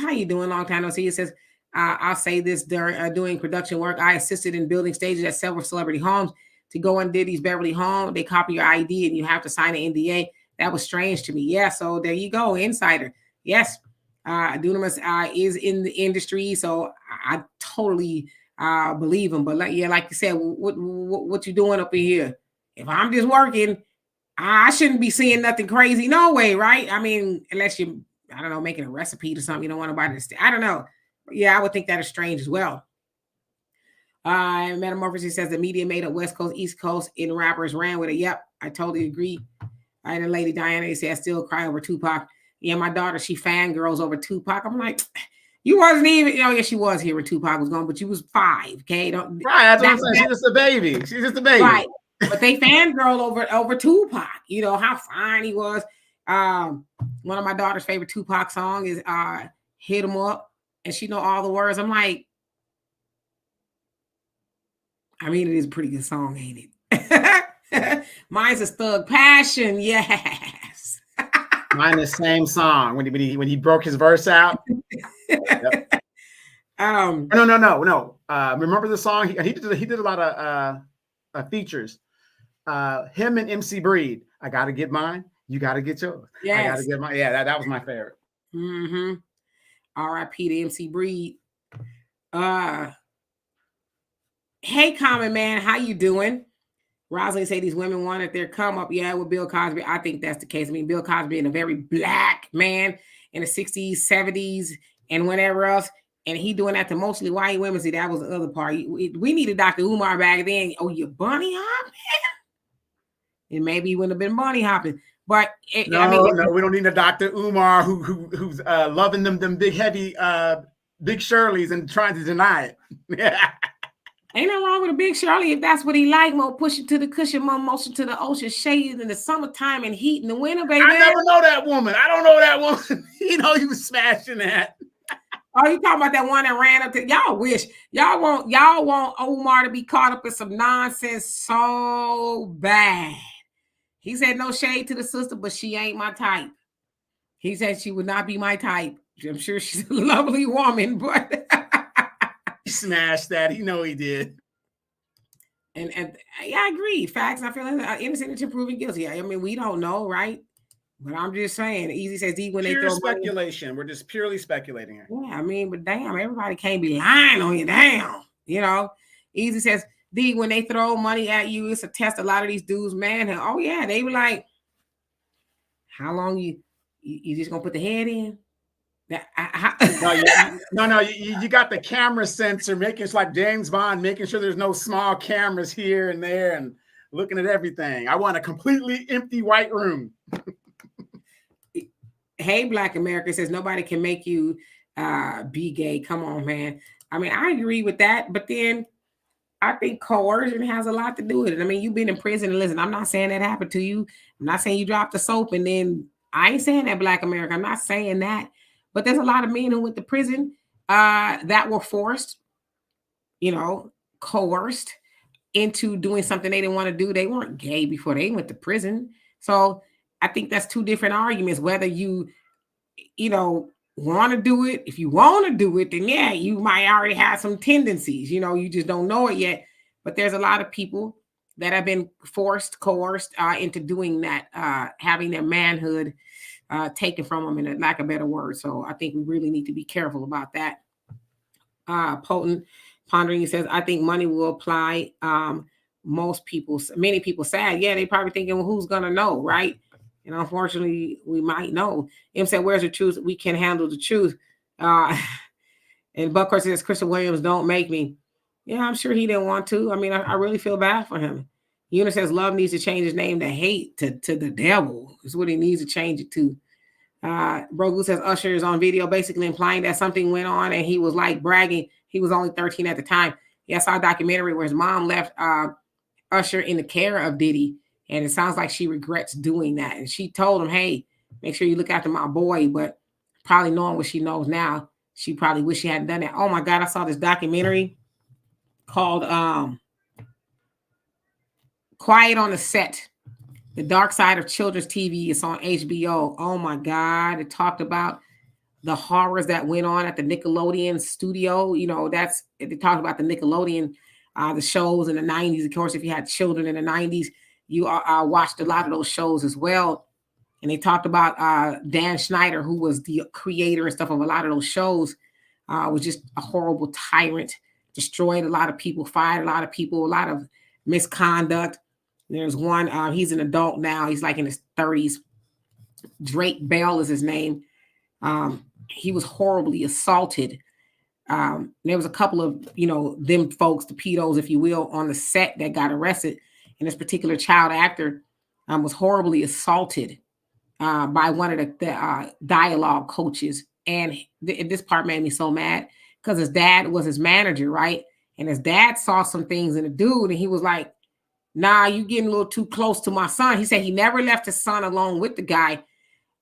you doing? Long time no see. It says, I'll say this during doing production work. I assisted in building stages at several celebrity homes. To go in Diddy's Beverly home, they copy your ID and you have to sign an NDA. That was strange to me. Yeah, so there you go, insider. Yes, Dunamis is in the industry, so I totally believe him. But like you said, what you doing up in here? If I'm just working, I shouldn't be seeing nothing crazy. No way, right? I mean, unless you, I don't know, making a recipe to something you don't want nobody to stay. I don't know. But yeah, I would think that is strange as well. Metamorphosis says the media made up West Coast, East Coast, and rappers ran with it. Yep, I totally agree. And the lady Diana said, I still cry over Tupac. Yeah, my daughter, she fangirls over Tupac. I'm like, you wasn't even, yeah, she was here when Tupac was gone, but you was 5, okay? Right, that's what I'm saying. She's just a baby. She's just a baby. Right, but they fangirl over Tupac. You know, how fine he was. One of my daughter's favorite Tupac song is Hit 'Em Up, and she know all the words. I'm like, I mean, it is a pretty good song, ain't it? Mine's a Thug Passion, yes. Mine the same song when he broke his verse out. Yep. No. Remember the song? He did a lot of features. Him and MC Breed. I gotta get mine. You gotta get yours. Yes. I gotta get mine. Yeah, that was my favorite. Mm-hmm. R.I.P. to MC Breed. Hey, Common Man, how you doing? Rosalind say these women wanted their come up. Yeah, with Bill Cosby, I think that's the case. I mean, Bill Cosby being a very black man in the 60s, 70s, and whatever else, and he doing that to mostly white women. See, that was the other part. We needed Dr. Umar back then. Oh, you bunny hopping? And maybe he wouldn't have been bunny hopping. But no, we don't need a Dr. Umar who's loving them big heavy Big Shirleys and trying to deny it. Yeah. Ain't nothing wrong with a Big Shirley if that's what he like. More push it to the cushion, more motion to the ocean, shade in the summertime and heat in the winter, baby. I never know that woman. I don't know that woman. He was smashing that. Oh, you talking about that one that ran up to y'all? Wish y'all want Omar to be caught up in some nonsense so bad. He said no shade to the sister, but she ain't my type. He said she would not be my type. I'm sure she's a lovely woman, but he smashed that. He did. And yeah, I agree. Facts. I feel like innocent until proven guilty. I mean, we don't know, right? But I'm just saying. Easy says D when pure they throw speculation. Money. We're just purely speculating here. Yeah, I mean, but damn, everybody can't be lying on you. Damn, Easy says, D, when they throw money at you, it's a test. A lot of these dudes, man. Oh yeah, they were like, how long you just gonna put the head in? No, you got the camera sensor, making it's like James Bond, making sure there's no small cameras here and there and looking at everything. I want a completely empty white room. Hey, Black America says nobody can make you be gay. Come on, man. I mean, I agree with that, but then I think coercion has a lot to do with it. I mean, you've been in prison and listen, I'm not saying that happened to you. I'm not saying you dropped the soap and then I ain't saying that, Black America. I'm not saying that. But there's a lot of men who went to prison that were forced, coerced into doing something they didn't want to do. They weren't gay before they went to prison. So I think that's two different arguments. Whether you want to do it. If you want to do it, then yeah, you might already have some tendencies. You just don't know it yet. But there's a lot of people that have been coerced into doing that, having their manhood taken from them, in lack of a better word. So I think we really need to be careful about that. Potent Pondering says, I think money will apply. Many people sad. Yeah, they probably thinking, well, who's gonna know, right? And unfortunately, we might know. M said, where's the truth? We can handle the truth. And Buckhurst says, Christian Williams, don't make me. Yeah, I'm sure he didn't want to. I mean, I really feel bad for him. Eunice says, love needs to change his name to hate, to the devil. Is what he needs to change it to. Brogu says, Usher is on video basically implying that something went on and he was like bragging. He was only 13 at the time. Yeah, I saw a documentary where his mom left Usher in the care of Diddy. And it sounds like she regrets doing that. And she told him, hey, make sure you look after my boy. But probably knowing what she knows now, she probably wish she hadn't done that. Oh, my God, I saw this documentary called Quiet on the Set, The Dark Side of Children's TV. It's on HBO. Oh, my God. It talked about the horrors that went on at the Nickelodeon studio. They talked about the Nickelodeon, the shows in the 90s. Of course, if you had children in the 90s, you watched a lot of those shows as well. And they talked about Dan Schneider, who was the creator and stuff of a lot of those shows, was just a horrible tyrant, destroyed a lot of people, fired a lot of people, a lot of misconduct. There's one, he's an adult now. He's like in his 30s. Drake Bell is his name. He was horribly assaulted. There was a couple of, them folks, the pedos, if you will, on the set that got arrested. And this particular child actor was horribly assaulted by one of the dialogue coaches. And this part made me so mad because his dad was his manager, right? And his dad saw some things in the dude and he was like, nah, you getting a little too close to my son. He said he never left his son alone with the guy.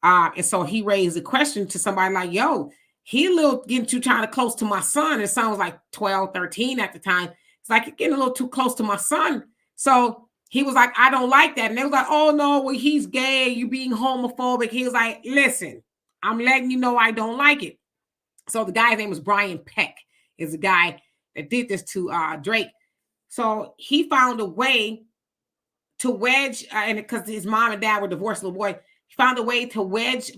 And so he raised the question to somebody like, yo, he a little getting too kind of close to my son. His son was like 12, 13 at the time. It's like, you're getting a little too close to my son. So he was like, I don't like that. And they was like, oh no, well, he's gay. You being homophobic. He was like, listen, I'm letting you know I don't like it. So the guy's name was Brian Peck, is the guy that did this to Drake. So he found a way to wedge, and because his mom and dad were divorced, little boy, he found a way to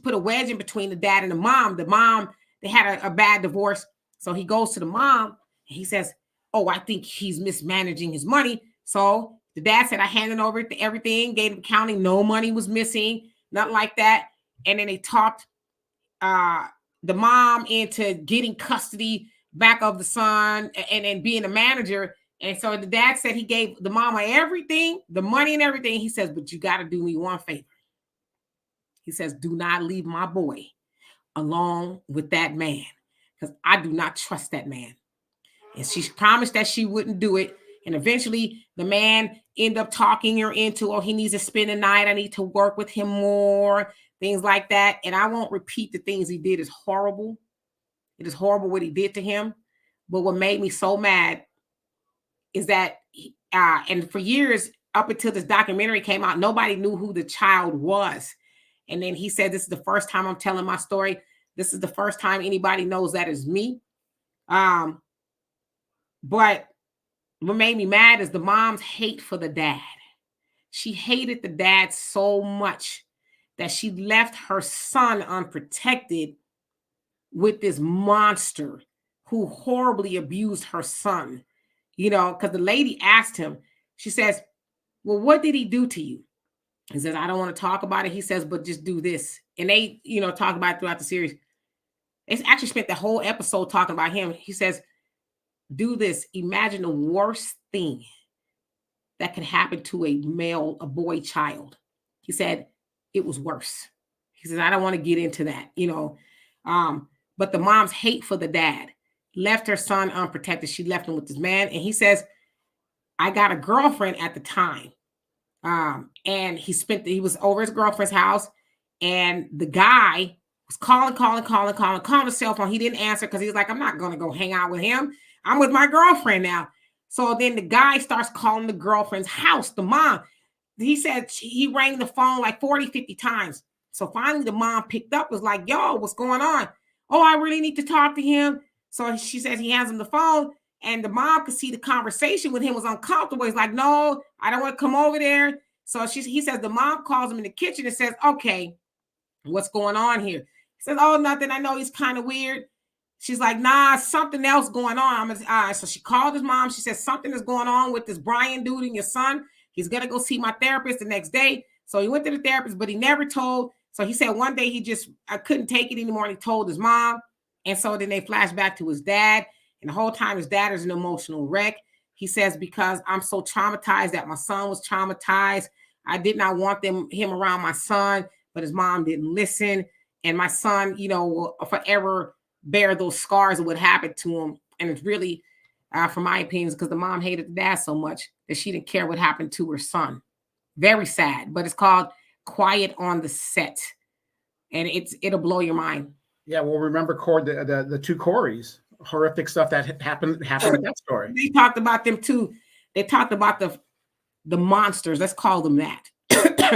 put a wedge in between the dad and the mom. The mom, they had a bad divorce. So he goes to the mom and he says, oh, I think he's mismanaging his money. So the dad said, I handed over everything, gave him accounting, no money was missing, nothing like that. And then they talked the mom into getting custody back of the son and being a manager. And so the dad said he gave the mama everything, the money and everything. He says, but you got to do me one favor. He says, do not leave my boy along with that man because I do not trust that man. And she promised that she wouldn't do it. And eventually the man ended up talking her into, oh, he needs to spend the night. I need to work with him more, things like that. And I won't repeat the things he did. Is horrible. It is horrible what he did to him. But what made me so mad is that, and for years, up until this documentary came out, nobody knew who the child was. And then he said, this is the first time I'm telling my story. This is the first time anybody knows that is me. But what made me mad is the mom's hate for the dad. She hated the dad so much that she left her son unprotected with this monster who horribly abused her son. because the lady asked him, she says, well, what did he do to you? He says, I don't want to talk about it. He says, but just do this. And they, talk about it throughout the series. They actually spent the whole episode talking about him. He says, do this. Imagine the worst thing that could happen to a boy child. He said, it was worse. He says, I don't want to get into that, but the mom's hate for the dad left her son unprotected. She left him with this man. And he says, I got a girlfriend at the time. And he was over his girlfriend's house, and the guy was calling the cell phone. He didn't answer because he was like, I'm not going to go hang out with him. I'm with my girlfriend now. So then the guy starts calling the girlfriend's house, the mom. He said he rang the phone like 40, 50 times. So finally the mom picked up, was like, yo, what's going on? Oh, I really need to talk to him. So she says he hands him the phone, and the mom could see the conversation with him was uncomfortable. He's like, no, I don't want to come over there. So he says the mom calls him in the kitchen and says, okay, what's going on here? He says, oh, nothing. I know he's kind of weird. She's like, nah, something else going on. So she called his mom. She says, something is going on with this Brian dude and your son. He's going to go see my therapist the next day. So he went to the therapist, but he never told. So he said one day I couldn't take it anymore. And he told his mom. And so then they flash back to his dad. And the whole time his dad is an emotional wreck. He says, because I'm so traumatized that my son was traumatized. I did not want him around my son, but his mom didn't listen. And my son, will forever bear those scars of what happened to him. And it's really, from my opinion, because the mom hated the dad so much that she didn't care what happened to her son. Very sad, but it's called Quiet on the Set. And it'll blow your mind. Yeah, well, remember the two Coreys, horrific stuff that happened in that story. They talked about them too. They talked about the monsters, let's call them that,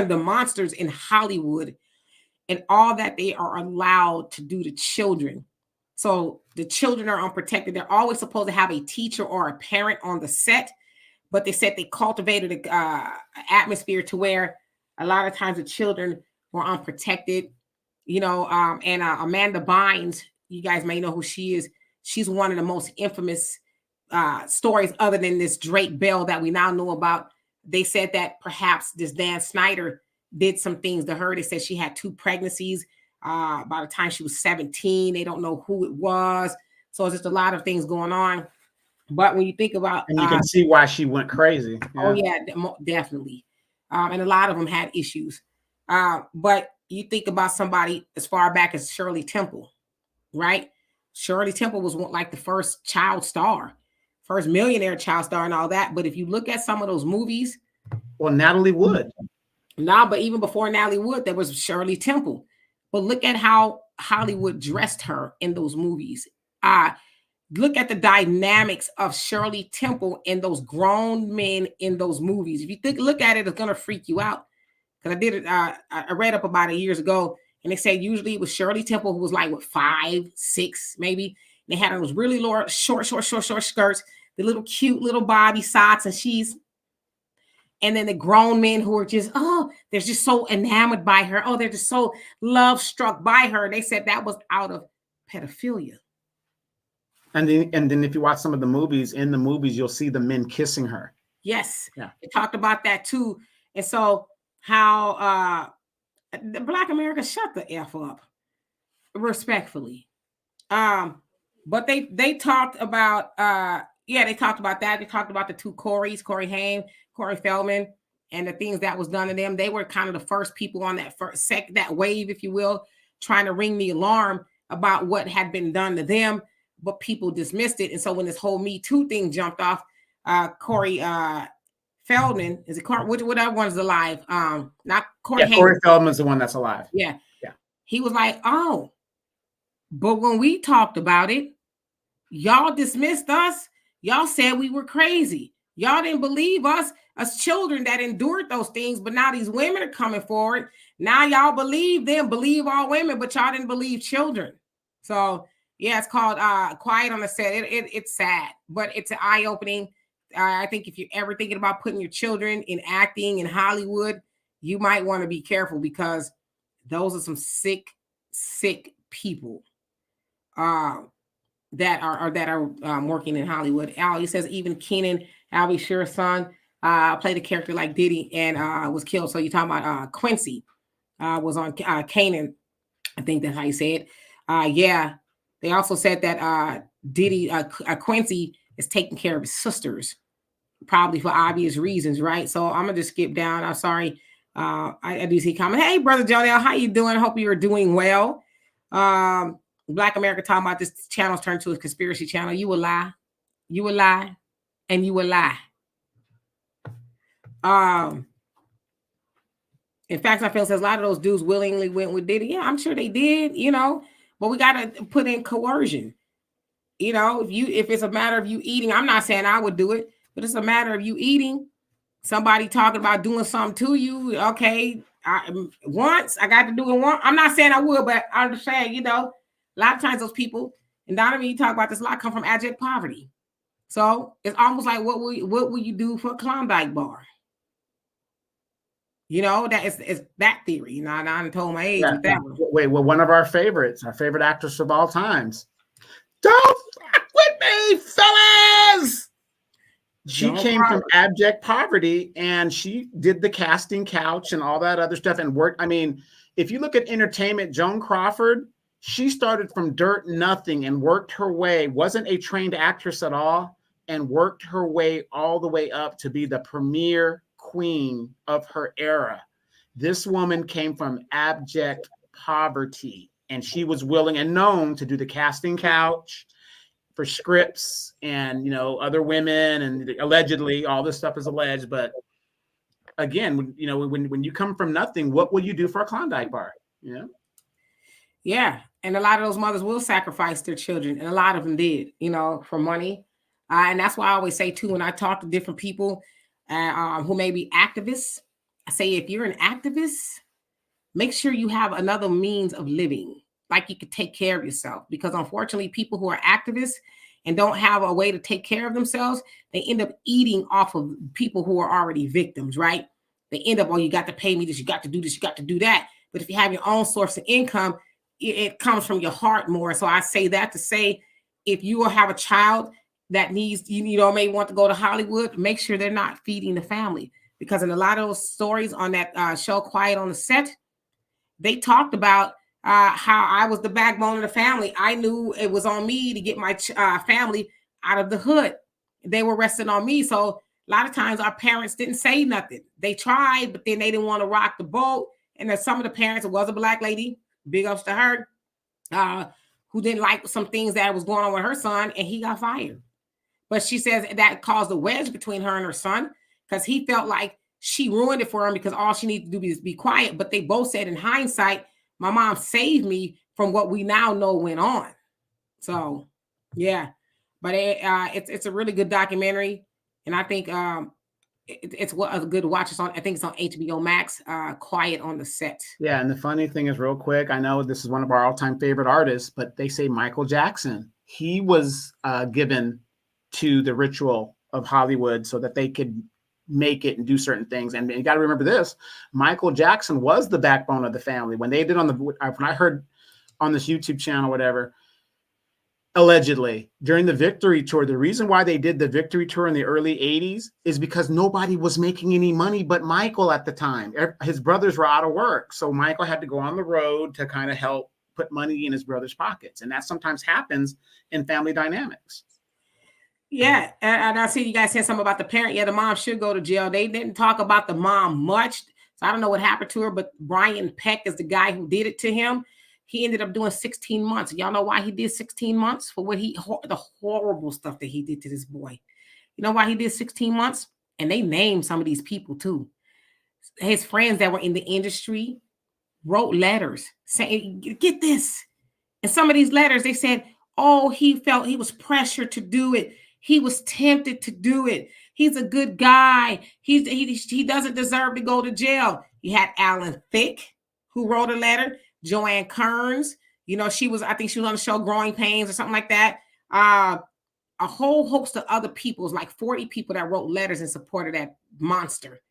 the monsters in Hollywood and all that they are allowed to do to children. So the children are unprotected. They're always supposed to have a teacher or a parent on the set, but they said they cultivated an atmosphere to where a lot of times the children were unprotected, and Amanda Bynes, you guys may know who she is. She's one of the most infamous stories other than this Drake Bell that we now know about. They said that perhaps this Dan Snyder did some things to her. They said she had 2 pregnancies by the time she was 17. They don't know who it was. So it's just a lot of things going on. But when you think about... And you can see why she went crazy. Yeah. Oh, yeah, definitely. And a lot of them had issues. But you think about somebody as far back as Shirley Temple, right? Shirley Temple was like the first child star, first millionaire child star and all that. But if you look at some of those movies... Well, Natalie Wood. No, but even before Natalie Wood, there was Shirley Temple. But look at how Hollywood dressed her in those movies. Look at the dynamics of Shirley Temple and those grown men in those movies. If you look at it, it's going to freak you out. Because I did it, I read up about it years ago, and they said usually it was Shirley Temple, who was like, 5, 6, maybe. They had those really short skirts, the little cute little Bobby socks, and then the grown men who are just, they're just so enamored by her. Oh, they're just so love struck by her. They said that was out of pedophilia. And then if you watch some of the movies, in the movies, you'll see the men kissing her. Yes. Yeah. They talked about that too. And so how the Black America shut the F up, respectfully. But they talked about they talked about that. They talked about the 2 Coreys, Corey Haim, Corey Feldman, and the things that was done to them. They were kind of the first people on that wave, if you will, trying to ring the alarm about what had been done to them, but people dismissed it. And so when this whole Me Too thing jumped off, Corey Feldman, is it Corey? What other one's alive? Not Corey Haim. Corey Feldman's the one that's alive. Yeah. He was like, oh, but when we talked about it, y'all dismissed us. Y'all said we were crazy. Y'all didn't believe us as children that endured those things. But now these women are coming forward. Now y'all believe them, believe all women, but y'all didn't believe children. So yeah, it's called Quiet on the Set. It's sad, but it's an eye-opening. I think if you're ever thinking about putting your children in acting in Hollywood, you might want to be careful, because those are some sick people. that are working in Hollywood. He says even Kenan Albie Shure's son played a character like Diddy and was killed. So you're talking about Quincy was on Kanan. I think that's how you say it. Yeah. They also said that Diddy, Quincy is taking care of his sisters, probably for obvious reasons, right? So I'm gonna just skip down. I'm sorry. I do see comment. Hey, brother Jonell, how you doing? Hope you're doing well. Black America talking about this channel's turned to a conspiracy channel. You will lie, and you will lie. In fact, I feel says a lot of those dudes willingly went with Diddy. Yeah, I'm sure they did, you know, but we got to put in coercion. You know, if it's a matter of you eating, I'm not saying I would do it, but it's a matter of you eating. Somebody talking about doing something to you. Okay, once I got to do it once. I'm not saying I would, but I understand, you know, a lot of times those people, and Donovan, you talk about this a lot, come from abject poverty. So it's almost like what will you do for a Klondike bar? You know, that is that theory. You know, I told my age with that one. Wait, well, one of our favorites, our favorite actress of all times. Don't fuck with me, fellas. She came from abject poverty and she did the casting couch and all that other stuff and worked. I mean, if you look at entertainment, Joan Crawford, she started from dirt, nothing, and worked her way, wasn't a trained actress at all, and worked her way all the way up to be the premier queen of her era. This woman came from abject poverty, and she was willing and known to do the casting couch for scripts and, you know, other women, and allegedly all this stuff is alleged. But again, you know, when you come from nothing, what will you do for a Klondike bar? You know? Yeah. And a lot of those mothers will sacrifice their children, and a lot of them did, you know, for money. And that's why I always say too, when I talk to different people who may be activists, I say, if you're an activist, make sure you have another means of living, like you could take care of yourself. Because unfortunately, people who are activists and don't have a way to take care of themselves, they end up eating off of people who are already victims, right? They end up, oh, you got to pay me this, you got to do this, you got to do that. But if you have your own source of income, it comes from your heart more. So I say that to say, if you will have a child that needs, you know, may want to go to Hollywood, make sure they're not feeding the family. Because in a lot of those stories on that show, Quiet on the Set, they talked about how I was the backbone of the family. I knew it was on me to get my family out of the hood. They were resting on me. So a lot of times our parents didn't say nothing. They tried, but then they didn't want to rock the boat. And then some of the parents, it was a black lady, big ups to her, who didn't like some things that was going on with her son, and he got fired. But she says that caused a wedge between her and her son, because he felt like she ruined it for him because all she needed to do is be quiet. But they both said in hindsight, my mom saved me from what we now know went on. So, yeah. But it's a really good documentary. And I think it's a good watch. It's on, I think it's on HBO Max, Quiet on the Set. Yeah, and the funny thing is, real quick, I know this is one of our all-time favorite artists, but they say Michael Jackson, he was given to the ritual of Hollywood so that they could make it and do certain things. And you got to remember this, Michael Jackson was the backbone of the family. When they did when I heard on this YouTube channel, whatever, allegedly during the Victory Tour, the reason why they did the Victory Tour in the early 80s is because nobody was making any money but Michael at the time. His brothers were out of work. So Michael had to go on the road to kind of help put money in his brother's pockets. And that sometimes happens in family dynamics. Yeah, and I see you guys said something about the parent. Yeah, the mom should go to jail. They didn't talk about the mom much, so I don't know what happened to her. But Brian Peck is the guy who did it to him. He ended up doing 16 months. Y'all know why he did 16 months? For what the horrible stuff that he did to this boy. You know why he did 16 months? And they named some of these people too. His friends that were in the industry wrote letters saying, "Get this." And some of these letters, they said, "Oh, he felt he was pressured to do it. He was tempted to do it. He's a good guy. He doesn't deserve to go to jail." You had Alan Thicke, who wrote a letter. Joanne Kearns, you know, I think she was on the show Growing Pains or something like that. A whole host of other people, like 40 people that wrote letters in support of that monster.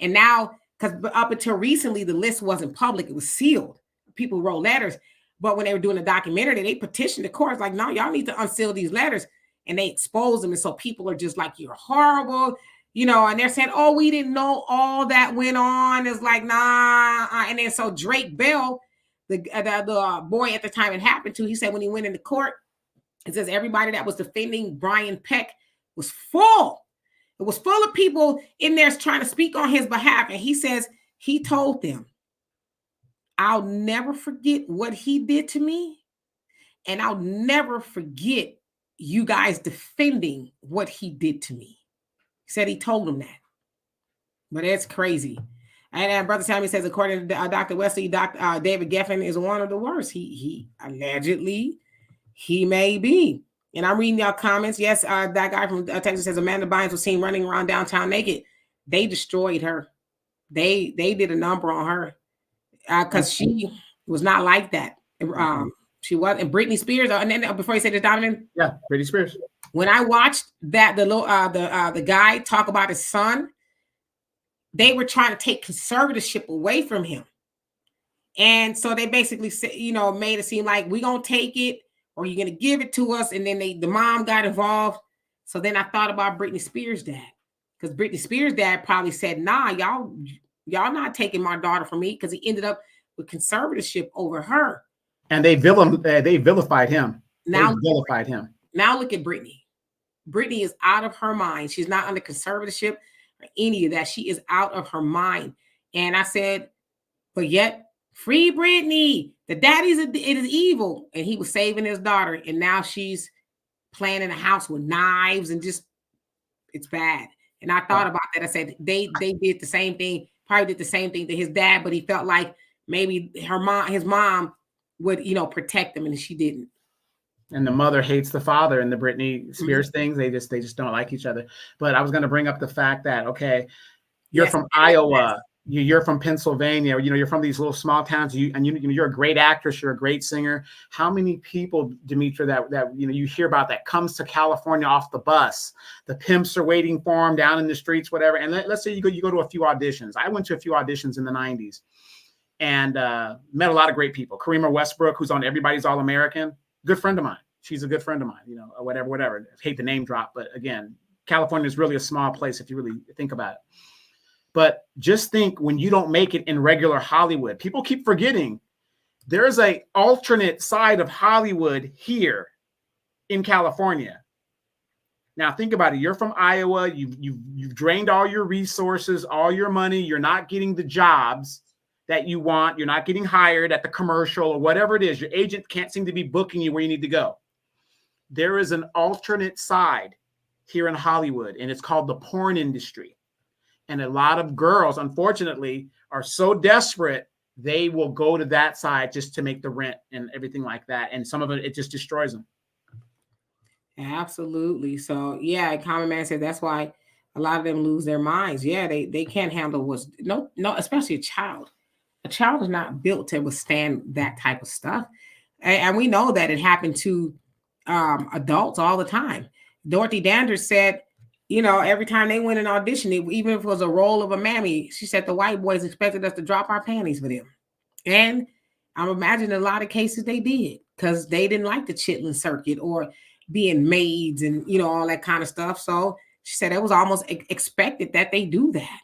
And now, because up until recently, the list wasn't public, it was sealed. People wrote letters. But when they were doing the documentary, they petitioned the courts like, no, y'all need to unseal these letters. And they expose them. And so people are just like, you're horrible, you know, and they're saying, oh, we didn't know all that went on. It's like, nah. And then so Drake Bell, the boy at the time it happened to, he said when he went into court, it says everybody that was defending Brian Peck was full. It was full of people in there trying to speak on his behalf. And he says he told them, I'll never forget what he did to me. And I'll never forget you guys defending what he did to me. He said he told them that. But it's crazy. And Brother Sammy says, according to Dr. Wesley, David Geffen is one of the worst. He allegedly, he may be. And I'm reading y'all comments. Yes, that guy from Texas says Amanda Bynes was seen running around downtown naked. They destroyed her. They did a number on her because she was not like that. She was, and Britney Spears. And then before you say this, Donovan, yeah, Britney Spears. When I watched that, the guy talk about his son, they were trying to take conservatorship away from him, and so they basically said, you know, made it seem like we're gonna take it, or you're gonna give it to us. And then the mom got involved. So then I thought about Britney Spears' dad, because Britney Spears' dad probably said, "Nah, y'all not taking my daughter from me," because he ended up with conservatorship over her. And they vilified him. Now they vilified him. Now look at Britney. Britney is out of her mind. She's not under conservatorship or any of that. She is out of her mind. And I said, but yet, free Britney. The daddy's it is evil. And he was saving his daughter. And now she's playing in a house with knives and just, it's bad. And I thought about that. I said, they did the same thing, probably did the same thing to his dad, but he felt like maybe his mom would, you know, protect him, and she didn't. And the mother hates the father in the Britney Spears things. They just don't like each other. But I was going to bring up the fact that, okay, you're from Iowa, you're from Pennsylvania, you know, you're from these little small towns, you're a great actress, you're a great singer. How many people, Demetra, that you know you hear about that comes to California off the bus? The pimps are waiting for them down in the streets, whatever. And let's say you go to a few auditions. I went to a few auditions in the 90s. And met a lot of great people. Karima Westbrook, who's on Everybody's All-American, good friend of mine. She's a good friend of mine, you know, whatever. I hate the name drop, but again, California is really a small place if you really think about it. But just think, when you don't make it in regular Hollywood, people keep forgetting there's an alternate side of Hollywood here in California. Now think about it. You're from Iowa. You've drained all your resources, all your money. You're not getting the jobs that you want. You're not getting hired at the commercial or whatever it is. Your agent can't seem to be booking you where you need to go. There is an alternate side here in Hollywood, and it's called the porn industry. And a lot of girls, unfortunately, are so desperate, they will go to that side just to make the rent and everything like that. And some of it just destroys them. Absolutely. So yeah, Common Man said that's why a lot of them lose their minds. Yeah, they can't handle what's no, especially a child. A child is not built to withstand that type of stuff. And we know that it happened to adults all the time. Dorothy Danders said, you know, every time they went an audition, even if it was a role of a mammy, she said the white boys expected us to drop our panties for them. And I'm imagining a lot of cases they did, because they didn't like the chitlin circuit or being maids and, you know, all that kind of stuff. So she said it was almost expected that they do that.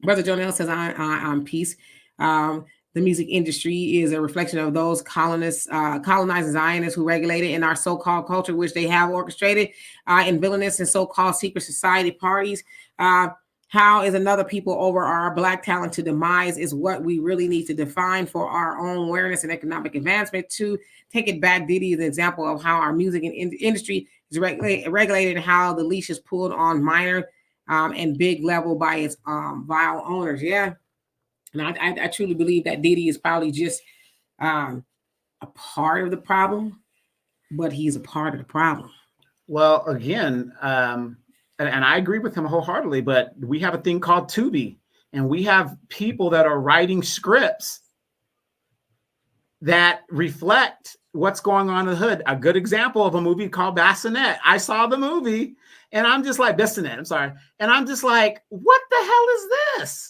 Brother Jonell says, I'm peace. The music industry is a reflection of those colonizing Zionists who regulated in our so-called culture, which they have orchestrated in villainous and so-called secret society parties. How is another people over our Black talent to demise is what we really need to define for our own awareness and economic advancement. To take it back, Diddy is an example of how our music industry is regulated and how the leash is pulled on minor and big level by its vile owners. Yeah. And I truly believe that Diddy is probably just a part of the problem, but he's a part of the problem. Well, again, and I agree with him wholeheartedly, but we have a thing called Tubi, and we have people that are writing scripts that reflect what's going on in the hood. A good example of a movie called Bassinet. I saw the movie, and I'm just like, Bassinet, I'm sorry. And I'm just like, what the hell is this?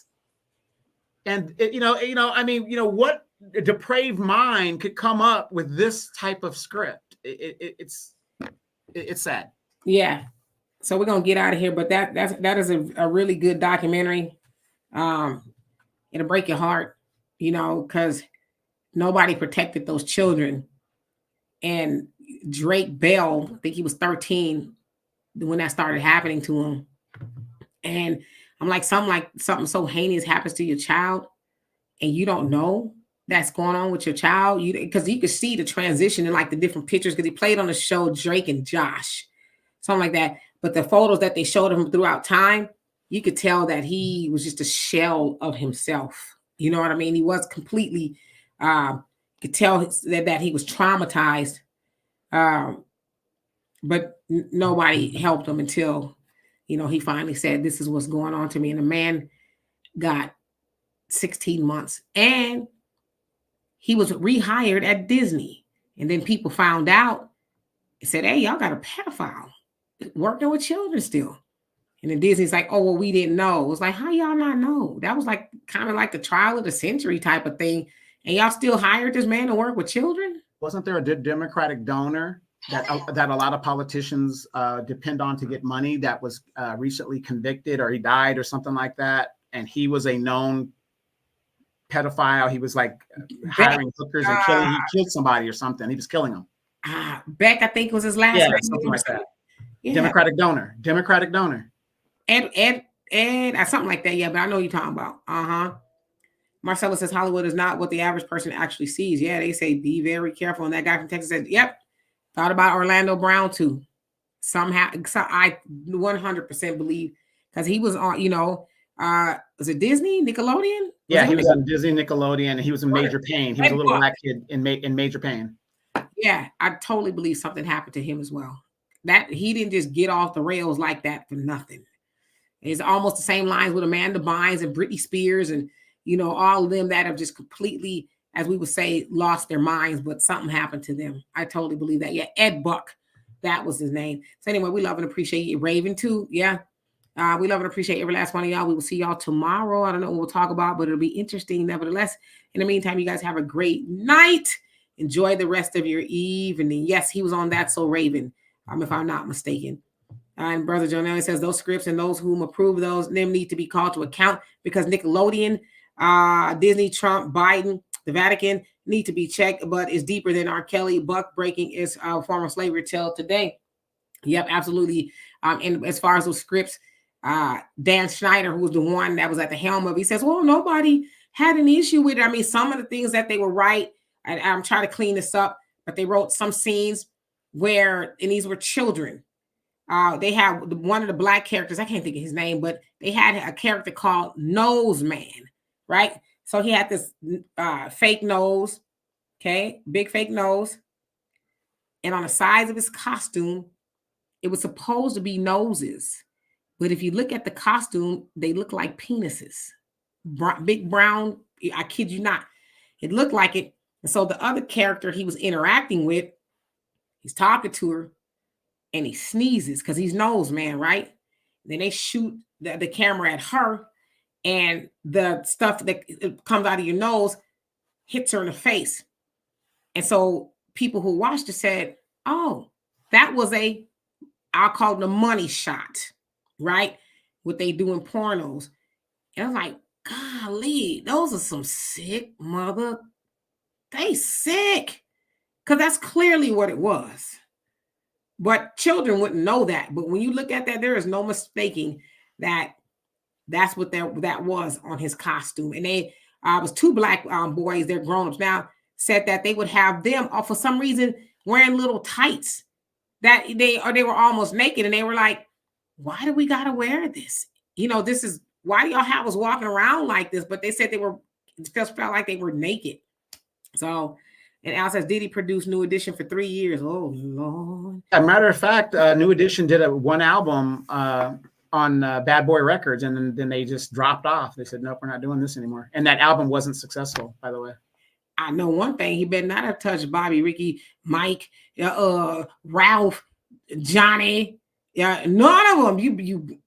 And I mean, what depraved mind could come up with this type of script. It's sad. Yeah. So we're gonna get out of here, but that is a really good documentary. It'll break your heart, because nobody protected those children. And Drake Bell, I think he was 13 when that started happening to him. And I'm like, something so heinous happens to your child, and you don't know that's going on with your child. Because you could see the transition in like the different pictures, because he played on the show Drake and Josh, something like that. But the photos that they showed him throughout time, you could tell that he was just a shell of himself. You know what I mean? He was completely, could tell that he was traumatized. But nobody helped him until, he finally said, this is what's going on to me. And the man got 16 months. And he was rehired at Disney. And then people found out and said, hey, y'all got a pedophile working with children still. And then Disney's like, oh, well, we didn't know. It was like, how y'all not know? That was like kind of like the trial of the century type of thing. And y'all still hired this man to work with children? Wasn't there a Democratic donor that a lot of politicians depend on to get money that was recently convicted, or he died or something like that? And he was a known pedophile. He was like hiring hookers and killing. He killed somebody or something. He was killing them. Beck, I think was his last name. Something like that. Yeah. Democratic donor. And something like that. Yeah, but I know what you're talking about. Marcella says Hollywood is not what the average person actually sees. Yeah, they say be very careful. And that guy from Texas said, yep, thought about Orlando Brown too. Somehow, I 100% believe, because he was on, was it Disney, Nickelodeon? He was on Disney, Nickelodeon, and he was in Major Pain. He was a little black kid in Major Pain. Yeah, I totally believe something happened to him as well. That he didn't just get off the rails like that for nothing. It's almost the same lines with Amanda Bynes and Britney Spears and, all of them that have just completely, as we would say, lost their minds, but something happened to them. I totally believe that. Yeah, Ed Buck, that was his name. So anyway, we love and appreciate you. Raven too, yeah. We love and appreciate every last one of y'all. We will see y'all tomorrow. I don't know what we'll talk about, but it'll be interesting nevertheless. In the meantime, you guys have a great night. Enjoy the rest of your evening. Yes, he was on That's So Raven, if I'm not mistaken. And Brother Jonelle says those scripts and those whom approve those, them need to be called to account, because Nickelodeon, Disney, Trump, Biden, the Vatican need to be checked, but it's deeper than R. Kelly. Buck breaking is former slavery till today. Yep, absolutely. And as far as those scripts, Dan Schneider, who was the one that was at the helm of, he says, well, nobody had an issue with it. I mean, some of the things that they were right, and I'm trying to clean this up, but they wrote some scenes where, and these were children. They had one of the black characters, I can't think of his name, but they had a character called Nose Man, right? So he had this fake nose, okay, big fake nose. And on the sides of his costume, it was supposed to be noses. But if you look at the costume, they look like penises. Big brown, I kid you not. It looked like it. And so the other character he was interacting with, he's talking to her, and he sneezes because he's Nose Man, right? Then they shoot the camera at her, and the stuff that comes out of your nose hits her in the face. And so people who watched it said, oh, that was I'll call it a money shot, right? What they do in pornos. And I'm like, golly, those are some sick they sick. Because that's clearly what it was. But children wouldn't know that. But when you look at that, there is no mistaking that that's what that was on his costume. And they was two black boys, they're grown-ups now, said that they would have them, for some reason, wearing little tights, that they were almost naked. And they were like, why do we got to wear this? This is, why do y'all have us walking around like this? But they said it felt like they were naked. So, and Al says, did he produce New Edition for 3 years? Oh, Lord. As a matter of fact, New Edition did one album on Bad Boy Records, and then they just dropped off. They said, nope, we're not doing this anymore. And that album wasn't successful, by the way. I know one thing. He better not have touched Bobby, Ricky, Mike, Ralph, Johnny. None of them. You.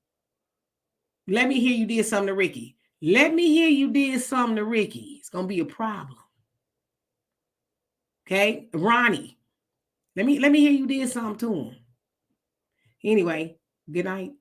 Let me hear you did something to Ricky. Let me hear you did something to Ricky. It's going to be a problem. Okay, Ronnie. Let me hear you did something to him. Anyway, good night.